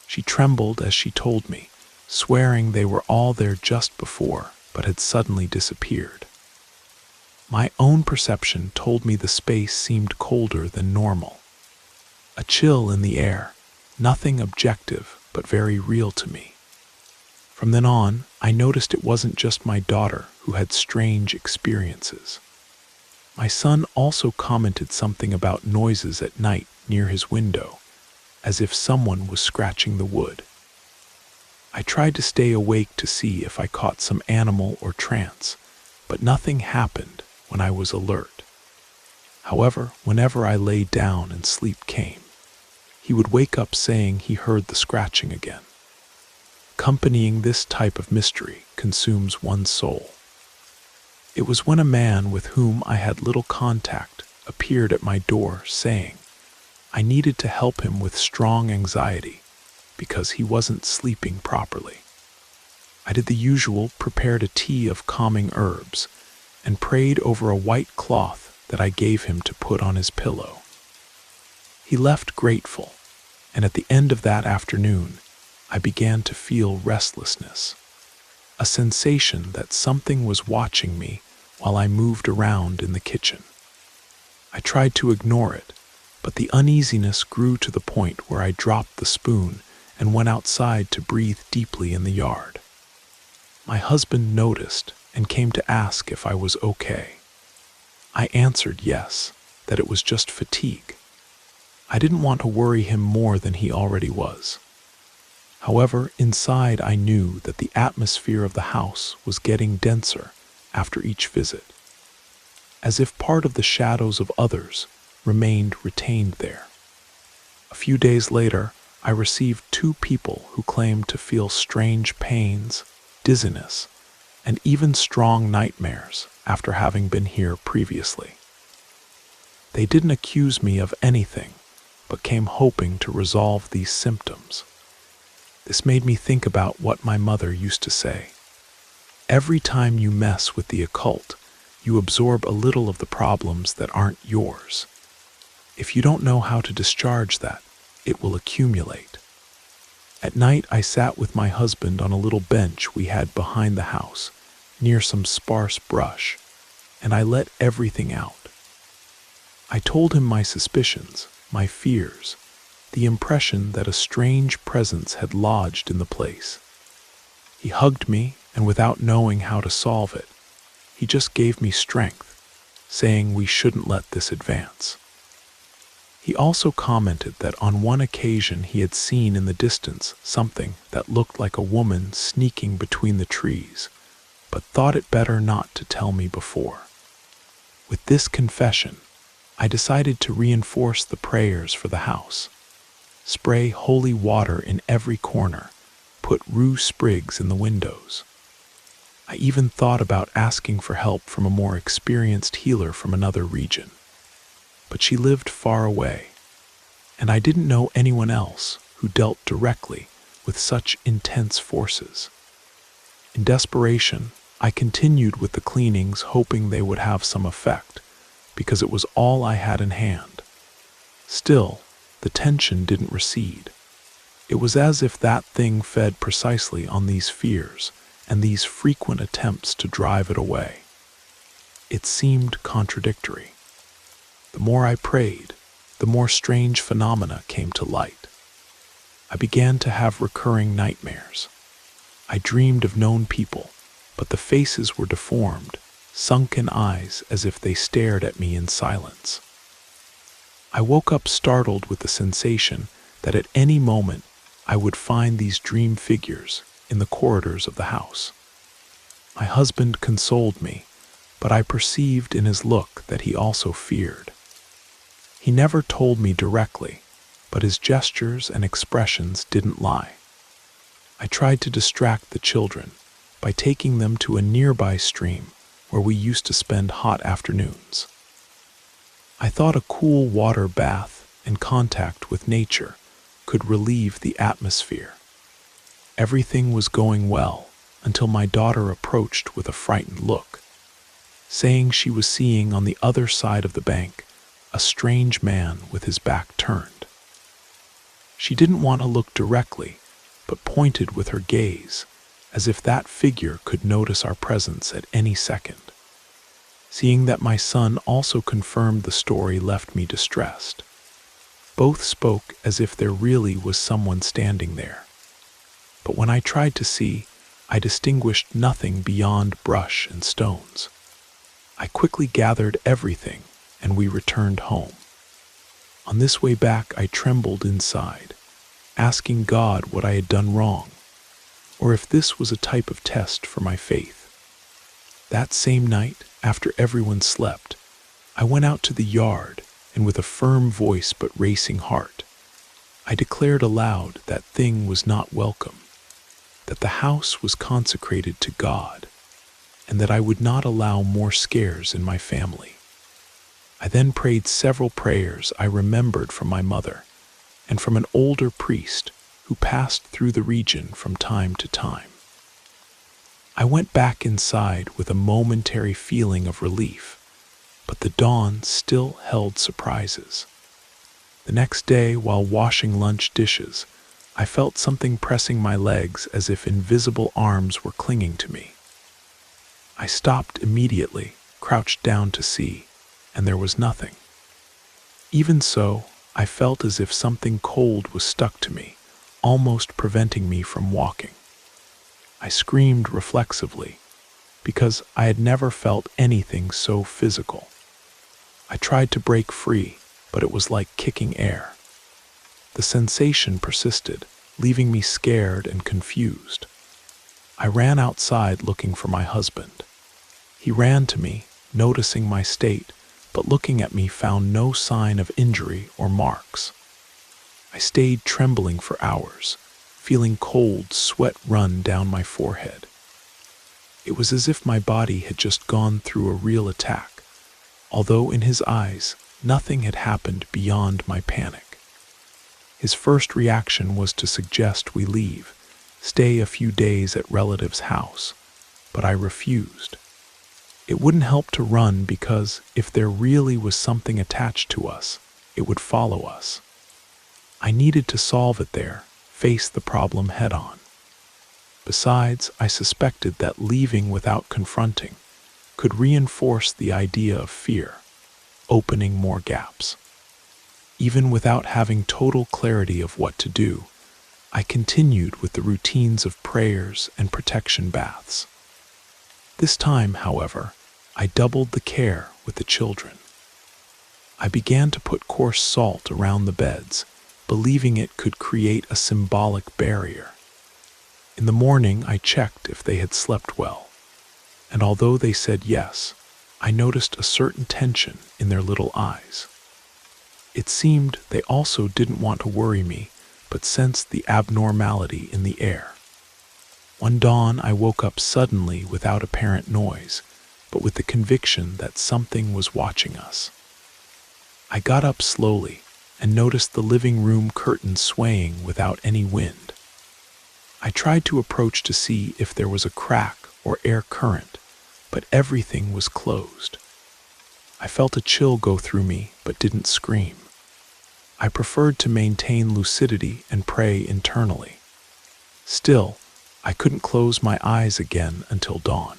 She trembled as she told me, swearing they were all there just before, but had suddenly disappeared. My own perception told me the space seemed colder than normal. A chill in the air, nothing objective, but very real to me. From then on, I noticed it wasn't just my daughter who had strange experiences. My son also commented something about noises at night near his window, as if someone was scratching the wood. I tried to stay awake to see if I caught some animal or trance, but nothing happened when I was alert. However, whenever I lay down and sleep came, he would wake up saying he heard the scratching again. Accompanying this type of mystery consumes one's soul. It was when a man with whom I had little contact appeared at my door saying I needed to help him with strong anxiety because he wasn't sleeping properly. I did the usual, prepared a tea of calming herbs, and prayed over a white cloth that I gave him to put on his pillow. He left grateful, and at the end of that afternoon, I began to feel restlessness, a sensation that something was watching me while I moved around in the kitchen. I tried to ignore it, but the uneasiness grew to the point where I dropped the spoon and went outside to breathe deeply in the yard. My husband noticed and came to ask if I was okay. I answered yes, that it was just fatigue. I didn't want to worry him more than he already was. However, inside I knew that the atmosphere of the house was getting denser after each visit, as if part of the shadows of others remained retained there. A few days later, I received 2 people who claimed to feel strange pains, dizziness, and even strong nightmares after having been here previously. They didn't accuse me of anything, but came hoping to resolve these symptoms. This made me think about what my mother used to say. Every time you mess with the occult, you absorb a little of the problems that aren't yours. If you don't know how to discharge that, it will accumulate. At night, I sat with my husband on a little bench we had behind the house, near some sparse brush, and I let everything out. I told him my suspicions, my fears, the impression that a strange presence had lodged in the place. He hugged me, and without knowing how to solve it, he just gave me strength, saying we shouldn't let this advance. He also commented that on one occasion he had seen in the distance something that looked like a woman sneaking between the trees, but thought it better not to tell me before. With this confession, I decided to reinforce the prayers for the house. Spray holy water in every corner, put rue sprigs in the windows. I even thought about asking for help from a more experienced healer from another region. But she lived far away, and I didn't know anyone else who dealt directly with such intense forces. In desperation, I continued with the cleanings, hoping they would have some effect, because it was all I had in hand. Still, the tension didn't recede. It was as if that thing fed precisely on these fears and these frequent attempts to drive it away. It seemed contradictory. The more I prayed, the more strange phenomena came to light. I began to have recurring nightmares. I dreamed of known people, but the faces were deformed, sunken eyes as if they stared at me in silence. I woke up startled with the sensation that at any moment I would find these dream figures in the corridors of the house. My husband consoled me, but I perceived in his look that he also feared. He never told me directly, but his gestures and expressions didn't lie. I tried to distract the children by taking them to a nearby stream where we used to spend hot afternoons. I thought a cool water bath and contact with nature could relieve the atmosphere. Everything was going well until my daughter approached with a frightened look, saying she was seeing on the other side of the bank a strange man with his back turned. She didn't want to look directly, but pointed with her gaze, as if that figure could notice our presence at any second. Seeing that my son also confirmed the story left me distressed. Both spoke as if there really was someone standing there. But when I tried to see, I distinguished nothing beyond brush and stones. I quickly gathered everything, and we returned home. On this way back, I trembled inside, asking God what I had done wrong, or if this was a type of test for my faith. That same night, after everyone slept, I went out to the yard, and with a firm voice but racing heart, I declared aloud that thing was not welcome, that the house was consecrated to God, and that I would not allow more scares in my family. I then prayed several prayers I remembered from my mother and from an older priest who passed through the region from time to time. I went back inside with a momentary feeling of relief, but the dawn still held surprises. The next day, while washing lunch dishes, I felt something pressing my legs as if invisible arms were clinging to me. I stopped immediately, crouched down to see, and there was nothing. Even so, I felt as if something cold was stuck to me, almost preventing me from walking. I screamed reflexively, because I had never felt anything so physical. I tried to break free, but it was like kicking air. The sensation persisted, leaving me scared and confused. I ran outside looking for my husband. He ran to me, noticing my state, but looking at me found no sign of injury or marks. I stayed trembling for hours, feeling cold sweat run down my forehead. It was as if my body had just gone through a real attack, although in his eyes, nothing had happened beyond my panic. His first reaction was to suggest we leave, stay a few days at relatives' house, but I refused. It wouldn't help to run because if there really was something attached to us, it would follow us. I needed to solve it there, face the problem head-on. Besides, I suspected that leaving without confronting could reinforce the idea of fear, opening more gaps. Even without having total clarity of what to do, I continued with the routines of prayers and protection baths. This time, however, I doubled the care with the children. I began to put coarse salt around the beds, believing it could create a symbolic barrier. In the morning, I checked if they had slept well, and although they said yes, I noticed a certain tension in their little eyes. It seemed they also didn't want to worry me, but sensed the abnormality in the air. One dawn, I woke up suddenly without apparent noise, but with the conviction that something was watching us. I got up slowly and noticed the living room curtain swaying without any wind. I tried to approach to see if there was a crack or air current, but everything was closed. I felt a chill go through me, but didn't scream. I preferred to maintain lucidity and pray internally. Still, I couldn't close my eyes again until dawn.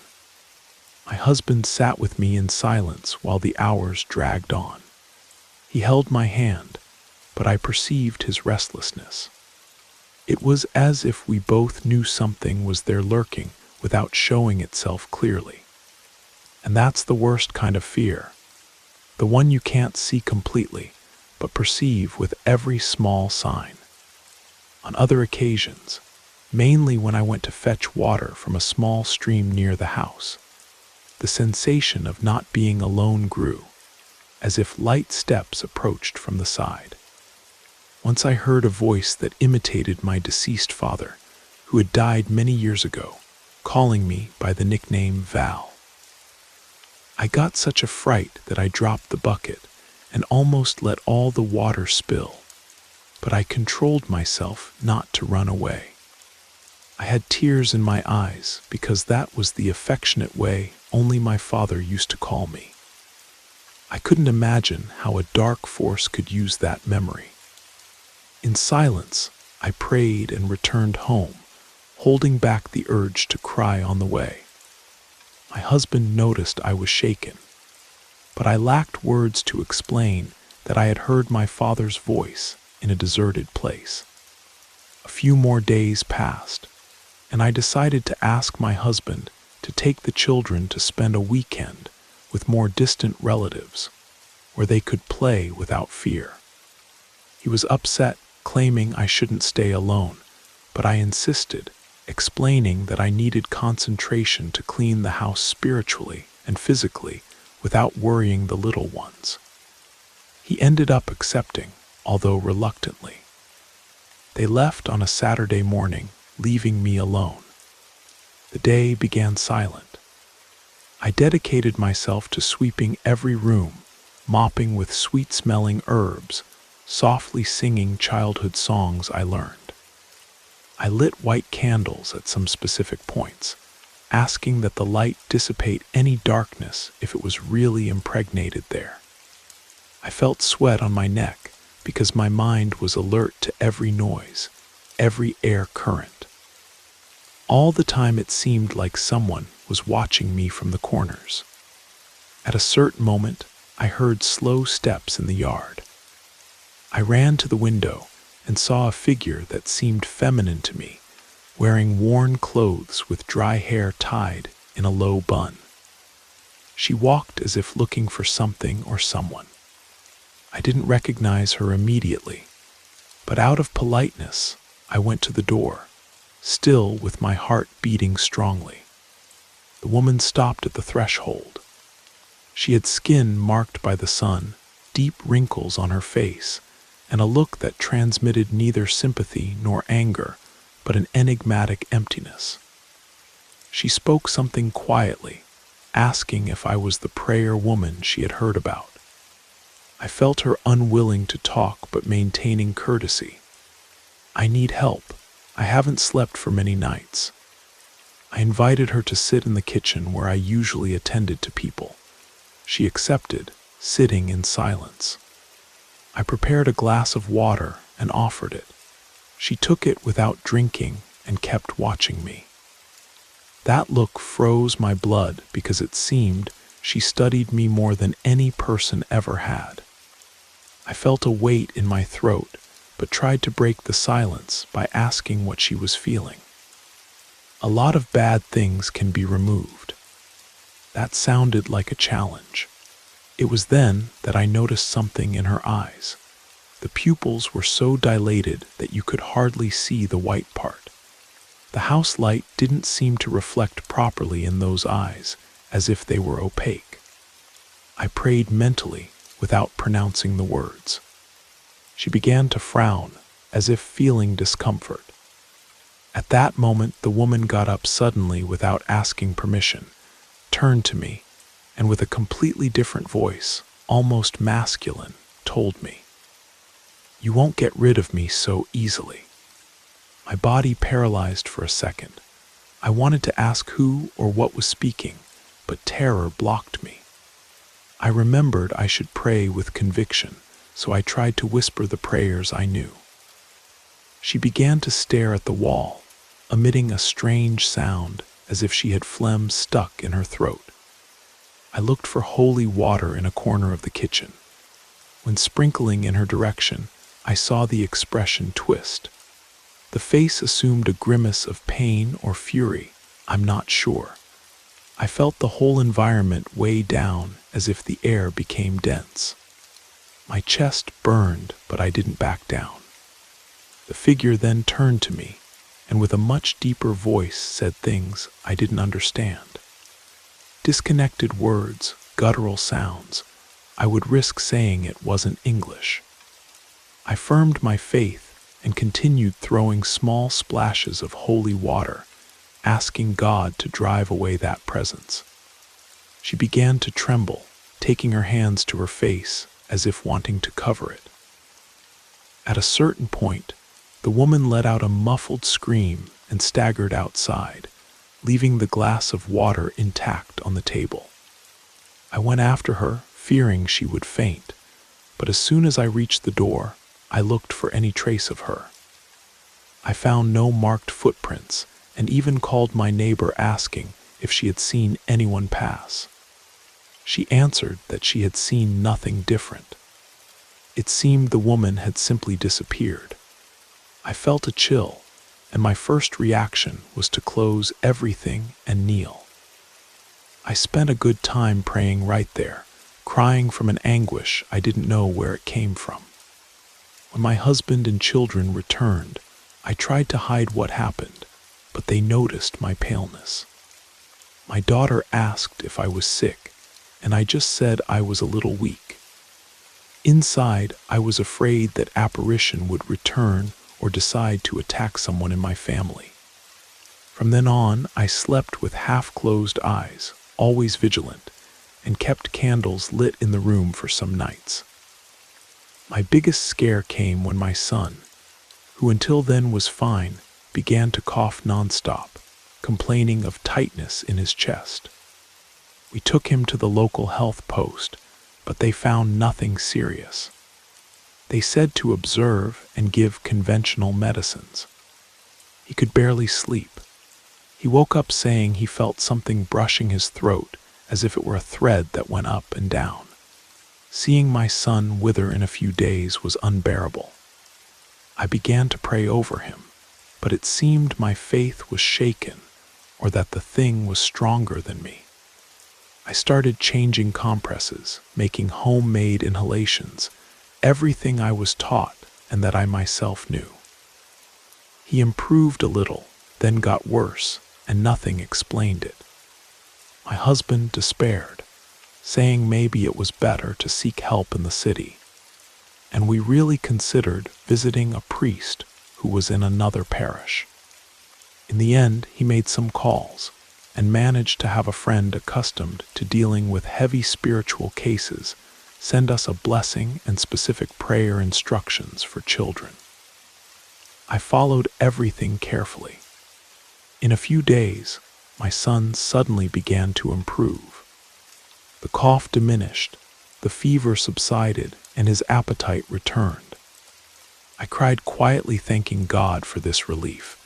My husband sat with me in silence while the hours dragged on. He held my hand, but I perceived his restlessness. It was as if we both knew something was there lurking without showing itself clearly. And that's the worst kind of fear, the one you can't see completely, but perceive with every small sign. On other occasions, mainly when I went to fetch water from a small stream near the house, the sensation of not being alone grew, as if light steps approached from the side. Once I heard a voice that imitated my deceased father, who had died many years ago, calling me by the nickname Val. I got such a fright that I dropped the bucket and almost let all the water spill, but I controlled myself not to run away. I had tears in my eyes because that was the affectionate way only my father used to call me. I couldn't imagine how a dark force could use that memory. In silence, I prayed and returned home, holding back the urge to cry on the way. My husband noticed I was shaken, but I lacked words to explain that I had heard my father's voice in a deserted place. A few more days passed, and I decided to ask my husband to take the children to spend a weekend with more distant relatives, where they could play without fear. He was upset, claiming I shouldn't stay alone, but I insisted, explaining that I needed concentration to clean the house spiritually and physically without worrying the little ones. He ended up accepting, although reluctantly. They left on a Saturday morning, leaving me alone. The day began silent. I dedicated myself to sweeping every room, mopping with sweet-smelling herbs, softly singing childhood songs I learned. I lit white candles at some specific points, asking that the light dissipate any darkness if it was really impregnated there. I felt sweat on my neck because my mind was alert to every noise, every air current. All the time it seemed like someone was watching me from the corners. At a certain moment, I heard slow steps in the yard. I ran to the window and saw a figure that seemed feminine to me, wearing worn clothes with dry hair tied in a low bun. She walked as if looking for something or someone. I didn't recognize her immediately, but out of politeness, I went to the door, still with my heart beating strongly. The woman stopped at the threshold. She had skin marked by the sun, deep wrinkles on her face, and a look that transmitted neither sympathy nor anger, but an enigmatic emptiness. She spoke something quietly, asking if I was the prayer woman she had heard about. I felt her unwilling to talk but maintaining courtesy. "I need help. I haven't slept for many nights." I invited her to sit in the kitchen where I usually attended to people. She accepted, sitting in silence. I prepared a glass of water and offered it. She took it without drinking and kept watching me. That look froze my blood because it seemed she studied me more than any person ever had. I felt a weight in my throat, but tried to break the silence by asking what she was feeling. "A lot of bad things can be removed." That sounded like a challenge. It was then that I noticed something in her eyes. The pupils were so dilated that you could hardly see the white part. The house light didn't seem to reflect properly in those eyes, as if they were opaque. I prayed mentally, without pronouncing the words. She began to frown, as if feeling discomfort. At that moment, the woman got up suddenly without asking permission, turned to me, and with a completely different voice, almost masculine, told me, "You won't get rid of me so easily." My body paralyzed for a second. I wanted to ask who or what was speaking, but terror blocked me. I remembered I should pray with conviction, so I tried to whisper the prayers I knew. She began to stare at the wall, emitting a strange sound as if she had phlegm stuck in her throat. I looked for holy water in a corner of the kitchen. When sprinkling in her direction, I saw the expression twist. The face assumed a grimace of pain or fury, I'm not sure. I felt the whole environment weigh down as if the air became dense. My chest burned, but I didn't back down. The figure then turned to me, and with a much deeper voice said things I didn't understand. Disconnected words, guttural sounds. I would risk saying it wasn't English. I firmed my faith and continued throwing small splashes of holy water, asking God to drive away that presence. She began to tremble, taking her hands to her face as if wanting to cover it. At a certain point, the woman let out a muffled scream and staggered outside, leaving the glass of water intact on the table. I went after her, fearing she would faint, but as soon as I reached the door, I looked for any trace of her. I found no marked footprints and even called my neighbor asking if she had seen anyone pass. She answered that she had seen nothing different. It seemed the woman had simply disappeared. I felt a chill, and my first reaction was to close everything and kneel. I spent a good time praying right there, crying from an anguish I didn't know where it came from. When my husband and children returned, I tried to hide what happened, but they noticed my paleness. My daughter asked if I was sick, and I just said I was a little weak. Inside, I was afraid that apparition would return or decide to attack someone in my family. From then on, I slept with half-closed eyes, always vigilant, and kept candles lit in the room for some nights. My biggest scare came when my son, who until then was fine, began to cough nonstop, complaining of tightness in his chest. We took him to the local health post, but they found nothing serious. They said to observe and give conventional medicines. He could barely sleep. He woke up saying he felt something brushing his throat as if it were a thread that went up and down. Seeing my son wither in a few days was unbearable. I began to pray over him, but it seemed my faith was shaken or that the thing was stronger than me. I started changing compresses, making homemade inhalations, everything I was taught and that I myself knew. He improved a little, then got worse, and nothing explained it. My husband despaired, saying maybe it was better to seek help in the city, and we really considered visiting a priest who was in another parish. In the end, he made some calls and managed to have a friend accustomed to dealing with heavy spiritual cases send us a blessing and specific prayer instructions for children. I followed everything carefully. In a few days, my son suddenly began to improve. The cough diminished, the fever subsided, and his appetite returned. I cried quietly thanking God for this relief,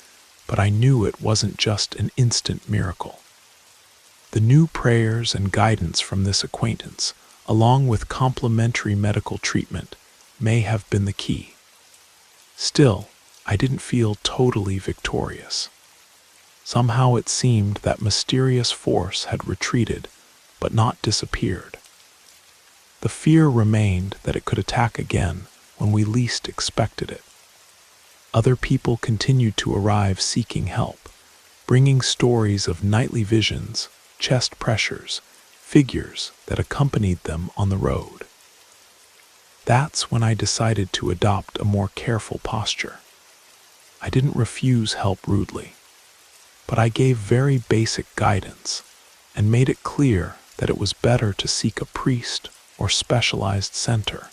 but I knew it wasn't just an instant miracle. The new prayers and guidance from this acquaintance, along with complementary medical treatment, may have been the key. Still, I didn't feel totally victorious. Somehow it seemed that mysterious force had retreated, but not disappeared. The fear remained that it could attack again when we least expected it. Other people continued to arrive seeking help, bringing stories of nightly visions, chest pressures, figures that accompanied them on the road. That's when I decided to adopt a more careful posture. I didn't refuse help rudely, but I gave very basic guidance and made it clear that it was better to seek a priest or specialized center,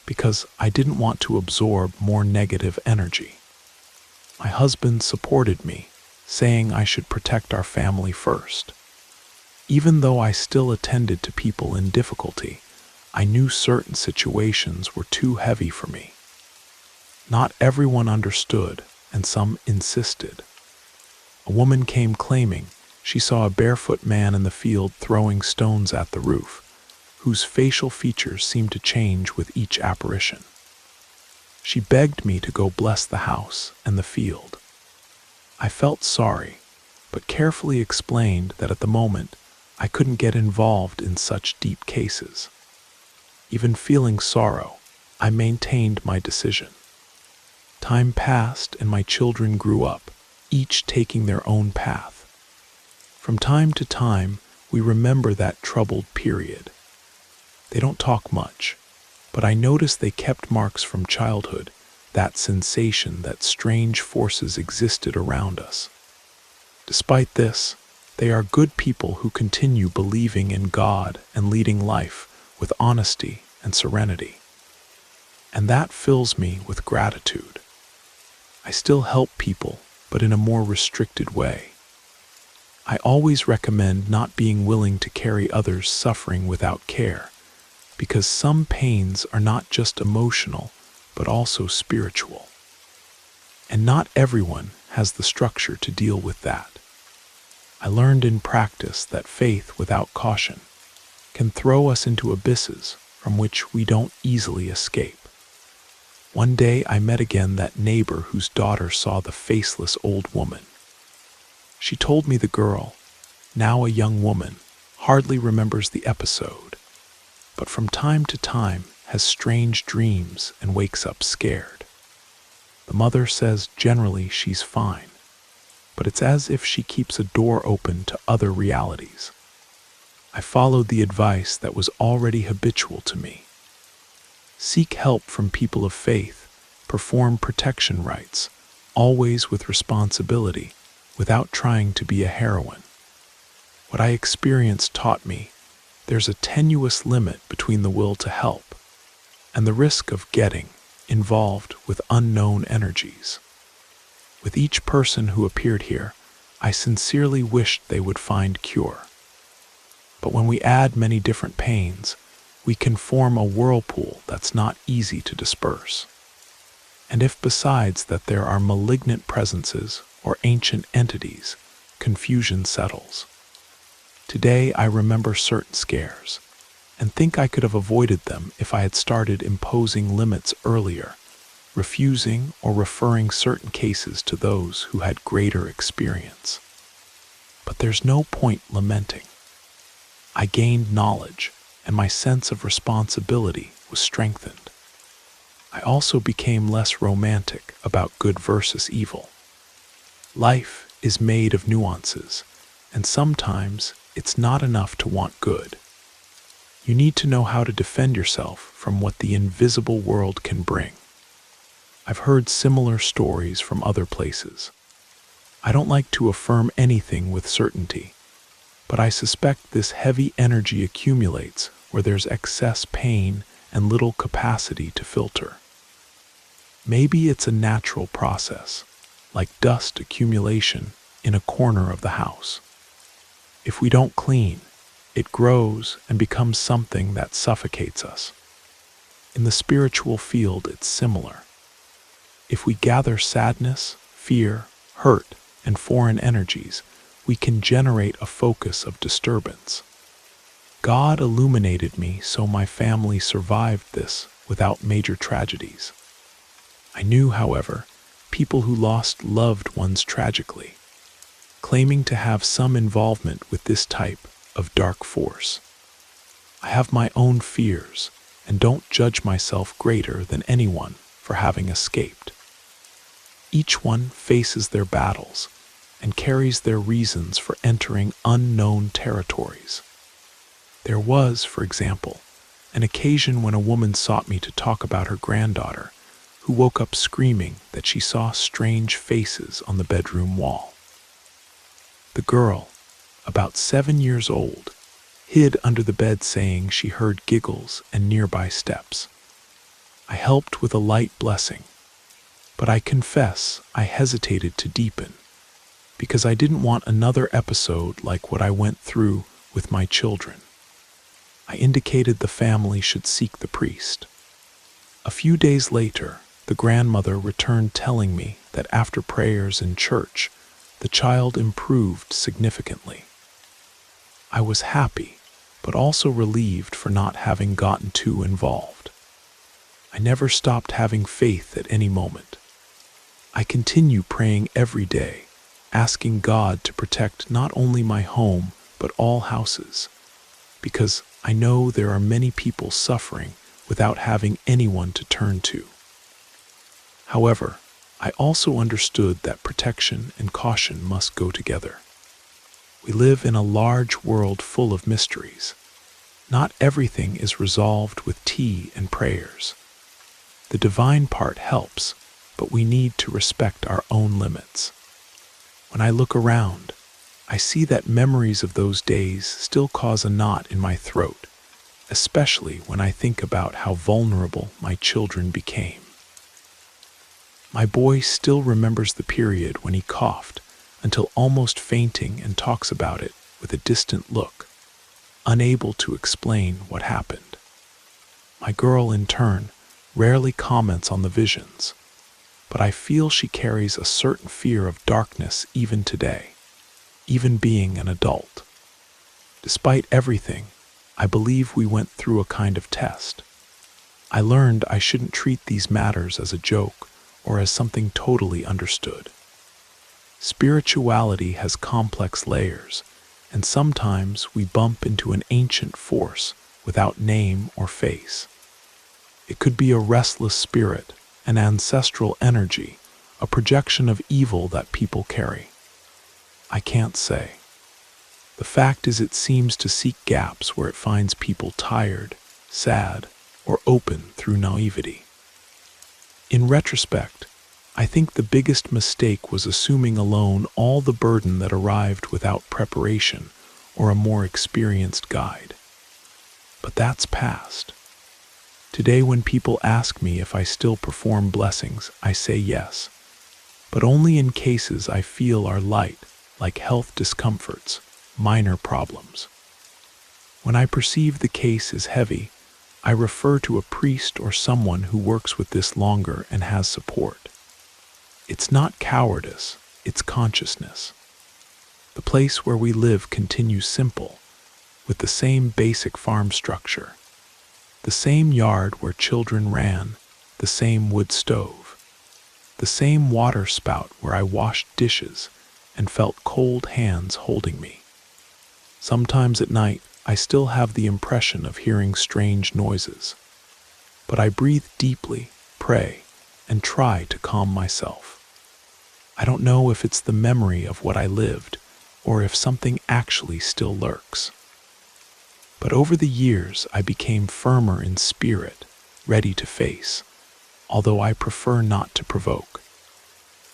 because I didn't want to absorb more negative energy. My husband supported me, saying I should protect our family first. Even though I still attended to people in difficulty, I knew certain situations were too heavy for me. Not everyone understood, and some insisted. A woman came claiming she saw a barefoot man in the field throwing stones at the roof, whose facial features seemed to change with each apparition. She begged me to go bless the house and the field. I felt sorry, but carefully explained that at the moment I couldn't get involved in such deep cases. Even feeling sorrow, I maintained my decision. Time passed and my children grew up, each taking their own path. From time to time, we remember that troubled period. They don't talk much, but I notice they kept marks from childhood, that sensation that strange forces existed around us. Despite this, they are good people who continue believing in God and leading life with honesty and serenity. And that fills me with gratitude. I still help people, but in a more restricted way. I always recommend not being willing to carry others' suffering without care, because some pains are not just emotional, but also spiritual. And not everyone has the structure to deal with that. I learned in practice that faith without caution can throw us into abysses from which we don't easily escape. One day I met again that neighbor whose daughter saw the faceless old woman. She told me the girl, now a young woman, hardly remembers the episode, but from time to time has strange dreams and wakes up scared. The mother says generally she's fine, but it's as if she keeps a door open to other realities. I followed the advice that was already habitual to me. Seek help from people of faith, perform protection rites, always with responsibility, without trying to be a heroine. What I experienced taught me there's a tenuous limit between the will to help and the risk of getting involved with unknown energies. With each person who appeared here, I sincerely wished they would find cure. But when we add many different pains, we can form a whirlpool that's not easy to disperse. And if besides that there are malignant presences or ancient entities, confusion settles. Today I remember certain scares, and think I could have avoided them if I had started imposing limits earlier, refusing or referring certain cases to those who had greater experience. But there's no point lamenting. I gained knowledge, and my sense of responsibility was strengthened. I also became less romantic about good versus evil. Life is made of nuances, and sometimes it's not enough to want good. You need to know how to defend yourself from what the invisible world can bring. I've heard similar stories from other places. I don't like to affirm anything with certainty, but I suspect this heavy energy accumulates where there's excess pain and little capacity to filter. Maybe it's a natural process, like dust accumulation in a corner of the house. If we don't clean, it grows and becomes something that suffocates us. In the spiritual field, it's similar. If we gather sadness, fear, hurt, and foreign energies, we can generate a focus of disturbance. God illuminated me so my family survived this without major tragedies. I knew, however, people who lost loved ones tragically, claiming to have some involvement with this type of dark force. I have my own fears and don't judge myself greater than anyone for having escaped. Each one faces their battles and carries their reasons for entering unknown territories. There was, for example, an occasion when a woman sought me to talk about her granddaughter, who woke up screaming that she saw strange faces on the bedroom wall. The girl, about 7 years old, hid under the bed saying she heard giggles and nearby steps. I helped with a light blessing, but I confess I hesitated to deepen, because I didn't want another episode like what I went through with my children. I indicated the family should seek the priest. A few days later, the grandmother returned telling me that after prayers in church, the child improved significantly. I was happy, but also relieved for not having gotten too involved. I never stopped having faith at any moment. I continue praying every day, asking God to protect not only my home, but all houses, because I know there are many people suffering without having anyone to turn to. However, I also understood that protection and caution must go together. We live in a large world full of mysteries. Not everything is resolved with tea and prayers. The divine part helps, but we need to respect our own limits. When I look around, I see that memories of those days still cause a knot in my throat, especially when I think about how vulnerable my children became. My boy still remembers the period when he coughed until almost fainting and talks about it with a distant look, unable to explain what happened. My girl, in turn, rarely comments on the visions, but I feel she carries a certain fear of darkness even today, even being an adult. Despite everything, I believe we went through a kind of test. I learned I shouldn't treat these matters as a joke or as something totally understood. Spirituality has complex layers, and sometimes we bump into an ancient force without name or face. It could be a restless spirit, an ancestral energy, a projection of evil that people carry. I can't say. The fact is, it seems to seek gaps where it finds people tired, sad, or open through naivety. In retrospect, I think the biggest mistake was assuming alone all the burden that arrived without preparation or a more experienced guide. But that's past. Today, when people ask me if I still perform blessings, I say yes, but only in cases I feel are light, like health discomforts, minor problems. When I perceive the case is heavy, I refer to a priest or someone who works with this longer and has support. It's not cowardice, it's consciousness. The place where we live continues simple, with the same basic farm structure, the same yard where children ran, the same wood stove, the same water spout where I washed dishes and felt cold hands holding me. Sometimes at night, I still have the impression of hearing strange noises, but I breathe deeply, pray, and try to calm myself. I don't know if it's the memory of what I lived, or if something actually still lurks. But over the years, I became firmer in spirit, ready to face, although I prefer not to provoke.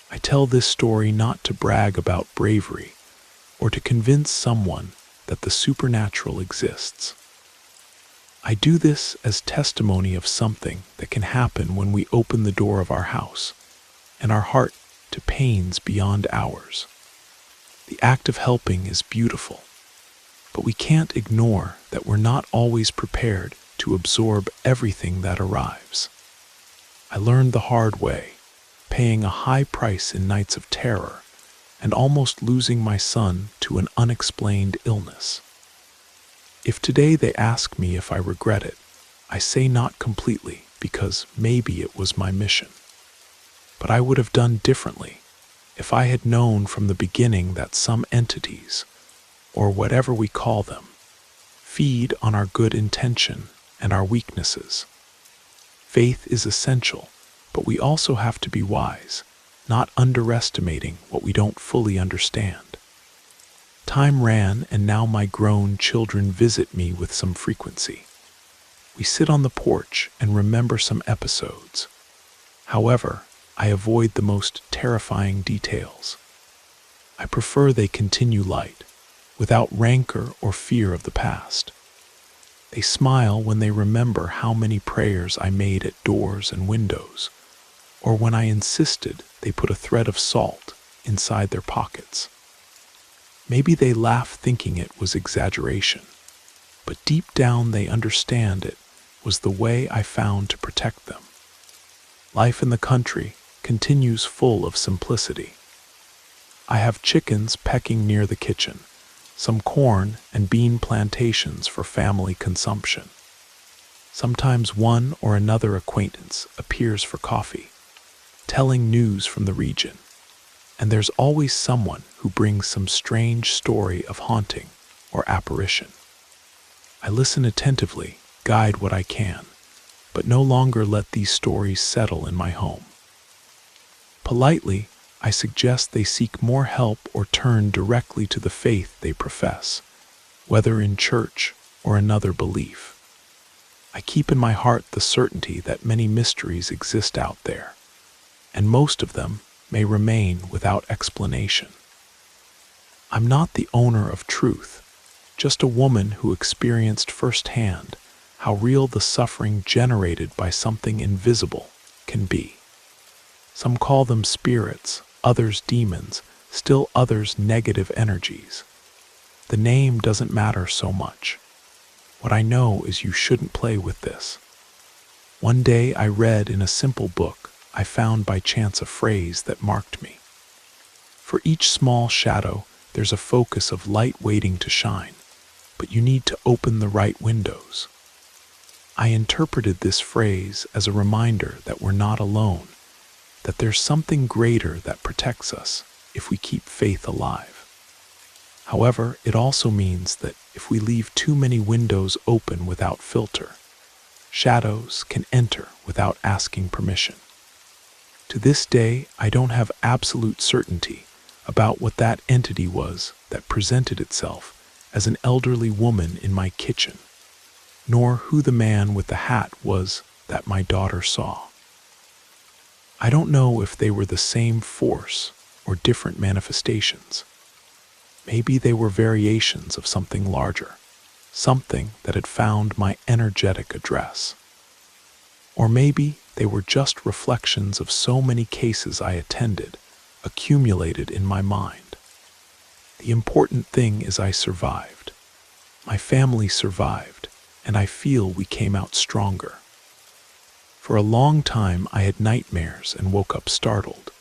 I tell this story not to brag about bravery, or to convince someone that the supernatural exists. I do this as testimony of something that can happen when we open the door of our house and our heart to pains beyond ours. The act of helping is beautiful, but we can't ignore that we're not always prepared to absorb everything that arrives. I learned the hard way, paying a high price in nights of terror and almost losing my son to an unexplained illness. If today they ask me if I regret it, I say not completely, because maybe it was my mission. But I would have done differently if I had known from the beginning that some entities, or whatever we call them, feed on our good intention and our weaknesses. Faith is essential, but we also have to be wise, not underestimating what we don't fully understand. Time ran, and now my grown children visit me with some frequency. We sit on the porch and remember some episodes. However, I avoid the most terrifying details. I prefer they continue light, without rancor or fear of the past. They smile when they remember how many prayers I made at doors and windows, or when I insisted they put a thread of salt inside their pockets. Maybe they laugh thinking it was exaggeration, but deep down they understand it was the way I found to protect them. Life in the country continues full of simplicity. I have chickens pecking near the kitchen, some corn and bean plantations for family consumption. Sometimes one or another acquaintance appears for coffee, telling news from the region, and there's always someone who brings some strange story of haunting or apparition. I listen attentively, guide what I can, but no longer let these stories settle in my home. Politely, I suggest they seek more help or turn directly to the faith they profess, whether in church or another belief. I keep in my heart the certainty that many mysteries exist out there, and most of them may remain without explanation. I'm not the owner of truth, just a woman who experienced firsthand how real the suffering generated by something invisible can be. Some call them spirits, others demons, still others negative energies. The name doesn't matter so much. What I know is you shouldn't play with this. One day I read in a simple book I found by chance a phrase that marked me. For each small shadow, there's a focus of light waiting to shine, but you need to open the right windows. I interpreted this phrase as a reminder that we're not alone, that there's something greater that protects us if we keep faith alive. However, it also means that if we leave too many windows open without filter, shadows can enter without asking permission. To this day, I don't have absolute certainty about what that entity was that presented itself as an elderly woman in my kitchen, nor who the man with the hat was that my daughter saw. I don't know if they were the same force or different manifestations. Maybe they were variations of something larger, something that had found my energetic address. Or maybe they were just reflections of so many cases I attended, accumulated in my mind. The important thing is I survived. My family survived, and I feel we came out stronger. For a long time I had nightmares and woke up startled,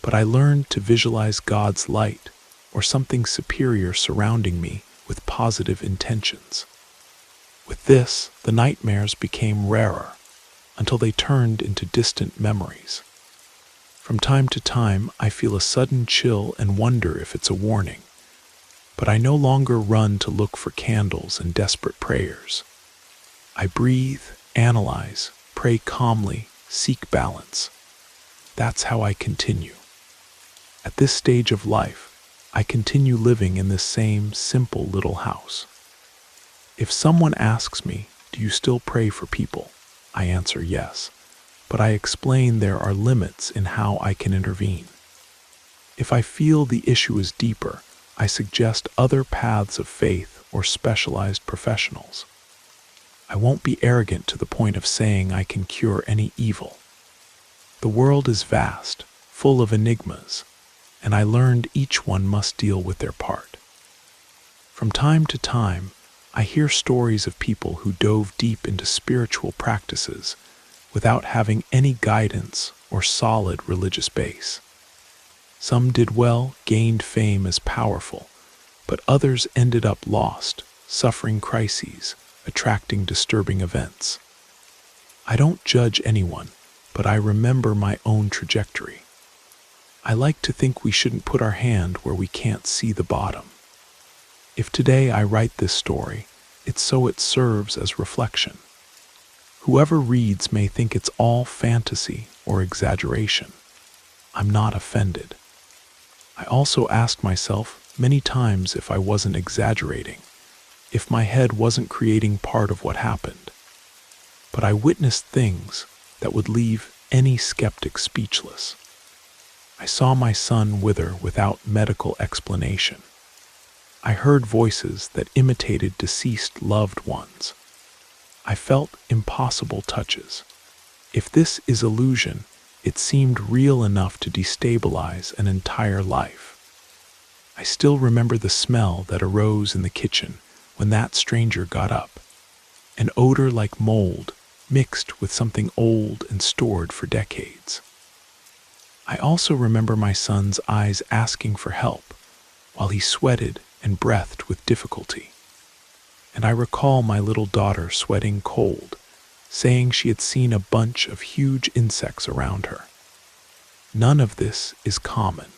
but I learned to visualize God's light or something superior surrounding me with positive intentions. With this, the nightmares became rarer, until they turned into distant memories. From time to time, I feel a sudden chill and wonder if it's a warning, but I no longer run to look for candles and desperate prayers. I breathe, analyze, pray calmly, seek balance. That's how I continue. At this stage of life, I continue living in this same simple little house. If someone asks me, "Do you still pray for people?" I answer yes, but I explain there are limits in how I can intervene. If I feel the issue is deeper, I suggest other paths of faith or specialized professionals. I won't be arrogant to the point of saying I can cure any evil. The world is vast, full of enigmas, and I learned each one must deal with their part. From time to time, I hear stories of people who dove deep into spiritual practices without having any guidance or solid religious base. Some did well, gained fame as powerful, but others ended up lost, suffering crises, attracting disturbing events. I don't judge anyone, but I remember my own trajectory. I like to think we shouldn't put our hand where we can't see the bottom. If today I write this story, it's so it serves as reflection. Whoever reads may think it's all fantasy or exaggeration. I'm not offended. I also ask myself many times if I wasn't exaggerating, if my head wasn't creating part of what happened. But I witnessed things that would leave any skeptic speechless. I saw my son wither without medical explanation. I heard voices that imitated deceased loved ones. I felt impossible touches. If this is illusion, it seemed real enough to destabilize an entire life. I still remember the smell that arose in the kitchen when that stranger got up. An odor like mold mixed with something old and stored for decades. I also remember my son's eyes asking for help while he sweated and breathed with difficulty. And I recall my little daughter sweating cold, saying she had seen a bunch of huge insects around her. None of this is common.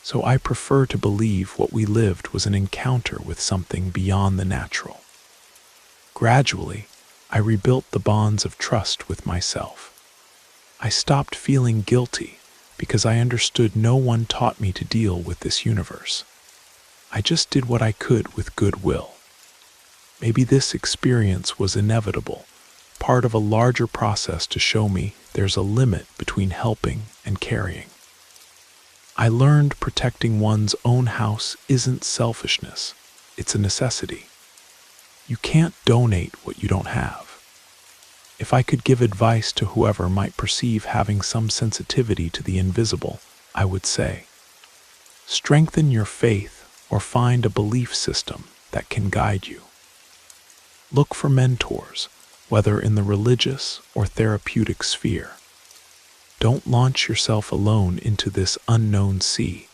So I prefer to believe what we lived was an encounter with something beyond the natural. Gradually, I rebuilt the bonds of trust with myself. I stopped feeling guilty because I understood no one taught me to deal with this universe. I just did what I could with goodwill. Maybe this experience was inevitable, part of a larger process to show me there's a limit between helping and carrying. I learned protecting one's own house isn't selfishness, it's a necessity. You can't donate what you don't have. If I could give advice to whoever might perceive having some sensitivity to the invisible, I would say, strengthen your faith or find a belief system that can guide you. Look for mentors, whether in the religious or therapeutic sphere. Don't launch yourself alone into this unknown sea,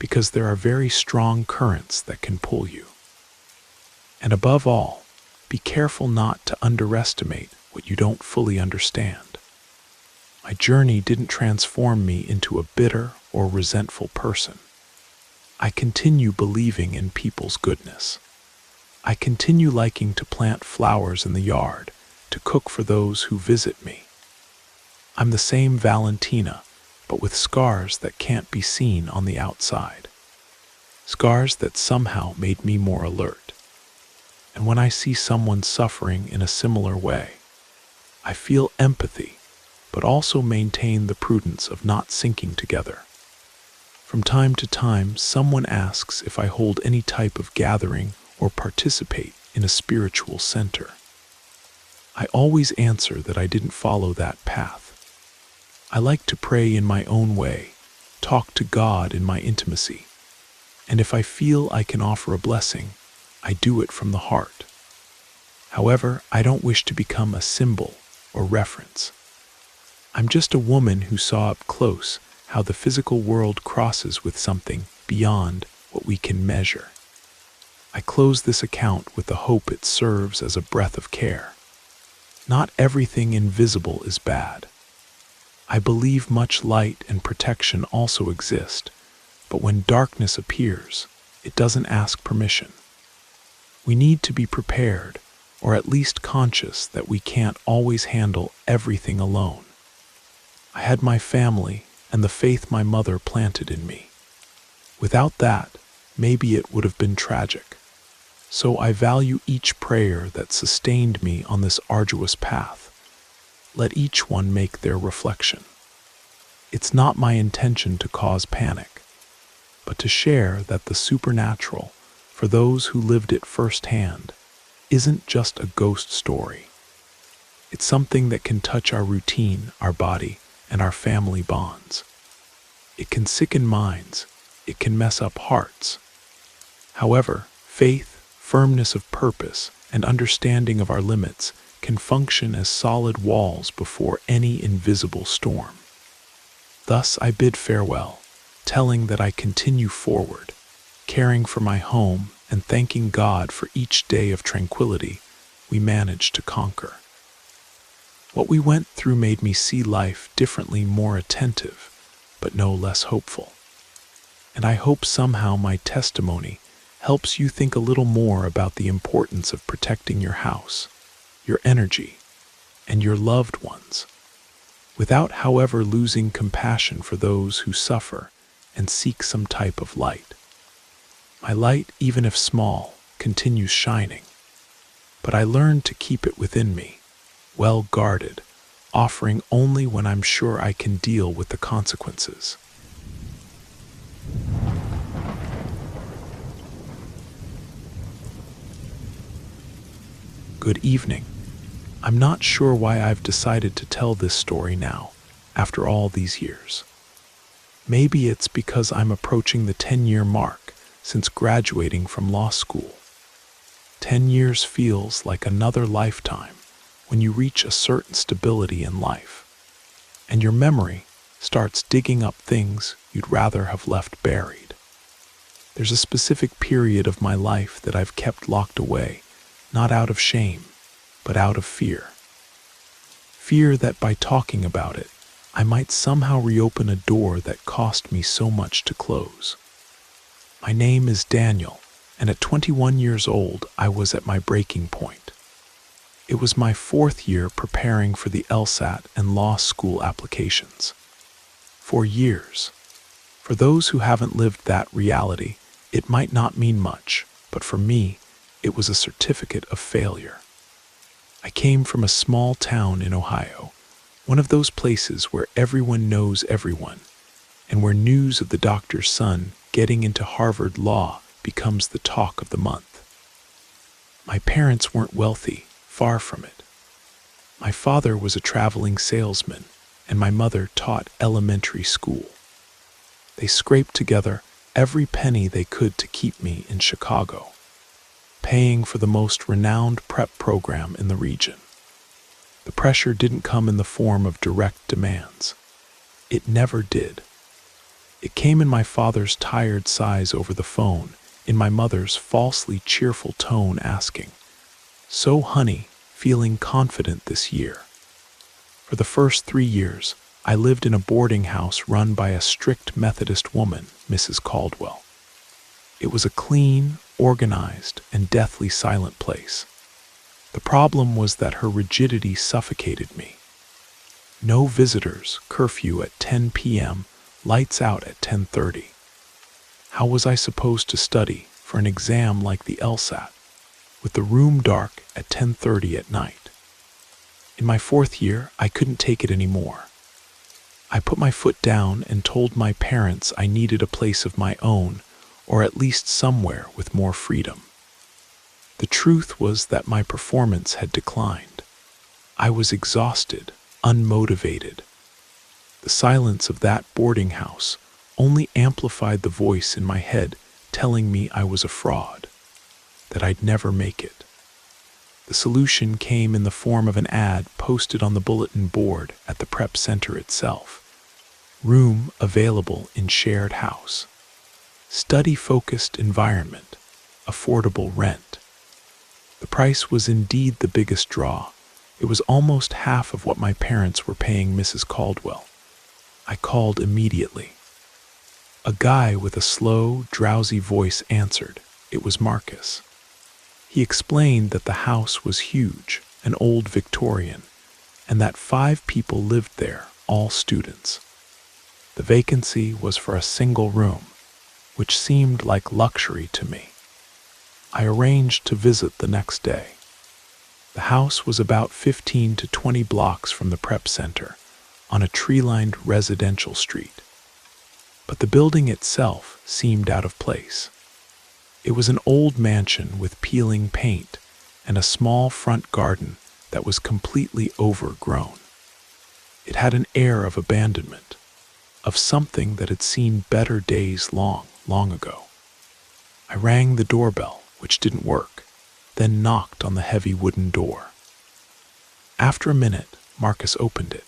because there are very strong currents that can pull you. And above all, be careful not to underestimate what you don't fully understand. My journey didn't transform me into a bitter or resentful person. I continue believing in people's goodness. I continue liking to plant flowers in the yard, to cook for those who visit me. I'm the same Valentina, but with scars that can't be seen on the outside. Scars that somehow made me more alert. And when I see someone suffering in a similar way, I feel empathy, but also maintain the prudence of not sinking together. From time to time, someone asks if I hold any type of gathering or participate in a spiritual center. I always answer that I didn't follow that path. I like to pray in my own way, talk to God in my intimacy, and if I feel I can offer a blessing, I do it from the heart. However, I don't wish to become a symbol or reference. I'm just a woman who saw up close how the physical world crosses with something beyond what we can measure. I close this account with the hope it serves as a breath of care. Not everything invisible is bad. I believe much light and protection also exist, but when darkness appears, it doesn't ask permission. We need to be prepared, or at least conscious that we can't always handle everything alone. I had my family and the faith my mother planted in me. Without that, maybe it would have been tragic. So I value each prayer that sustained me on this arduous path. Let each one make their reflection. It's not my intention to cause panic, but to share that the supernatural, for those who lived it firsthand, isn't just a ghost story. It's something that can touch our routine, our body, and our family bonds. It can sicken minds, it can mess up hearts. However, faith, firmness of purpose, and understanding of our limits can function as solid walls before any invisible storm. Thus I bid farewell, telling that I continue forward, caring for my home and thanking God for each day of tranquility we managed to conquer. What we went through made me see life differently, more attentive, but no less hopeful. And I hope somehow my testimony helps you think a little more about the importance of protecting your house, your energy, and your loved ones, without, however, losing compassion for those who suffer and seek some type of light. My light, even if small, continues shining, but I learned to keep it within me, well guarded, offering only when I'm sure I can deal with the consequences. Good evening. I'm not sure why I've decided to tell this story now, after all these years. Maybe it's because I'm approaching the 10-year mark since graduating from law school. 10 years feels like another lifetime when you reach a certain stability in life, and your memory starts digging up things you'd rather have left buried. There's a specific period of my life that I've kept locked away, not out of shame, but out of fear. Fear that by talking about it, I might somehow reopen a door that cost me so much to close. My name is Daniel, and at 21 years old, I was at my breaking point. It was my 4th year preparing for the LSAT and law school applications. 4 years. For those who haven't lived that reality, it might not mean much, but for me, it was a certificate of failure. I came from a small town in Ohio, one of those places where everyone knows everyone, and where news of the doctor's son getting into Harvard Law becomes the talk of the month. My parents weren't wealthy, far from it. My father was a traveling salesman, and my mother taught elementary school. They scraped together every penny they could to keep me in Chicago, paying for the most renowned prep program in the region. The pressure didn't come in the form of direct demands. It never did. It came in my father's tired sighs over the phone, in my mother's falsely cheerful tone asking, "So, honey, feeling confident this year?" For the first 3 years, I lived in a boarding house run by a strict Methodist woman, Mrs. Caldwell. It was a clean, organized, and deathly silent place. The problem was that her rigidity suffocated me. No visitors, curfew at 10 p.m., lights out at 10:30. How was I supposed to study for an exam like the LSAT, with the room dark at 10:30 at night? In my 4th year, I couldn't take it anymore. I put my foot down and told my parents I needed a place of my own, or at least somewhere with more freedom. The truth was that my performance had declined. I was exhausted, unmotivated. The silence of that boarding house only amplified the voice in my head telling me I was a fraud, that I'd never make it. The solution came in the form of an ad posted on the bulletin board at the prep center itself. Room available in shared house. Study-focused environment. Affordable rent. The price was indeed the biggest draw. It was almost half of what my parents were paying Mrs. Caldwell. I called immediately. A guy with a slow, drowsy voice answered. It was Marcus. He explained that the house was huge, an old Victorian, and that 5 people lived there, all students. The vacancy was for a single room, which seemed like luxury to me. I arranged to visit the next day. The house was about 15 to 20 blocks from the prep center, on a tree-lined residential street. But the building itself seemed out of place. It was an old mansion with peeling paint and a small front garden that was completely overgrown. It had an air of abandonment, of something that had seen better days long, long ago. I rang the doorbell, which didn't work, then knocked on the heavy wooden door. After a minute, Marcus opened it.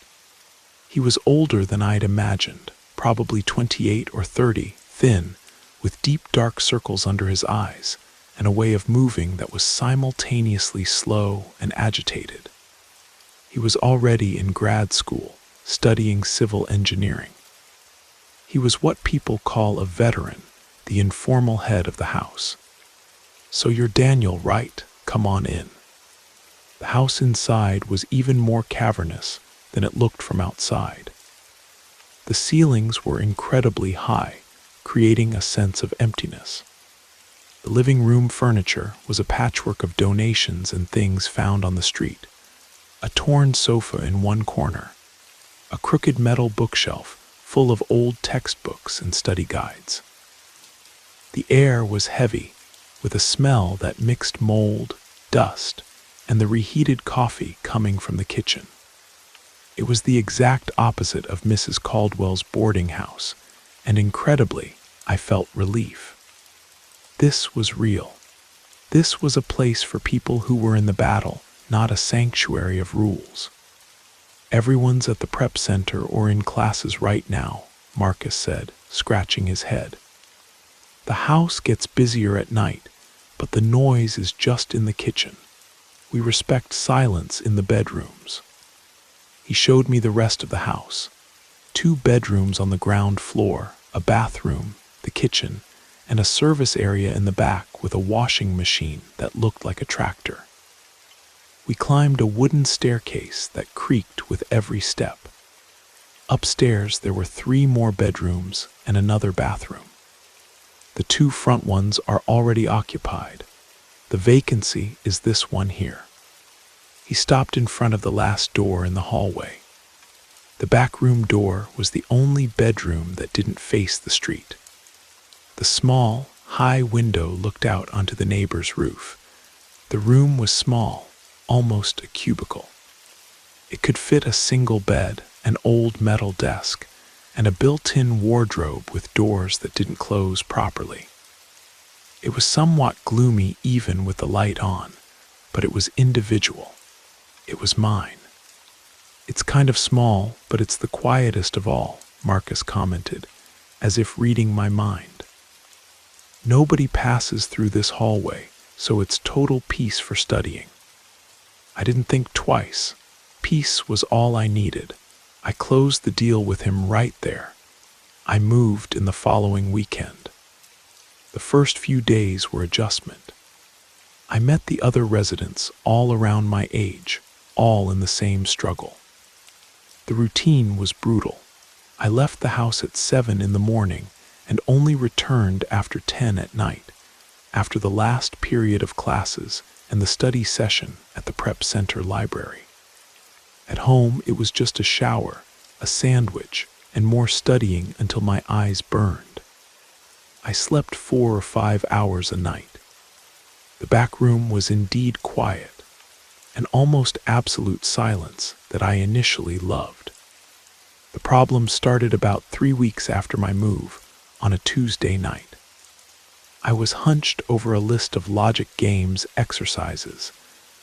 He was older than I'd imagined, probably 28 or 30, thin, with deep dark circles under his eyes, and a way of moving that was simultaneously slow and agitated. He was already in grad school, studying civil engineering. He was what people call a veteran, the informal head of the house. "So you're Daniel, right? Come on in." The house inside was even more cavernous than it looked from outside. The ceilings were incredibly high, creating a sense of emptiness. The living room furniture was a patchwork of donations and things found on the street. A torn sofa in one corner, a crooked metal bookshelf full of old textbooks and study guides. The air was heavy, with a smell that mixed mold, dust, and the reheated coffee coming from the kitchen. It was the exact opposite of Mrs. Caldwell's boarding house, and incredibly, I felt relief. This was real. This was a place for people who were in the battle, not a sanctuary of rules. "Everyone's at the prep center or in classes right now," Marcus said, scratching his head. "The house gets busier at night, but the noise is just in the kitchen. We respect silence in the bedrooms." He showed me the rest of the house. 2 bedrooms on the ground floor, a bathroom, the kitchen, and a service area in the back with a washing machine that looked like a tractor. We climbed a wooden staircase that creaked with every step. Upstairs there were 3 more bedrooms and another bathroom. The 2 front ones are already occupied. The vacancy is this one here. He stopped in front of the last door in the hallway. The back room door was the only bedroom that didn't face the street. The small, high window looked out onto the neighbor's roof. The room was small, almost a cubicle. It could fit a single bed, an old metal desk, and a built-in wardrobe with doors that didn't close properly. It was somewhat gloomy even with the light on, but it was individual. It was mine. "It's kind of small, but it's the quietest of all," Marcus commented, as if reading my mind. "Nobody passes through this hallway, so it's total peace for studying." I didn't think twice. Peace was all I needed. I closed the deal with him right there. I moved in the following weekend. The first few days were adjustment. I met the other residents all around my age, all in the same struggle. The routine was brutal. I left the house at 7 in the morning and only returned after 10 at night, after the last period of classes and the study session at the prep center library. At home, it was just a shower, a sandwich, and more studying until my eyes burned. I slept 4 or 5 hours a night. The back room was indeed quiet, an almost absolute silence that I initially loved. The problem started about 3 weeks after my move, on a Tuesday night. I was hunched over a list of logic games exercises,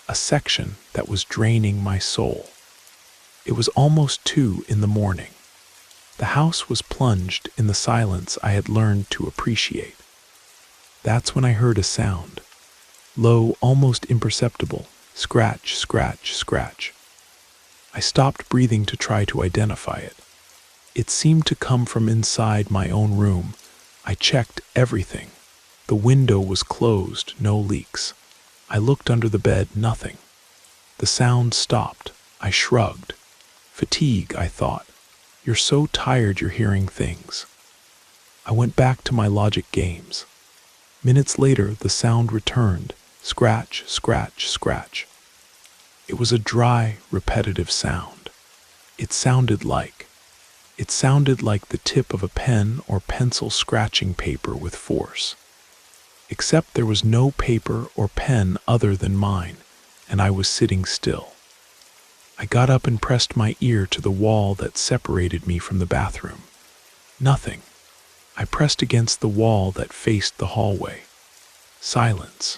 a section that was draining my soul. It was almost 2 in the morning. The house was plunged in the silence I had learned to appreciate. That's when I heard a sound. Low, almost imperceptible, scratch, scratch, scratch. I stopped breathing to try to identify it. It seemed to come from inside my own room. I checked everything. The window was closed, no leaks. I looked under the bed, nothing. The sound stopped. I shrugged. Fatigue, I thought. You're so tired you're hearing things. I went back to my logic games. Minutes later, the sound returned. Scratch, scratch, scratch. It was a dry, repetitive sound. It sounded like the tip of a pen or pencil scratching paper with force. Except there was no paper or pen other than mine, and I was sitting still. I got up and pressed my ear to the wall that separated me from the bathroom. Nothing. I pressed against the wall that faced the hallway. Silence.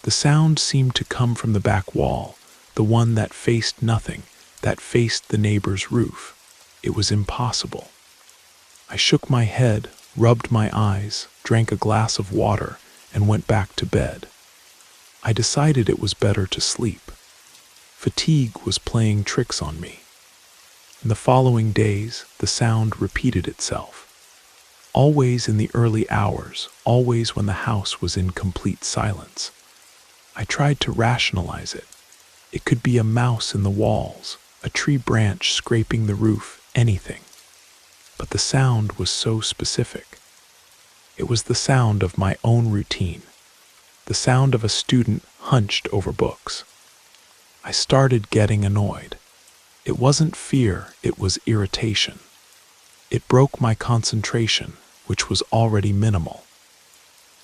The sound seemed to come from the back wall, the one that faced nothing, that faced the neighbor's roof. It was impossible. I shook my head, rubbed my eyes, drank a glass of water, and went back to bed. I decided it was better to sleep. Fatigue was playing tricks on me. In the following days, the sound repeated itself. Always in the early hours, always when the house was in complete silence. I tried to rationalize it. It could be a mouse in the walls, a tree branch scraping the roof, anything. But the sound was so specific. It was the sound of my own routine, the sound of a student hunched over books. I started getting annoyed. It wasn't fear, it was irritation. It broke my concentration, which was already minimal.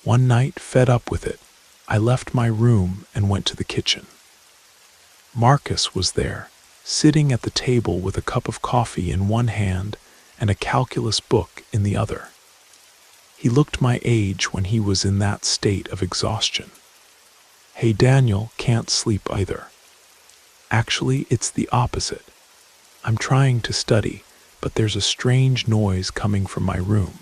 One night, fed up with it, I left my room and went to the kitchen. Marcus was there, sitting at the table with a cup of coffee in one hand and a calculus book in the other. He looked my age when he was in that state of exhaustion. Hey, Daniel, can't sleep either. Actually, it's the opposite. I'm trying to study, but there's a strange noise coming from my room.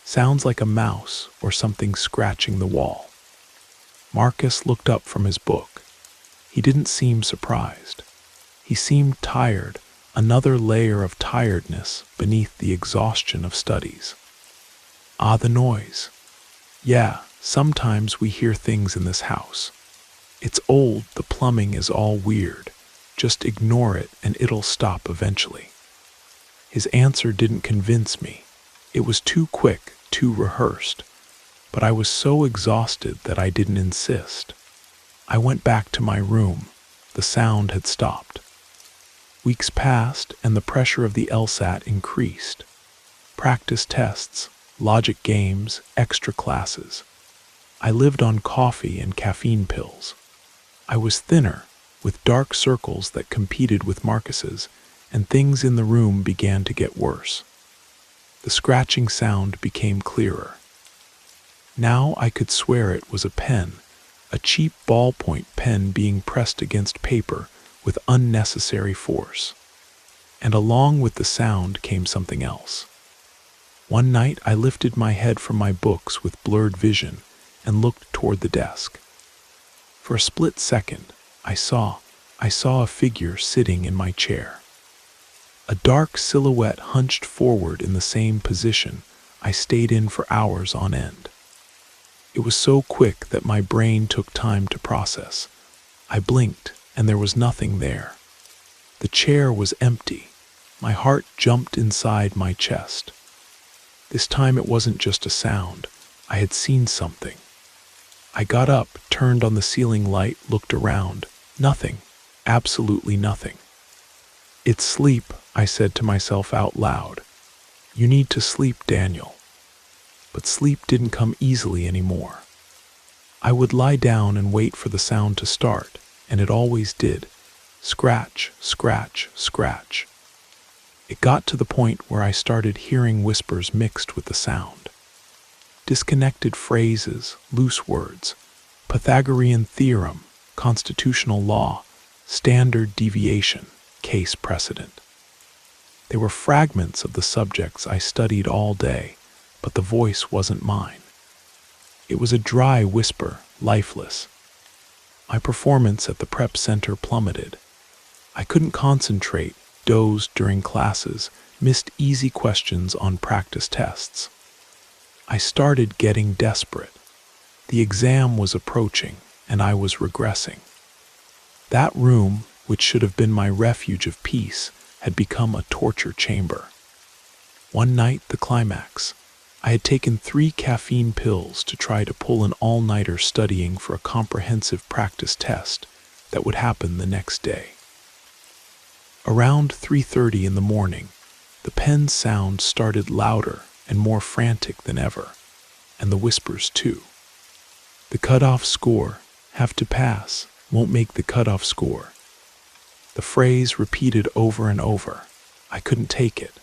Sounds like a mouse or something scratching the wall. Marcus looked up from his book. He didn't seem surprised. He seemed tired, another layer of tiredness beneath the exhaustion of studies. Ah, the noise. Yeah, sometimes we hear things in this house. It's old, the plumbing is all weird. Just ignore it and it'll stop eventually. His answer didn't convince me. It was too quick, too rehearsed. But I was so exhausted that I didn't insist. I went back to my room. The sound had stopped. Weeks passed and the pressure of the LSAT increased. Practice tests, logic games, extra classes. I lived on coffee and caffeine pills. I was thinner, with dark circles that competed with Marcus's, and things in the room began to get worse. The scratching sound became clearer. Now I could swear it was a pen, a cheap ballpoint pen being pressed against paper with unnecessary force. And along with the sound came something else. One night I lifted my head from my books with blurred vision and looked toward the desk. For a split second, I saw a figure sitting in my chair. A dark silhouette hunched forward in the same position I stayed in for hours on end. It was so quick that my brain took time to process. I blinked, and there was nothing there. The chair was empty. My heart jumped inside my chest. This time it wasn't just a sound. I had seen something. I got up, turned on the ceiling light, looked around. Nothing. Absolutely nothing. It's sleep, I said to myself out loud. You need to sleep, Daniel. But sleep didn't come easily anymore. I would lie down and wait for the sound to start, and it always did. Scratch, scratch, scratch. It got to the point where I started hearing whispers mixed with the sound. Disconnected phrases, loose words, Pythagorean theorem, constitutional law, standard deviation, case precedent. They were fragments of the subjects I studied all day, but the voice wasn't mine. It was a dry whisper, lifeless. My performance at the prep center plummeted. I couldn't concentrate, dozed during classes, missed easy questions on practice tests. I started getting desperate. The exam was approaching, and I was regressing. That room, which should have been my refuge of peace, had become a torture chamber. One night, the climax. I had taken 3 caffeine pills to try to pull an all-nighter studying for a comprehensive practice test that would happen the next day. Around 3:30 in the morning, the pen sound started louder and more frantic than ever, and the whispers too. The cutoff score, have to pass, won't make the cutoff score. The phrase repeated over and over. I couldn't take it.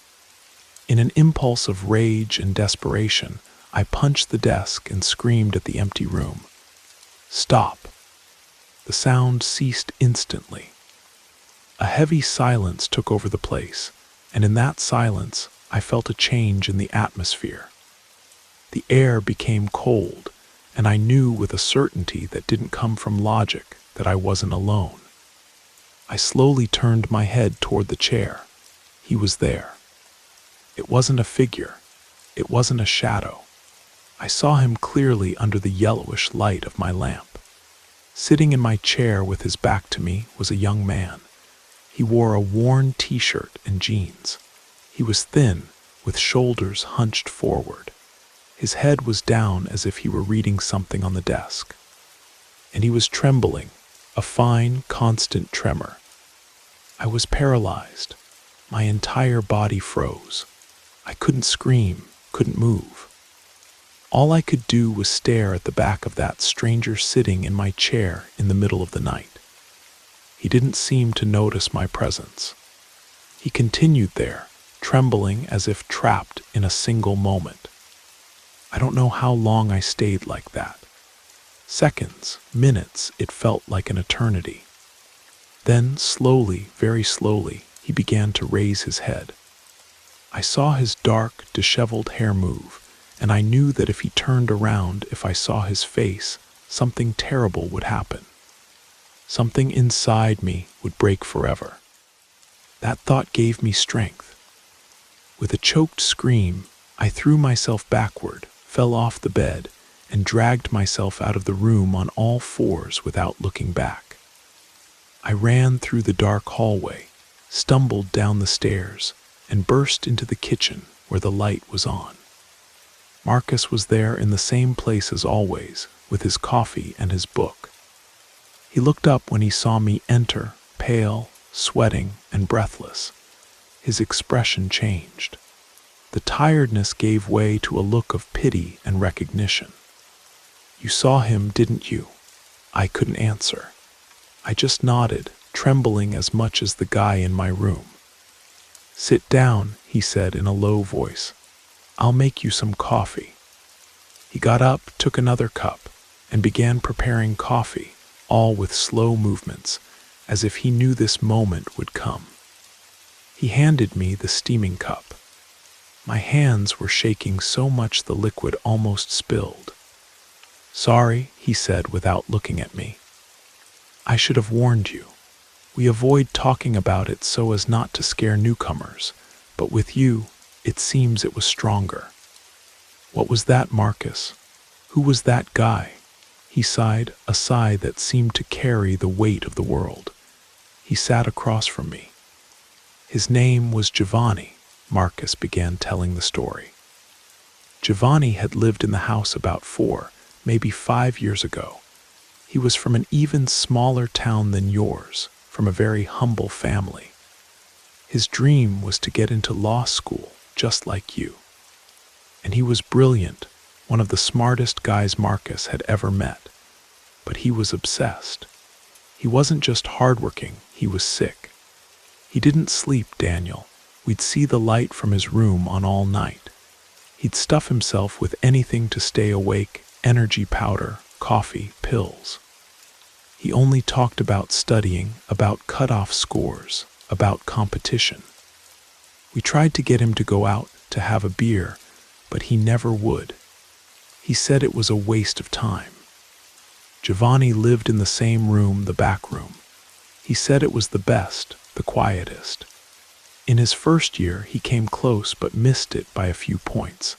In an impulse of rage and desperation, I punched the desk and screamed at the empty room. Stop! The sound ceased instantly. A heavy silence took over the place, and in that silence, I felt a change in the atmosphere. The air became cold, and I knew with a certainty that didn't come from logic that I wasn't alone. I slowly turned my head toward the chair. He was there. It wasn't a figure. It wasn't a shadow. I saw him clearly under the yellowish light of my lamp. Sitting in my chair with his back to me was a young man. He wore a worn t-shirt and jeans. He was thin, with shoulders hunched forward. His head was down as if he were reading something on the desk. And he was trembling, a fine, constant tremor. I was paralyzed. My entire body froze. I couldn't scream, couldn't move. All I could do was stare at the back of that stranger sitting in my chair in the middle of the night. He didn't seem to notice my presence. He continued there, trembling as if trapped in a single moment. I don't know how long I stayed like that. Seconds, minutes, it felt like an eternity. Then, slowly, very slowly, he began to raise his head. I saw his dark, disheveled hair move, and I knew that if he turned around, if I saw his face, something terrible would happen. Something inside me would break forever. That thought gave me strength. With a choked scream, I threw myself backward, fell off the bed, and dragged myself out of the room on all fours without looking back. I ran through the dark hallway, stumbled down the stairs, and burst into the kitchen where the light was on. Marcus was there in the same place as always, with his coffee and his book. He looked up when he saw me enter, pale, sweating, and breathless. His expression changed. The tiredness gave way to a look of pity and recognition. You saw him, didn't you? I couldn't answer. I just nodded, trembling as much as the guy in my room. Sit down, he said in a low voice. I'll make you some coffee. He got up, took another cup, and began preparing coffee, all with slow movements, as if he knew this moment would come. He handed me the steaming cup. My hands were shaking so much the liquid almost spilled. Sorry, he said without looking at me. I should have warned you. We avoid talking about it so as not to scare newcomers, but with you, it seems it was stronger. What was that, Marcus? Who was that guy? He sighed, a sigh that seemed to carry the weight of the world. He sat across from me. His name was Giovanni, Marcus began telling the story. Giovanni had lived in the house about 4, maybe 5 years ago. He was from an even smaller town than yours, from a very humble family. His dream was to get into law school, just like you. And he was brilliant, one of the smartest guys Marcus had ever met. But he was obsessed. He wasn't just hardworking, he was sick. He didn't sleep, Daniel. We'd see the light from his room on all night. He'd stuff himself with anything to stay awake, energy powder, coffee, pills. He only talked about studying, about cut-off scores, about competition. We tried to get him to go out to have a beer, but he never would. He said it was a waste of time. Giovanni lived in the same room, the back room. He said it was the best, the quietest. In his first year, he came close but missed it by a few points.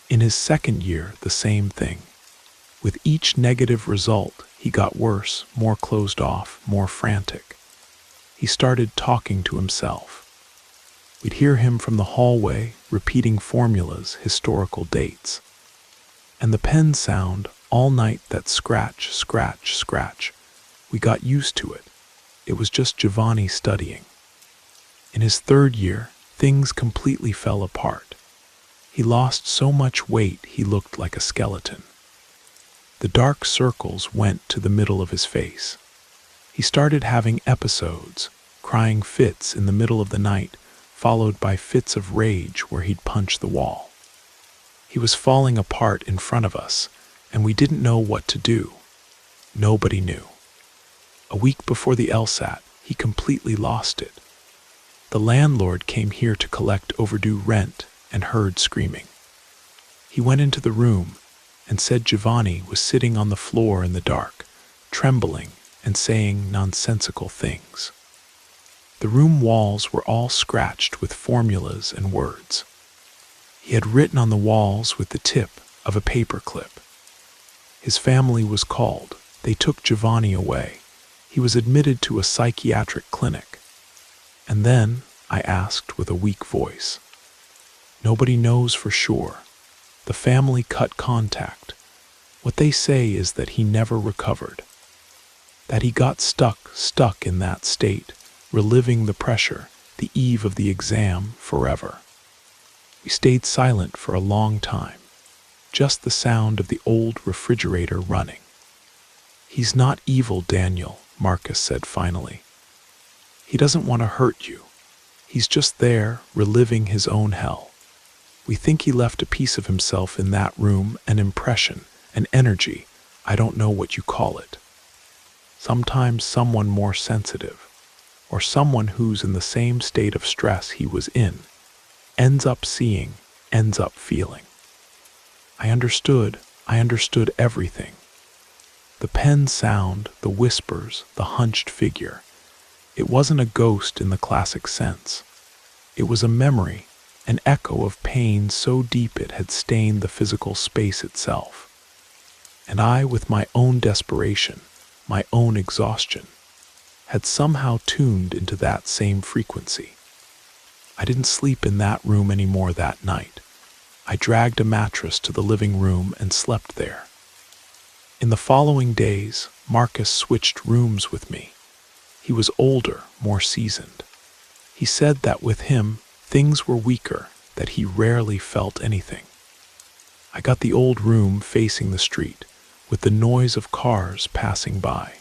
In his second year, the same thing. With each negative result, he got worse, more closed off, more frantic. He started talking to himself. We'd hear him from the hallway, repeating formulas, historical dates. And the pen sound, all night, that scratch, scratch, scratch. We got used to it. It was just Giovanni studying. In his third year, things completely fell apart. He lost so much weight he looked like a skeleton. The dark circles went to the middle of his face. He started having episodes, crying fits in the middle of the night, followed by fits of rage where he'd punch the wall. He was falling apart in front of us, and we didn't know what to do. Nobody knew. A week before the LSAT, he completely lost it. The landlord came here to collect overdue rent and heard screaming. He went into the room and said Giovanni was sitting on the floor in the dark, trembling and saying nonsensical things. The room walls were all scratched with formulas and words. He had written on the walls with the tip of a paper clip. His family was called. They took Giovanni away. He was admitted to a psychiatric clinic. And then, I asked with a weak voice. Nobody knows for sure. The family cut contact. What they say is that he never recovered. That he got stuck in that state, reliving the pressure, the eve of the exam, forever. We stayed silent for a long time, just the sound of the old refrigerator running. He's not evil, Daniel, Marcus said finally. He doesn't want to hurt you. He's just there, reliving his own hell. We think he left a piece of himself in that room, an impression, an energy, I don't know what you call it. Sometimes someone more sensitive, or someone who's in the same state of stress he was in, ends up seeing, ends up feeling. I understood everything. The pen sound, the whispers, the hunched figure. It wasn't a ghost in the classic sense. It was a memory, an echo of pain so deep it had stained the physical space itself. And I, with my own desperation, my own exhaustion, had somehow tuned into that same frequency. I didn't sleep in that room anymore that night. I dragged a mattress to the living room and slept there. In the following days, Marcus switched rooms with me. He was older, more seasoned. He said that with him, things were weaker, that he rarely felt anything. I got the old room facing the street, with the noise of cars passing by.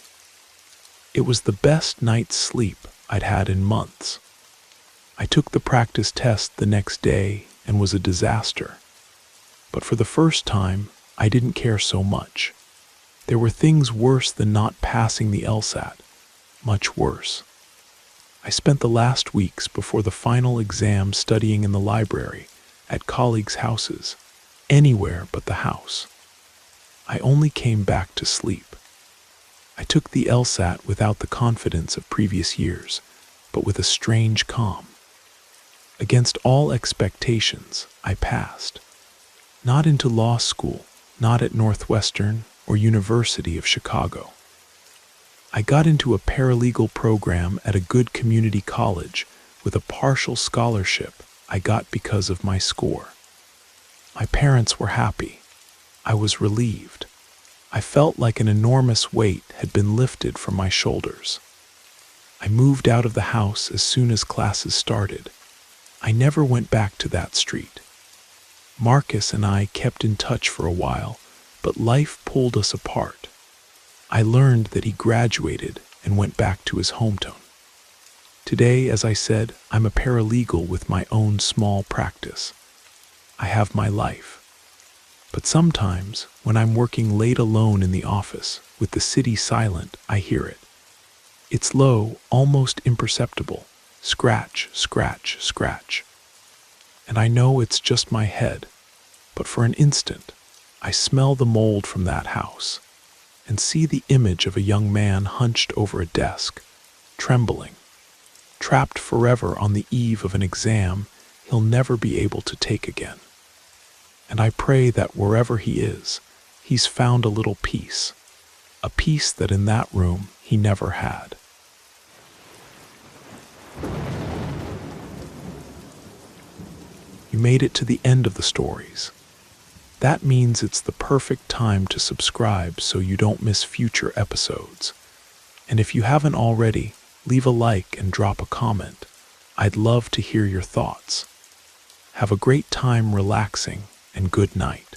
It was the best night's sleep I'd had in months. I took the practice test the next day and was a disaster. But for the first time, I didn't care so much. There were things worse than not passing the LSAT, much worse. I spent the last weeks before the final exam studying in the library, at colleagues' houses, anywhere but the house. I only came back to sleep. I took the LSAT without the confidence of previous years, but with a strange calm. Against all expectations, I passed. Not into law school, not at Northwestern or University of Chicago. I got into a paralegal program at a good community college with a partial scholarship I got because of my score. My parents were happy. I was relieved. I felt like an enormous weight had been lifted from my shoulders. I moved out of the house as soon as classes started. I never went back to that street. Marcus and I kept in touch for a while, but life pulled us apart. I learned that he graduated and went back to his hometown. Today, as I said, I'm a paralegal with my own small practice. I have my life. But sometimes, when I'm working late alone in the office, with the city silent, I hear it. It's low, almost imperceptible. Scratch, scratch, scratch. And I know it's just my head, but for an instant, I smell the mold from that house and see the image of a young man hunched over a desk, trembling, trapped forever on the eve of an exam he'll never be able to take again. And I pray that wherever he is, he's found a little peace, a peace that in that room he never had. You made it to the end of the stories. That means it's the perfect time to subscribe so you don't miss future episodes. And if you haven't already, leave a like and drop a comment. I'd love to hear your thoughts. Have a great time relaxing, and good night.